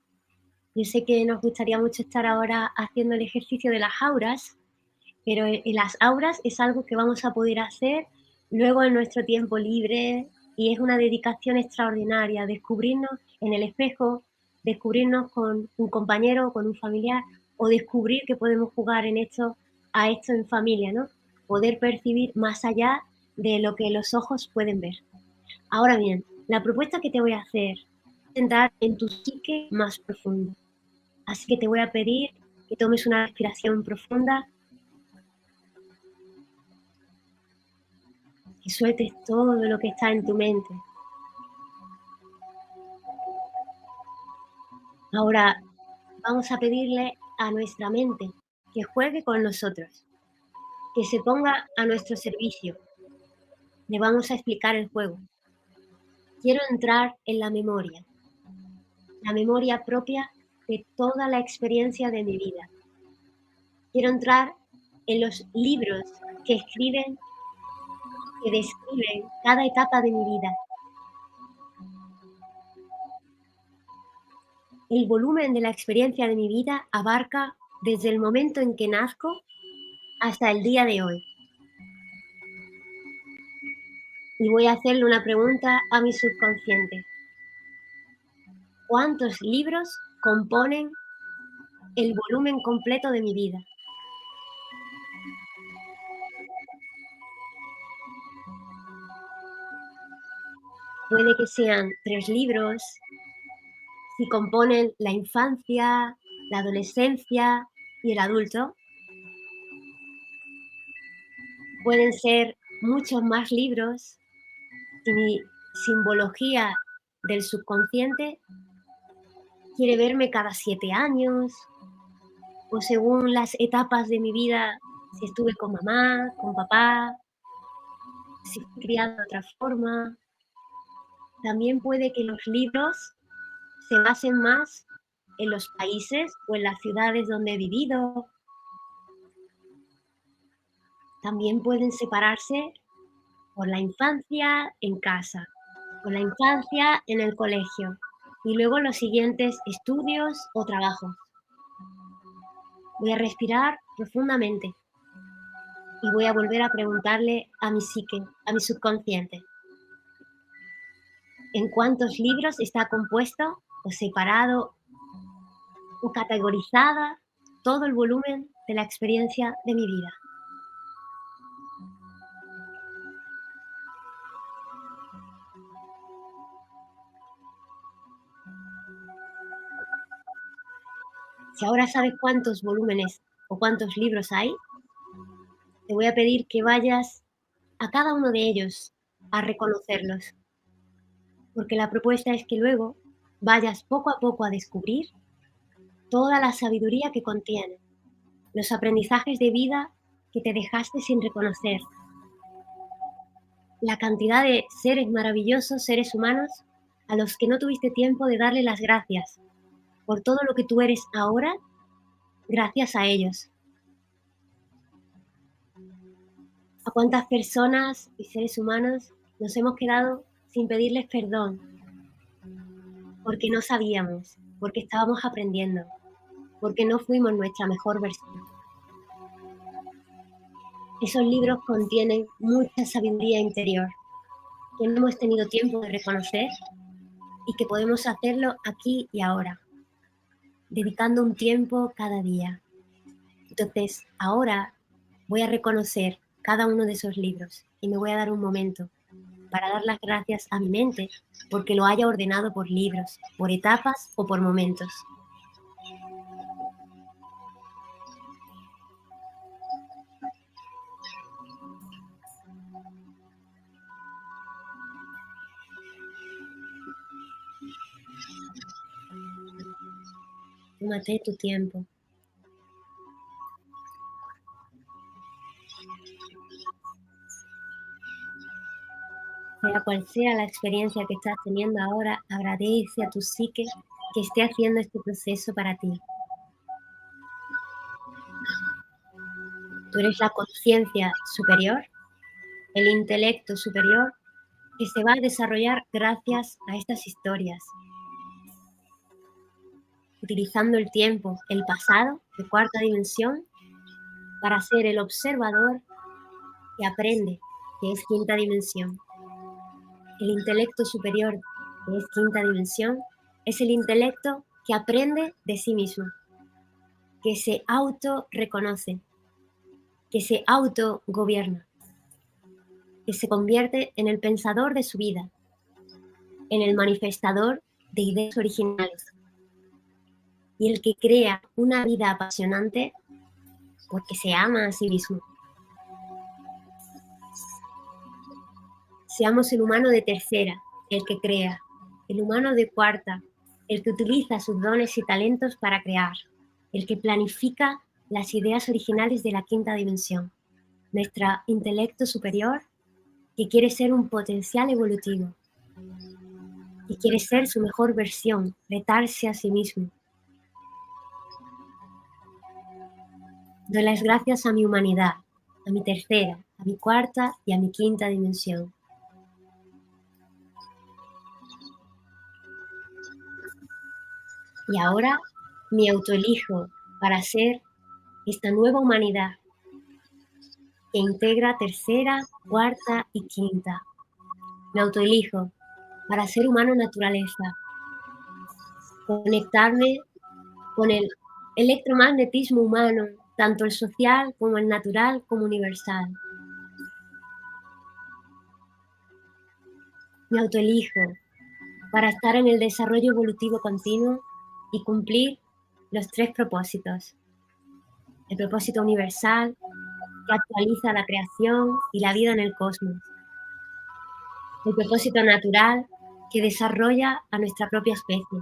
Yo sé que nos gustaría mucho estar ahora haciendo el ejercicio de las auras, pero en las auras es algo que vamos a poder hacer luego en nuestro tiempo libre y es una dedicación extraordinaria, descubrirnos en el espejo, descubrirnos con un compañero, con un familiar o descubrir que podemos jugar en esto, a esto en familia, ¿no? Poder percibir más allá de lo que los ojos pueden ver. Ahora bien, la propuesta que te voy a hacer es entrar en tu psique más profundo. Así que te voy a pedir que tomes una respiración profunda, que sueltes todo lo que está en tu mente. Ahora vamos a pedirle a nuestra mente que juegue con nosotros, que se ponga a nuestro servicio. Le vamos a explicar el juego. Quiero entrar en la memoria propia de toda la experiencia de mi vida. Quiero entrar en los libros que escriben, que describen cada etapa de mi vida. El volumen de la experiencia de mi vida abarca desde el momento en que nazco hasta el día de hoy. Y voy a hacerle una pregunta a mi subconsciente. ¿Cuántos libros componen el volumen completo de mi vida? Puede que sean 3 libros, si componen la infancia, la adolescencia y el adulto. Pueden ser muchos más libros si mi simbología del subconsciente quiere verme cada 7 años o según las etapas de mi vida, si estuve con mamá, con papá, si fui criada de otra forma. También puede que los libros se basen más en los países o en las ciudades donde he vivido. También pueden separarse por la infancia en casa, por la infancia en el colegio y luego los siguientes estudios o trabajos. Voy a respirar profundamente y voy a volver a preguntarle a mi psique, a mi subconsciente, en cuántos libros está compuesto o separado o categorizada todo el volumen de la experiencia de mi vida. Si ahora sabes cuántos volúmenes o cuántos libros hay, te voy a pedir que vayas a cada uno de ellos a reconocerlos. Porque la propuesta es que luego vayas poco a poco a descubrir toda la sabiduría que contiene, los aprendizajes de vida que te dejaste sin reconocer, la cantidad de seres maravillosos, seres humanos, a los que no tuviste tiempo de darle las gracias por todo lo que tú eres ahora, gracias a ellos. A cuántas personas y seres humanos nos hemos quedado sin pedirles perdón, porque no sabíamos, porque estábamos aprendiendo, porque no fuimos nuestra mejor versión. Esos libros contienen mucha sabiduría interior que no hemos tenido tiempo de reconocer y que podemos hacerlo aquí y ahora, dedicando un tiempo cada día. Entonces, ahora voy a reconocer cada uno de esos libros y me voy a dar un momento para dar las gracias a mi mente porque lo haya ordenado por libros, por etapas o por momentos. Tómate tu tiempo. Sea cual sea la experiencia que estás teniendo ahora, agradece a tu psique que esté haciendo este proceso para ti. Tú eres la conciencia superior, el intelecto superior que se va a desarrollar gracias a estas historias, utilizando el tiempo, el pasado de cuarta dimensión, para ser el observador que aprende, que es quinta dimensión. El intelecto superior, que es quinta dimensión, es el intelecto que aprende de sí mismo, que se auto-reconoce, que se autogobierna, que se convierte en el pensador de su vida, en el manifestador de ideas originales y el que crea una vida apasionante porque se ama a sí mismo. Seamos el humano de tercera, el que crea, el humano de cuarta, el que utiliza sus dones y talentos para crear, el que planifica las ideas originales de la quinta dimensión, nuestro intelecto superior que quiere ser un potencial evolutivo, que quiere ser su mejor versión, retarse a sí mismo. Doy las gracias a mi humanidad, a mi tercera, a mi cuarta y a mi quinta dimensión. Y ahora me autoelijo para ser esta nueva humanidad que integra tercera, cuarta y quinta. Me autoelijo para ser humano naturaleza, conectarme con el electromagnetismo humano, tanto el social como el natural como universal. Me autoelijo para estar en el desarrollo evolutivo continuo y cumplir los tres propósitos. El propósito universal, que actualiza la creación y la vida en el cosmos. El propósito natural, que desarrolla a nuestra propia especie.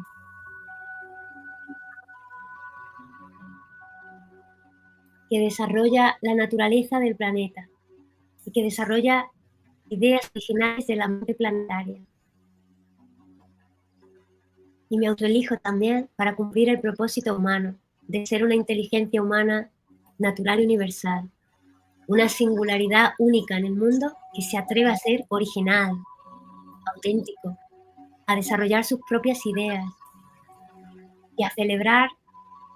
Que desarrolla la naturaleza del planeta y que desarrolla ideas originales de la mente planetaria. Y me autoelijo también para cumplir el propósito humano, de ser una inteligencia humana natural y universal, una singularidad única en el mundo que se atreve a ser original, auténtico, a desarrollar sus propias ideas y a celebrar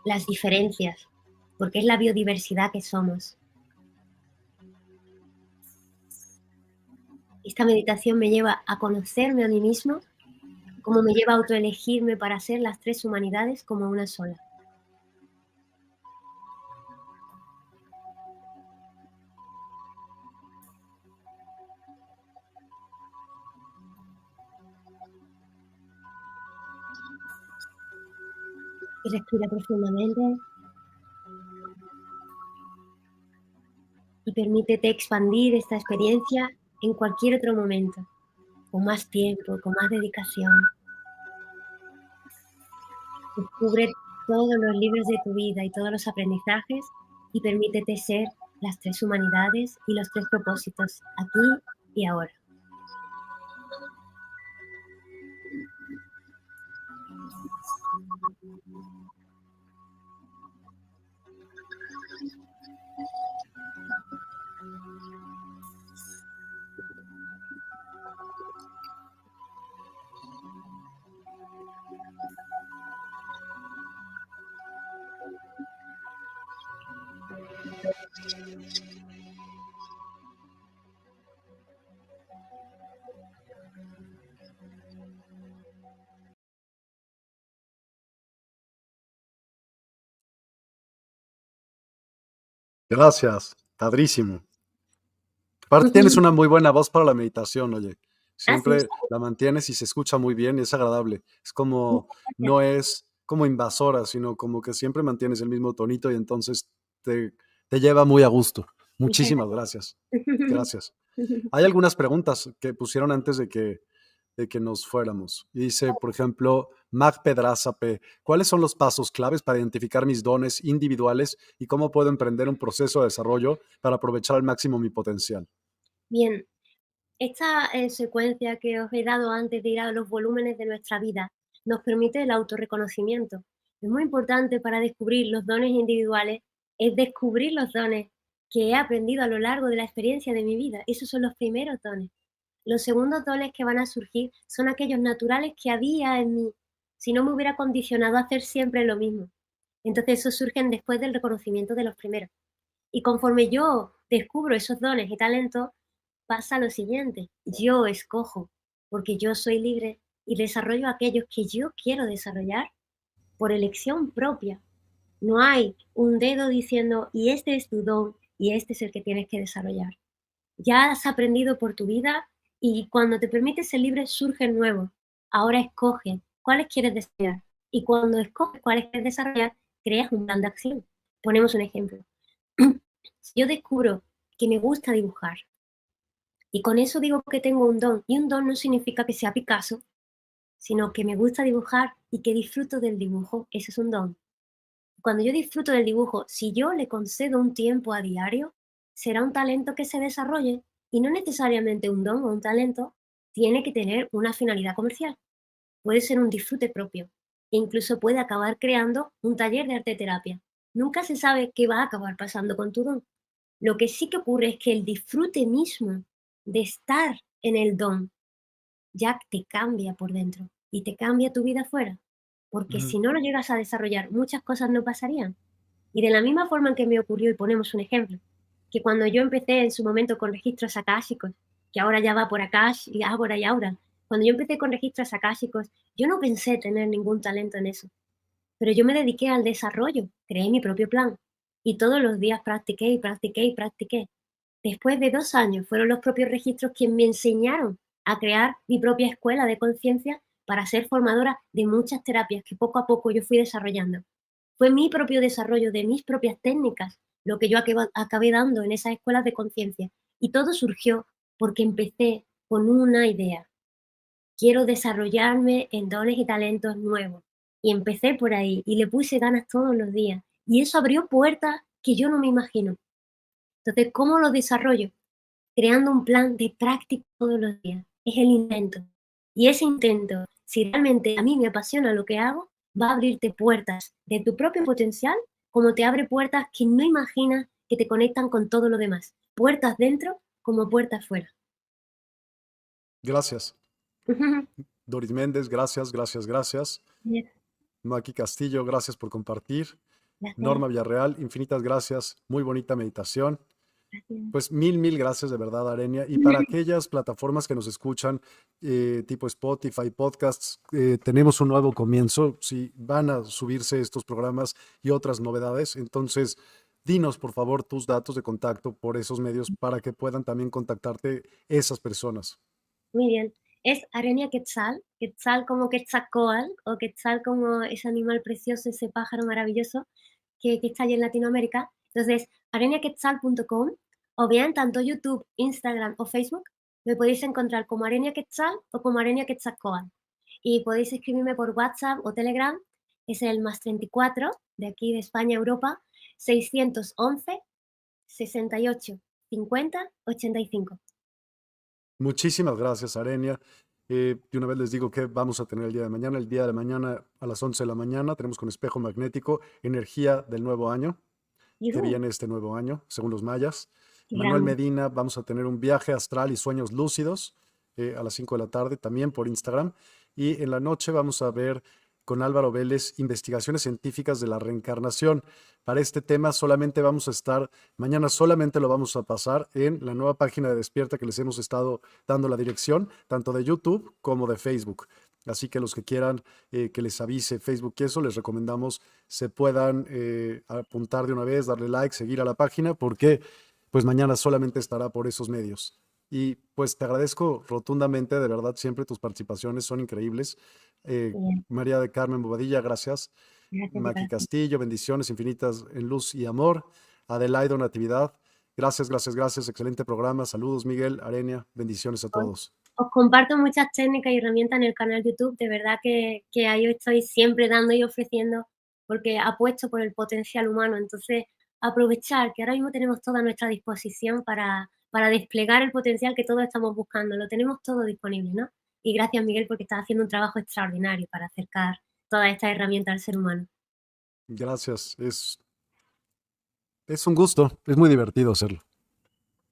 las diferencias, porque es la biodiversidad que somos. Esta meditación me lleva a conocerme a mí mismo, como me lleva a autoelegirme para ser las tres humanidades como una sola. Y respira profundamente y permítete expandir esta experiencia en cualquier otro momento, con más tiempo, con más dedicación. Descubre todos los libros de tu vida y todos los aprendizajes y permítete ser las tres humanidades y los tres propósitos, aquí y ahora. Gracias, padrísimo. Aparte tienes una muy buena voz para la meditación, oye. Así, Siempre la mantienes y se escucha muy bien y es agradable. Es como, no es como invasora, sino como que siempre mantienes el mismo tonito y entonces te lleva muy a gusto. muchas Muchísimas gracias. gracias. Gracias. Hay algunas preguntas que pusieron antes de que nos fuéramos. Y dice, por ejemplo, Mag Pedraza P. ¿Cuáles son los pasos claves para identificar mis dones individuales y cómo puedo emprender un proceso de desarrollo para aprovechar al máximo mi potencial? Bien, esta secuencia que os he dado antes de ir a los volúmenes de nuestra vida nos permite el autorreconocimiento. Es muy importante para descubrir los dones individuales, es descubrir los dones que he aprendido a lo largo de la experiencia de mi vida. Esos son los primeros dones. Los segundos dones que van a surgir son aquellos naturales que había en mí, si no me hubiera condicionado a hacer siempre lo mismo. Entonces esos surgen después del reconocimiento de los primeros. Y conforme yo descubro esos dones y talentos, pasa lo siguiente, yo escojo, porque yo soy libre y desarrollo aquellos que yo quiero desarrollar por elección propia. No hay un dedo diciendo, y este es tu don, y este es el que tienes que desarrollar. Ya has aprendido por tu vida y cuando te permites ser libre surgen nuevos. Ahora escoge cuáles quieres desarrollar. Y cuando escoges cuáles quieres desarrollar, creas un plan de acción. Ponemos un ejemplo. Si yo descubro que me gusta dibujar y con eso digo que tengo un don, y un don no significa que sea Picasso, sino que me gusta dibujar y que disfruto del dibujo, ese es un don. Cuando yo disfruto del dibujo, si yo le concedo un tiempo a diario, será un talento que se desarrolle y no necesariamente un don o un talento tiene que tener una finalidad comercial. Puede ser un disfrute propio e incluso puede acabar creando un taller de arte terapia. Nunca se sabe qué va a acabar pasando con tu don. Lo que sí que ocurre es que el disfrute mismo de estar en el don ya te cambia por dentro y te cambia tu vida afuera. Porque Ujú. si no lo llegas a desarrollar, muchas cosas no pasarían. Y de la misma forma en que me ocurrió, y ponemos un ejemplo, que cuando yo empecé en su momento con registros akáshicos, que ahora ya va por Akash y Ágora y Aura, cuando yo empecé con registros akáshicos, yo no pensé tener ningún talento en eso, pero yo me dediqué al desarrollo, creé mi propio plan y todos los días practiqué y practiqué y practiqué. Después de 2 años fueron los propios registros quienes me enseñaron a crear mi propia escuela de conciencia para ser formadora de muchas terapias que poco a poco yo fui desarrollando. Fue mi propio desarrollo de mis propias técnicas lo que yo acabé dando en esas escuelas de conciencia. Y todo surgió porque empecé con una idea. Quiero desarrollarme en dones y talentos nuevos. Y empecé por ahí y le puse ganas todos los días. Y eso abrió puertas que yo no me imagino. Entonces, ¿cómo lo desarrollo? Creando un plan de práctica todos los días. Es el intento. Y ese intento, si realmente a mí me apasiona lo que hago, va a abrirte puertas de tu propio potencial, como te abre puertas que no imaginas que te conectan con todo lo demás. Puertas dentro como puertas fuera. Gracias. Doris Méndez, gracias, gracias, gracias. Yes, Maki Castillo, gracias por compartir. gracias, Norma Villarreal, infinitas gracias. Muy bonita meditación. gracias. Pues mil gracias de verdad, Arenia. Y para aquellas plataformas que nos escuchan, tipo Spotify, podcasts, tenemos un nuevo comienzo. Si van a subirse estos programas y otras novedades, entonces dinos por favor tus datos de contacto por esos medios para que puedan también contactarte esas personas. Muy bien. Es Arenia Quetzal, Quetzal como Quetzalcóatl o Quetzal como ese animal precioso, ese pájaro maravilloso que está allí en Latinoamérica. Entonces, areniaquetzal.com o bien tanto YouTube, Instagram o Facebook Me podéis encontrar como Arenia Quetzal o como Arenia Quetzalcóatl. Y podéis escribirme por WhatsApp o Telegram, es el +34 de aquí de España, Europa, 611 68 50 85. Muchísimas gracias, Arenia. De una vez les digo que vamos a tener el día de mañana. El día de mañana a las 11 de la mañana tenemos con espejo magnético energía del nuevo año, que ¡Yujú! viene este nuevo año, según los mayas. ¡Qué Manuel grande! Medina, vamos a tener un viaje astral y sueños lúcidos a las 5 de la tarde, también por Instagram. Y en la noche vamos a ver con Álvaro Vélez investigaciones científicas de la reencarnación. Para este tema solamente vamos a estar, mañana solamente lo vamos a pasar en la nueva página de Despierta que les hemos estado dando la dirección, tanto de YouTube como de Facebook. Así que los que quieran que les avise Facebook y eso, les recomendamos se puedan apuntar de una vez, darle like, seguir a la página, porque pues mañana solamente estará por esos medios. Y pues te agradezco rotundamente, de verdad, siempre tus participaciones son increíbles. Eh, Bien, María de Carmen Bobadilla, gracias. gracias de Maki corazón. Castillo, bendiciones infinitas en luz y amor. Adelaida Natividad, gracias, gracias, gracias. Excelente programa. Saludos, Miguel, Arenia, bendiciones a Os todos. os comparto muchas técnicas y herramientas en el canal YouTube, de verdad que ahí os estoy siempre dando y ofreciendo, porque apuesto por el potencial humano. Entonces, aprovechar que ahora mismo tenemos todo a nuestra disposición para desplegar el potencial que todos estamos buscando. Lo tenemos todo disponible, ¿no? Y gracias, Miguel, porque estás haciendo un trabajo extraordinario para acercar todas estas herramientas al ser humano. Gracias. Es un gusto, es muy divertido hacerlo.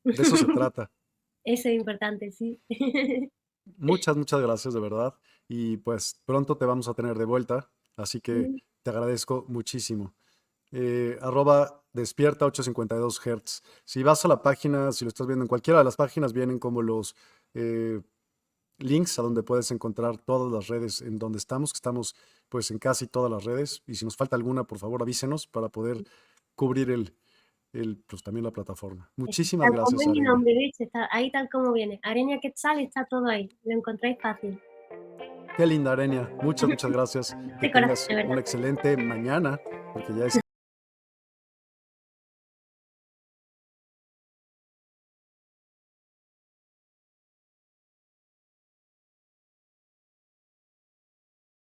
De eso se trata. Eso es importante, sí. Muchas, muchas gracias, de verdad. Y pues pronto te vamos a tener de vuelta, así que te agradezco muchísimo. Arroba despierta 852 Hz. Si vas a la página, si lo estás viendo en cualquiera de las páginas, vienen como los eh, links a donde puedes encontrar todas las redes en donde estamos, que estamos pues en casi todas las redes. Y si nos falta alguna, por favor avísenos para poder cubrir pues también la plataforma. Muchísimas Tal como gracias, es mi Arenia. nombre, ¿veis? Está ahí tal como viene. Arenia Quetzal está todo ahí. Lo encontráis fácil. Qué linda, Arenia. Muchas, muchas gracias. Que De corazón, tengas de verdad. una excelente mañana, porque ya es